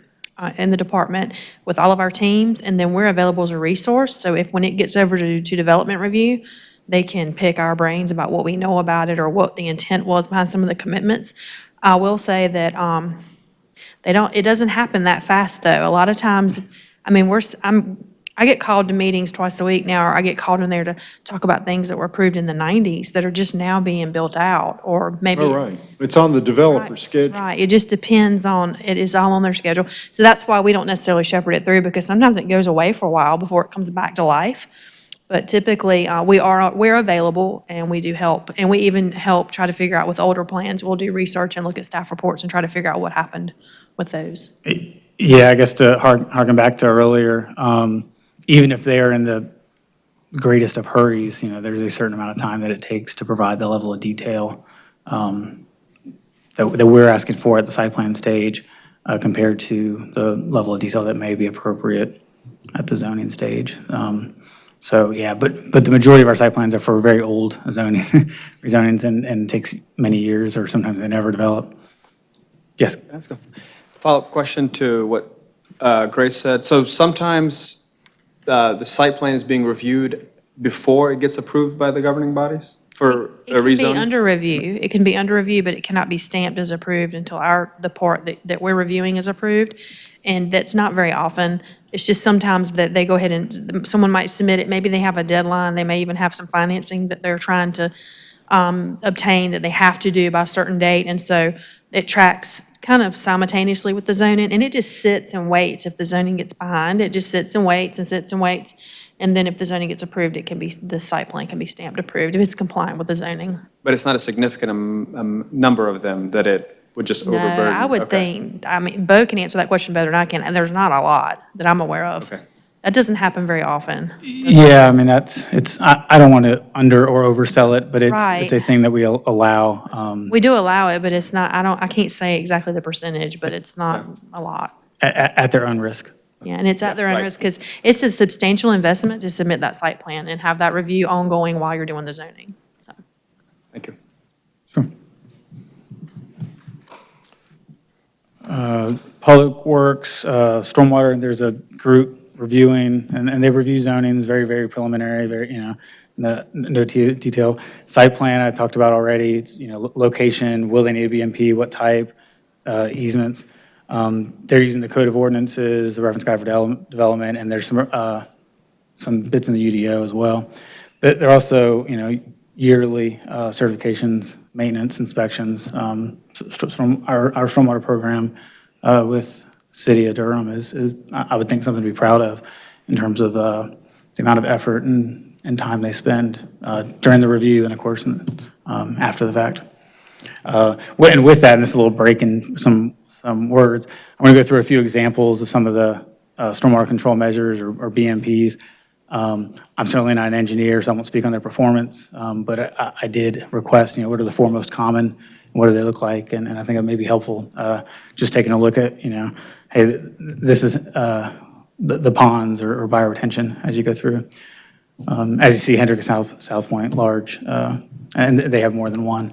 Speaker 4: in the department with all of our teams, and then we're available as a resource. So if, when it gets over to development review, they can pick our brains about what we know about it or what the intent was behind some of the commitments. I will say that it doesn't happen that fast, though. A lot of times, I mean, I get called to meetings twice a week now, or I get called in there to talk about things that were approved in the 90s that are just now being built out, or maybe.
Speaker 3: Oh, right. It's on the developer's schedule.
Speaker 4: Right, it just depends on, it is all on their schedule. So that's why we don't necessarily shepherd it through, because sometimes it goes away for a while before it comes back to life. But typically, we're available, and we do help. And we even help try to figure out with older plans, we'll do research and look at staff reports and try to figure out what happened with those.
Speaker 21: Yeah, I guess to harken back to earlier, even if they are in the greatest of hurries, there's a certain amount of time that it takes to provide the level of detail that we're asking for at the site plan stage compared to the level of detail that may be appropriate at the zoning stage. So, yeah, but the majority of our site plans are for very old rezonings, and it takes many years, or sometimes they never develop. Yes?
Speaker 10: Can I ask a follow-up question to what Grace said? So sometimes the site plan is being reviewed before it gets approved by the governing bodies for a
Speaker 4: It can be
Speaker 10: rezone?
Speaker 4: under review. It can be under review, but it cannot be stamped as approved until the part that we're reviewing is approved. And that's not very often. It's just sometimes that they go ahead and, someone might submit it, maybe they have a deadline, they may even have some financing that they're trying to obtain that they have to do by a certain date. And so it tracks kind of simultaneously with the zoning, and it just sits and waits. If the zoning gets behind, it just sits and waits and sits and waits. And then if the zoning gets approved, the site plan can be stamped approved if it's compliant with the zoning.
Speaker 10: But it's not a significant number of them that it would just
Speaker 4: No,
Speaker 10: overburden?
Speaker 4: I would
Speaker 10: Okay.
Speaker 4: think, Bo can answer that question better than I can, and there's not a lot that I'm aware of.
Speaker 10: Okay.
Speaker 4: That doesn't happen very often.
Speaker 21: Yeah, I mean, I don't want to under or oversell it, but it's
Speaker 4: Right.
Speaker 21: a thing that we allow.
Speaker 4: We do allow it, but it's not, I can't say exactly the percentage, but it's not a lot.
Speaker 21: At their own risk.
Speaker 4: Yeah, and it's at their own risk, because it's a substantial investment to submit that site plan and have that review ongoing while you're doing the zoning, so.
Speaker 10: Thank you.
Speaker 21: Public Works, Stormwater, there's a group reviewing, and they review zonings, very, very preliminary, very, no detail. Site plan, I talked about already, it's, location, will they need a BMP, what type, easements. They're using the Code of Ordinances, the Reference Guide for Development, and there's some bits in the UDO as well. They're also, yearly certifications, maintenance, inspections. Our stormwater program with City of Durham is, I would think, something to be proud of in terms of the amount of effort and time they spend during the review and, of course, after the fact. And with that, and this is a little break in some words, I'm going to go through a few examples of some of the stormwater control measures or BMPs. I'm certainly not an engineer, so I won't speak on their performance, but I did request, what are the 4 most common, and what do they look like, and I think it may be helpful, just taking a look at, hey, this is the ponds or bioretention as you go through. As you see, Hendrick South Point, large, and they have more than one.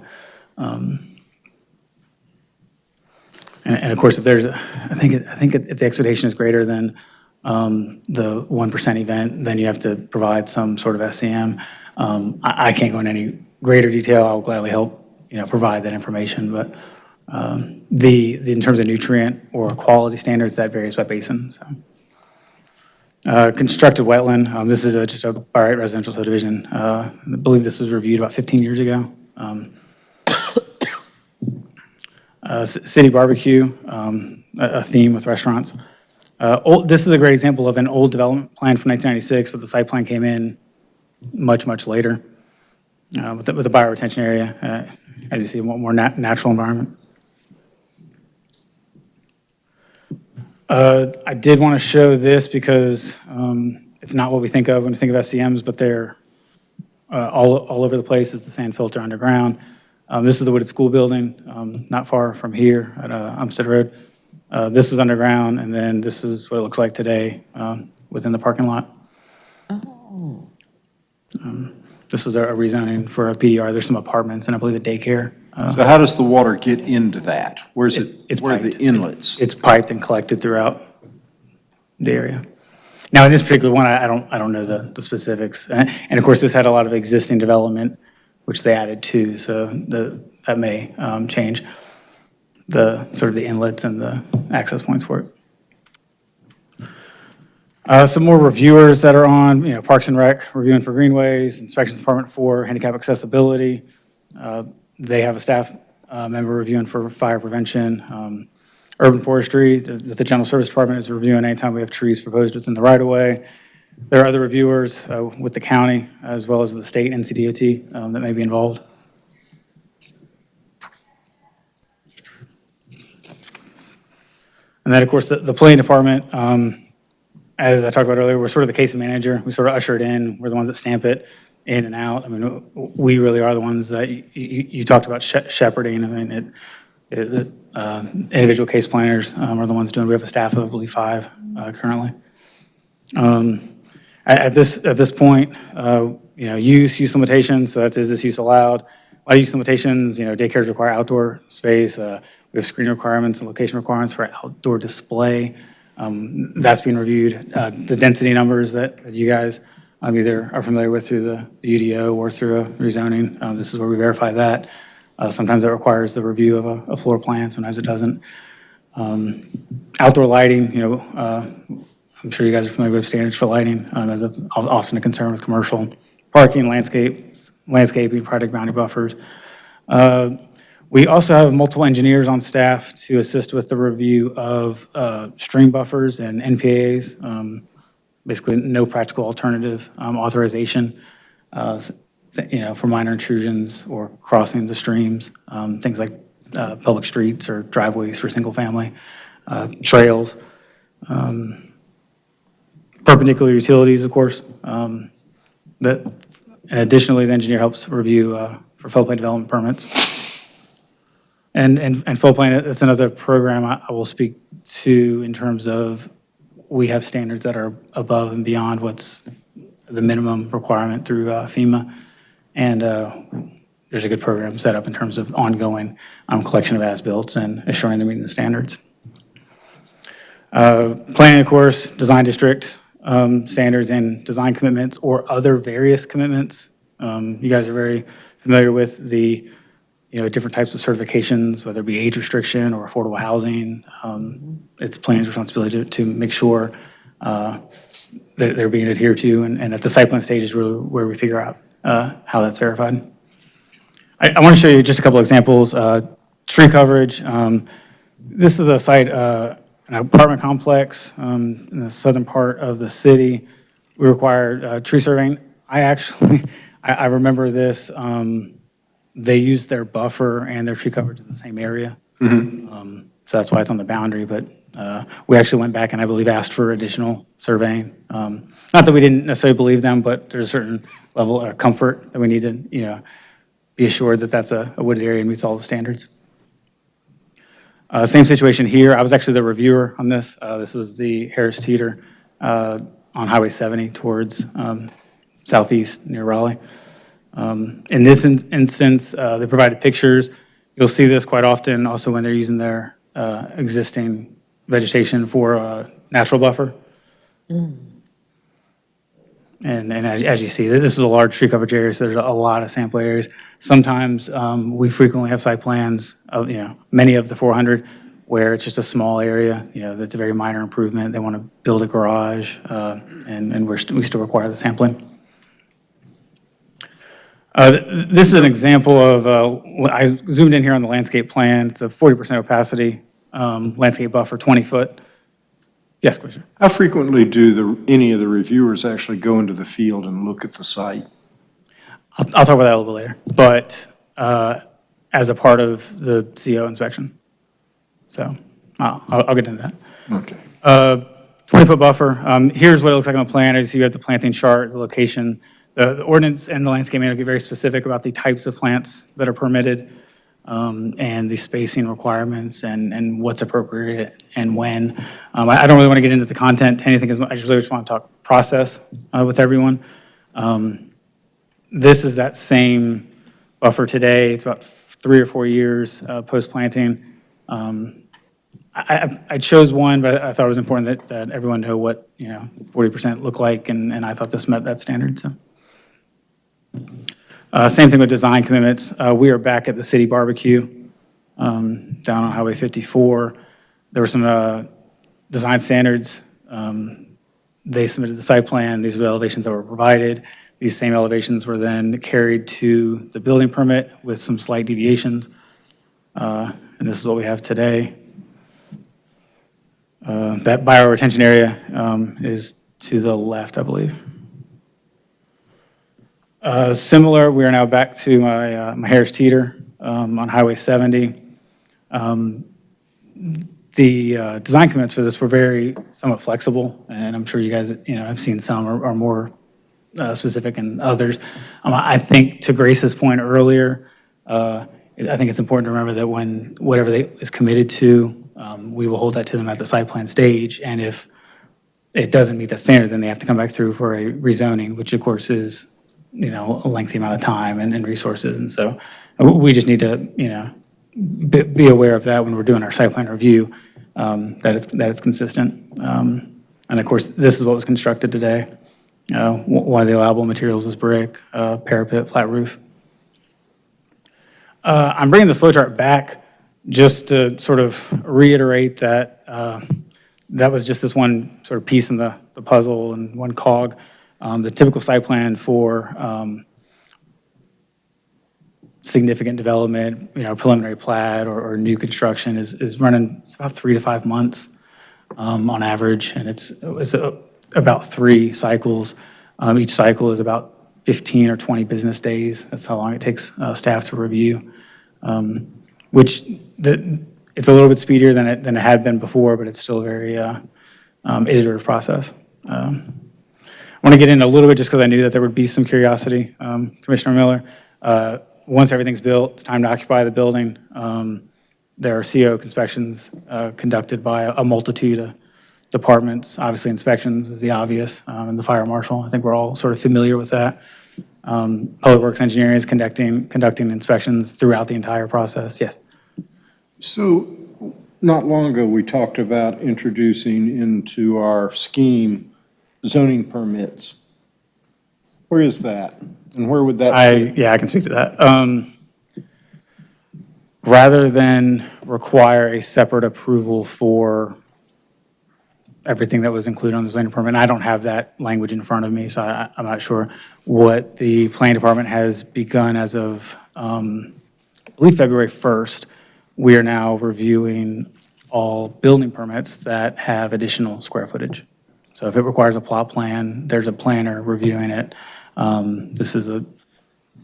Speaker 21: And of course, if there's, I think if the expectation is greater than the 1% event, then you have to provide some sort of SCM. I can't go into any greater detail. I'll gladly help, provide that information. But in terms of nutrient or quality standards, that varies by basin. So. Constructed wetland. This is just a by right residential subdivision. I believe this was reviewed about 15 years ago. City barbecue, a theme with restaurants. This is a great example of an old development plan from 1996, but the site plan came in much, much later with the bioretention area. As you see, a more natural environment. I did want to show this because it's not what we think of when we think of SCMs, but they're all over the place. It's the sand filter underground. This is the Wooded School building, not far from here at Umstead Road. This was underground, and then this is what it looks like today. within the parking lot. This was a rezoning for a PDR. There's some apartments and I believe a daycare.
Speaker 3: So how does the water get into that? Where's it,
Speaker 21: It's
Speaker 3: where are the
Speaker 21: piped.
Speaker 3: inlets?
Speaker 21: It's piped and collected throughout the area. Now, in this particular one, I don't know the specifics. And of course, this had a lot of existing development, which they added to, so that may change the sort of the inlets and the access points for it. Some more reviewers that are on, Parks and Rec, reviewing for greenways, Inspections Department for handicap accessibility. They have a staff member reviewing for fire prevention. Urban Forestry, the General Service Department is reviewing anytime we have trees proposed within the right-of-way. There are other reviewers with the county as well as the state NCDOT that may be involved. And then, of course, the planning department, as I talked about earlier, we're sort of the case manager. We sort of usher it in. We're the ones that stamp it in and out. I mean, we really are the ones that you talked about shepherding. I mean, individual case planners are the ones doing. We have a staff of, I believe, 5 currently. At this point, use limitations. So is this use allowed? A lot of use limitations. Daycares require outdoor space. We have screen requirements and location requirements for outdoor display. That's being reviewed. The density numbers that you guys either are familiar with through the UDO or through a rezoning. This is where we verify that. Sometimes that requires the review of a floor plan, sometimes it doesn't. Outdoor lighting, I'm sure you guys are familiar with standards for lighting, as that's often a concern with commercial parking, landscaping, project boundary buffers. We also have multiple engineers on staff to assist with the review of stream buffers and NPAs, basically no practical alternative authorization. For minor intrusions or crossings of streams, things like public streets or driveways for single family, trails, perpendicular utilities, of course. And additionally, the engineer helps review for floodplain development permits. And floodplain, that's another program I will speak to in terms of we have standards that are above and beyond what's the minimum requirement through FEMA. And there's a good program set up in terms of ongoing collection of as-built and assuring they're meeting the standards. Planning, of course, design district standards and design commitments or other various commitments. You guys are very familiar with the different types of certifications, whether it be age restriction or affordable housing. It's planning's responsibility to make sure they're being adhered to, and at the site plan stage is really where we figure out how that's verified. I want to show you just a couple examples. Tree coverage. This is a site, an apartment complex in the southern part of the city. We require tree surveying. I remember this. They used their buffer and their tree coverage in the same area. So that's why it's on the boundary, but we actually went back and I believe asked for additional surveying. Not that we didn't necessarily believe them, but there's a certain level of comfort that we need to, be assured that that's a wooded area and meets all the standards. Same situation here. I was actually the reviewer on this. This was the Harris Teeter on Highway 70 towards southeast near Raleigh. In this instance, they provided pictures. You'll see this quite often also when they're using their existing vegetation for a natural buffer. And as you see, this is a large tree coverage area, so there's a lot of sample areas. Sometimes we frequently have site plans of, many of the 400 where it's just a small area, that's a very minor improvement. They want to build a garage, and we still require the sampling. This is an example of, I zoomed in here on the landscape plan. It's a 40% opacity landscape buffer, 20 foot. Yes, Commissioner.
Speaker 3: How frequently do any of the reviewers actually go into the field and look at the site?
Speaker 21: I'll talk about that a little bit later, but as a part of the CO inspection. So I'll get into that.
Speaker 3: Okay.
Speaker 21: 20-foot buffer. Here's what it looks like on the plan. As you have the planting chart, the location. The ordinance and the landscape manual get very specific about the types of plants that are permitted. and the spacing requirements and what's appropriate and when. I don't really want to get into the content, anything, I just really just want to talk process with everyone. This is that same buffer today. It's about 3 or 4 years post-planting. I chose one, but I thought it was important that everyone know what, 40% look like, and I thought this met that standard, so. Same thing with design commitments. We are back at the city barbecue down on Highway 54. There were some design standards. They submitted the site plan. These were the elevations that were provided. These same elevations were then carried to the building permit with some slight deviations. And this is what we have today. That bioretention area is to the left, I believe. Similar, we are now back to my Harris Teeter on Highway 70. The design commitments for this were somewhat flexible, and I'm sure you guys, have seen some are more specific than others. I think to Grace's point earlier, I think it's important to remember that whatever is committed to, we will hold that to them at the site plan stage, and if it doesn't meet that standard, then they have to come back through for a rezoning, which of course is, a lengthy amount of time and resources, and so we just need to, be aware of that when we're doing our site plan review, that it's consistent. And of course, this is what was constructed today. One of the allowable materials is brick, parapet, flat roof. I'm bringing the flow chart back just to sort of reiterate that that was just this one sort of piece in the puzzle and one cog. The typical site plan for significant development, preliminary plat or new construction is running about 3 to 5 months on average, and it's about 3 cycles. Each cycle is about 15 or 20 business days. That's how long it takes staff to review, which it's a little bit speedier than it had been before, but it's still a very iterative process. I want to get in a little bit just because I knew that there would be some curiosity, Commissioner Miller. Once everything's built, it's time to occupy the building. There are CO inspections conducted by a multitude of departments. Obviously, inspections is the obvious, and the fire marshal. I think we're all sort of familiar with that. Public Works Engineering is conducting inspections throughout the entire process. Yes.
Speaker 3: So not long ago, we talked about introducing into our scheme zoning permits. Where is that? And where would that?
Speaker 21: I can speak to that. Rather than require a separate approval for everything that was included on the zoning permit, I don't have that language in front of me, so I'm not sure what the planning department has begun as of, I believe, February 1st. We are now reviewing all building permits that have additional square footage. So if it requires a plot plan, there's a planner reviewing it. This is a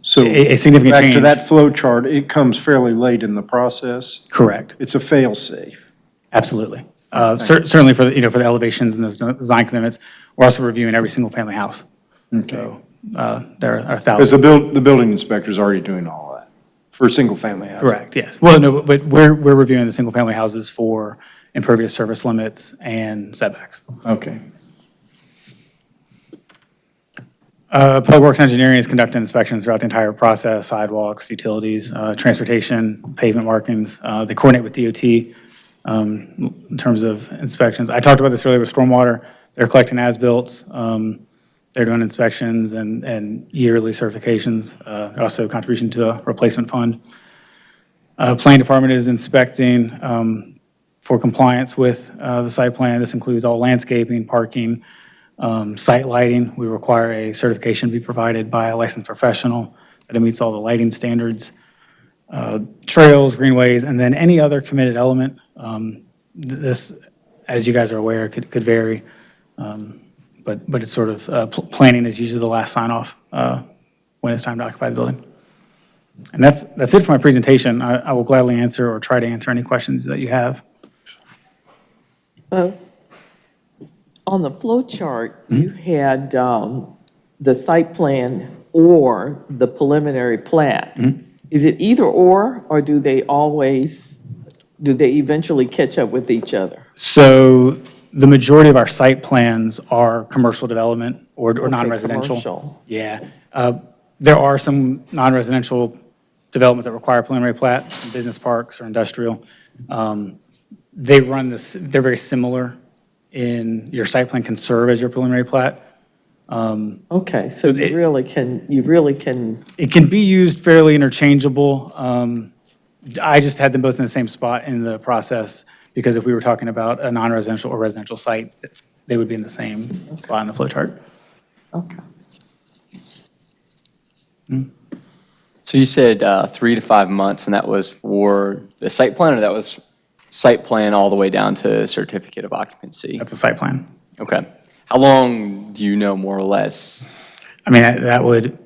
Speaker 21: significant change.
Speaker 3: Back to that flow chart, it comes fairly late in the process.
Speaker 21: Correct.
Speaker 3: It's a fail-safe.
Speaker 21: Absolutely. Certainly for the, for the elevations and those design commitments, we're also reviewing every single family house.
Speaker 3: Okay.
Speaker 21: So there are
Speaker 3: Because
Speaker 21: thousands.
Speaker 3: the building inspector's already doing all that for single-family houses.
Speaker 21: Correct, yes. Well, no, but we're reviewing the single family houses for impervious surface limits and setbacks.
Speaker 3: Okay.
Speaker 21: Public Works Engineering is conducting inspections throughout the entire process, sidewalks, utilities, transportation, pavement markings. They coordinate with DOT in terms of inspections. I talked about this earlier with stormwater. They're collecting as-built. They're doing inspections and yearly certifications. Also contribution to a replacement fund. Planning Department is inspecting for compliance with the site plan. This includes all landscaping, parking, site lighting. We require a certification be provided by a licensed professional that it meets all the lighting standards. Trails, greenways, and then any other committed element. This, as you guys are aware, could vary, but it's sort of, planning is usually the last sign-off when it's time to occupy the building. And that's it for my presentation. I will gladly answer or try to answer any questions that you have.
Speaker 1: On the flow chart, you had the site plan or the preliminary plat. Is it either or do they eventually catch up with each other?
Speaker 21: So the majority of our site plans are commercial development or non-residential.
Speaker 1: Commercial.
Speaker 21: Yeah. There are some non-residential developments that require preliminary plat, business parks or industrial. They're very similar in your site plan can serve as your preliminary plat.
Speaker 1: Okay, so you really can.
Speaker 21: It can be used fairly interchangeable. I just had them both in the same spot in the process because if we were talking about a non-residential or residential site, they would be in the same spot in the flow chart.
Speaker 1: Okay.
Speaker 12: So you said 3 to 5 months, and that was for the site plan, or that was site plan all the way down to certificate of occupancy?
Speaker 21: That's a site plan.
Speaker 12: Okay. How long do you know, more or less?
Speaker 21: I mean, that would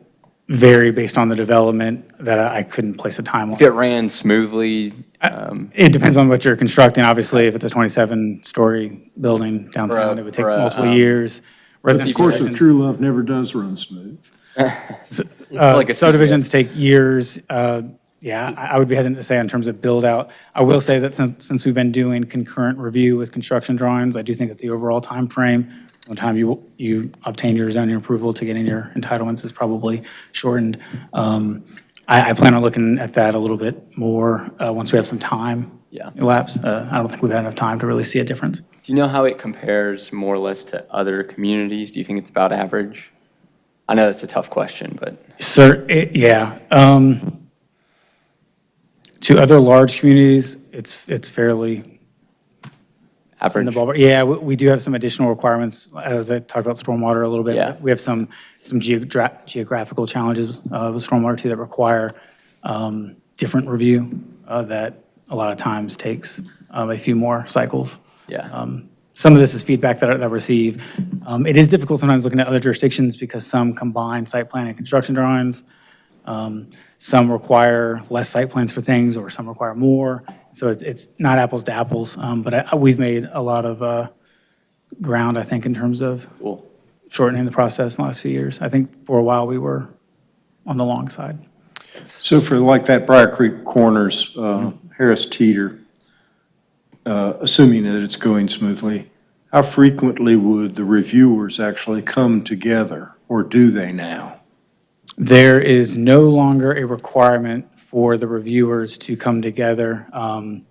Speaker 21: vary based on the development that I couldn't place a time on.
Speaker 12: If it ran smoothly?
Speaker 21: It depends on what you're constructing. Obviously, if it's a 27-story building downtown, it would take multiple years.
Speaker 3: Of course, a true love never does run smooth.
Speaker 12: Like a
Speaker 21: Subdivisions take years. Yeah, I would be hesitant to say in terms of build out. I will say that since we've been doing concurrent review with construction drawings, I do think that the overall timeframe, one time you obtain your zoning approval to getting your entitlements is probably shortened. I plan on looking at that a little bit more once we have some time elapse. I don't think we've had enough time to really see a difference.
Speaker 12: Do you know how it compares more or less to other communities? Do you think it's about average? I know that's a tough question, but.
Speaker 21: Sir, yeah. To other large communities, it's fairly
Speaker 12: average.
Speaker 21: In the ballpark. Yeah, we do have some additional requirements, as I talked about stormwater a little bit.
Speaker 12: Yeah.
Speaker 21: We have some geographical challenges with stormwater too that require different review that a lot of times takes a few more cycles.
Speaker 12: Yeah.
Speaker 21: Some of this is feedback that I receive. It is difficult sometimes looking at other jurisdictions because some combine site plan and construction drawings. Some require less site plans for things, or some require more. So it's not apples to apples, but we've made a lot of ground, I think, in terms of shortening the process in the last few years. I think for a while we were on the long side.
Speaker 3: So for like that Briar Creek Corners, Harris Teeter, assuming that it's going smoothly, how frequently would the reviewers actually come together, or do they now?
Speaker 21: There is no longer a requirement for the reviewers to come together. In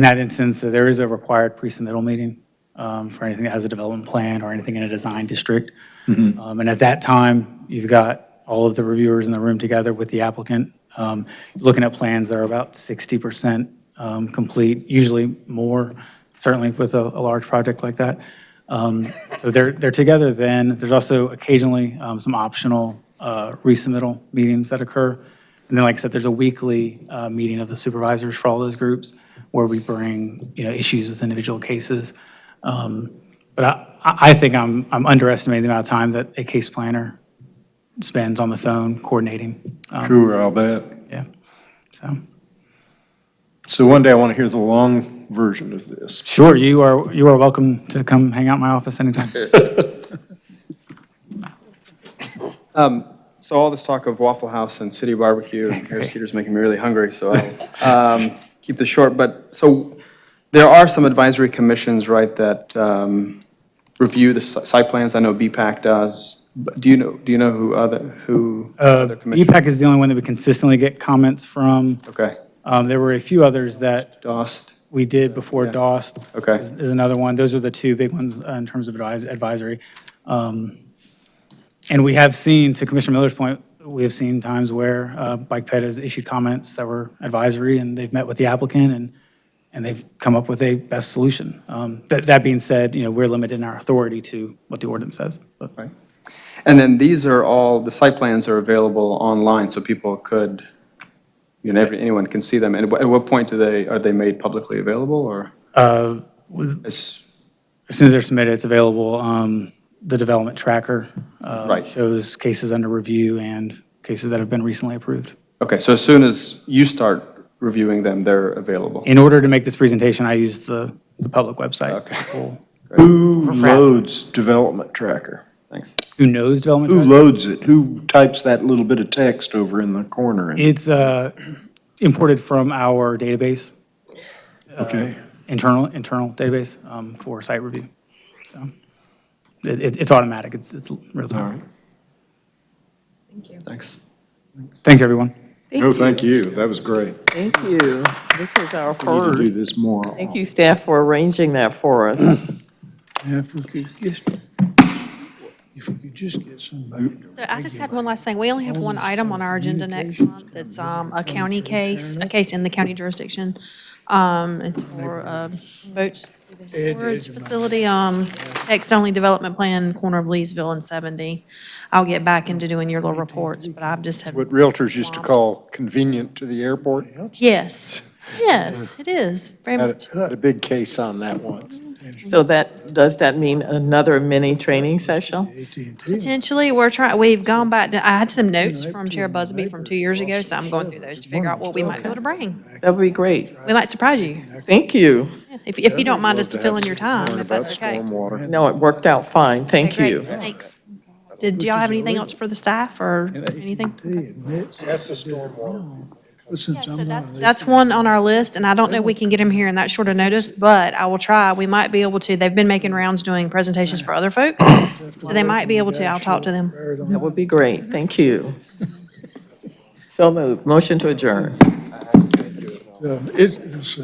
Speaker 21: that instance, there is a required pre-submittal meeting for anything that has a development plan or anything in a design district. And at that time, you've got all of the reviewers in the room together with the applicant, looking at plans that are about 60% complete, usually more, certainly with a large project like that. So they're together then. There's also occasionally some optional resubmittal meetings that occur. And then, like I said, there's a weekly meeting of the supervisors for all those groups where we bring, issues with individual cases. But I think I'm underestimating the amount of time that a case planner spends on the phone coordinating.
Speaker 3: Sure, I'll bet.
Speaker 21: Yeah,
Speaker 3: So one day I want to hear the long version of this.
Speaker 21: Sure, you are welcome to come hang out in my office anytime.
Speaker 10: So all this talk of Waffle House and City Barbecue and Harris Teeter's making me really hungry, so I'll keep this short. But, so there are some advisory commissions, right, that review the site plans. I know BPAC does. But do you know who other commissions?
Speaker 21: BPAC is the only one that we consistently get comments from.
Speaker 10: Okay.
Speaker 21: There were a few others that
Speaker 10: DOST.
Speaker 21: we did before. DOST
Speaker 10: Okay.
Speaker 21: is another one. Those are the two big ones in terms of advisory. And we have seen, to Commissioner Miller's point, we have seen times where Bike Ped has issued comments that were advisory, and they've met with the applicant, and they've come up with a best solution. That being said, we're limited in our authority to what the ordinance says.
Speaker 10: Right. And then these are all, the site plans are available online, so people could, anyone can see them. And at what point are they made publicly available, or?
Speaker 21: As soon as they're submitted, it's available. The development tracker shows cases under review and cases that have been recently approved.
Speaker 10: Okay, so as soon as you start reviewing them, they're available?
Speaker 21: In order to make this presentation, I used the public website.
Speaker 10: Okay.
Speaker 3: Who loads development tracker?
Speaker 12: Thanks.
Speaker 21: Who knows development
Speaker 3: Who
Speaker 21: drive?
Speaker 3: loads it? Who types that little bit of text over in the corner?
Speaker 21: It's imported from our database.
Speaker 3: Okay.
Speaker 21: Internal database for site review. So it's automatic. It's real time.
Speaker 12: Thanks.
Speaker 18: Thank you, everyone.
Speaker 3: No, thank you. That was great.
Speaker 1: Thank you. This is our
Speaker 3: We need to do
Speaker 1: first.
Speaker 3: this more.
Speaker 1: Thank you, staff, for arranging that for us.
Speaker 5: If we could just get somebody.
Speaker 4: So I just had one last thing. We only have one item on our agenda next month. It's a county case, a case in the county jurisdiction. It's for boats storage facility, text-only development plan, corner of Leesville and 70. I'll get back into doing your little reports, but I've just had.
Speaker 7: What realtors used to call convenient to the airport.
Speaker 4: Yes, yes, it is, very much.
Speaker 7: Had a big case on that once.
Speaker 1: So does that mean another mini training session?
Speaker 4: Potentially, we've gone back, I had some notes from Chair Busby from 2 years ago, so I'm going through those to figure out what we might be able to bring.
Speaker 1: That would be great.
Speaker 4: We might surprise you,
Speaker 1: Thank you.
Speaker 4: if you don't mind us filling your time, if that's okay.
Speaker 1: No, it worked out fine. Thank
Speaker 4: Okay,
Speaker 1: you.
Speaker 4: great. Thanks. Did y'all have anything else for the staff or anything?
Speaker 7: That's the stormwater.
Speaker 4: That's one on our list, and I don't know we can get him here in that short a notice, but I will try. We might be able to. They've been making rounds doing presentations for other folks, so they might be able to. I'll talk to them.
Speaker 1: That would be great. Thank you. So moved. Motion to adjourn.
Speaker 5: It's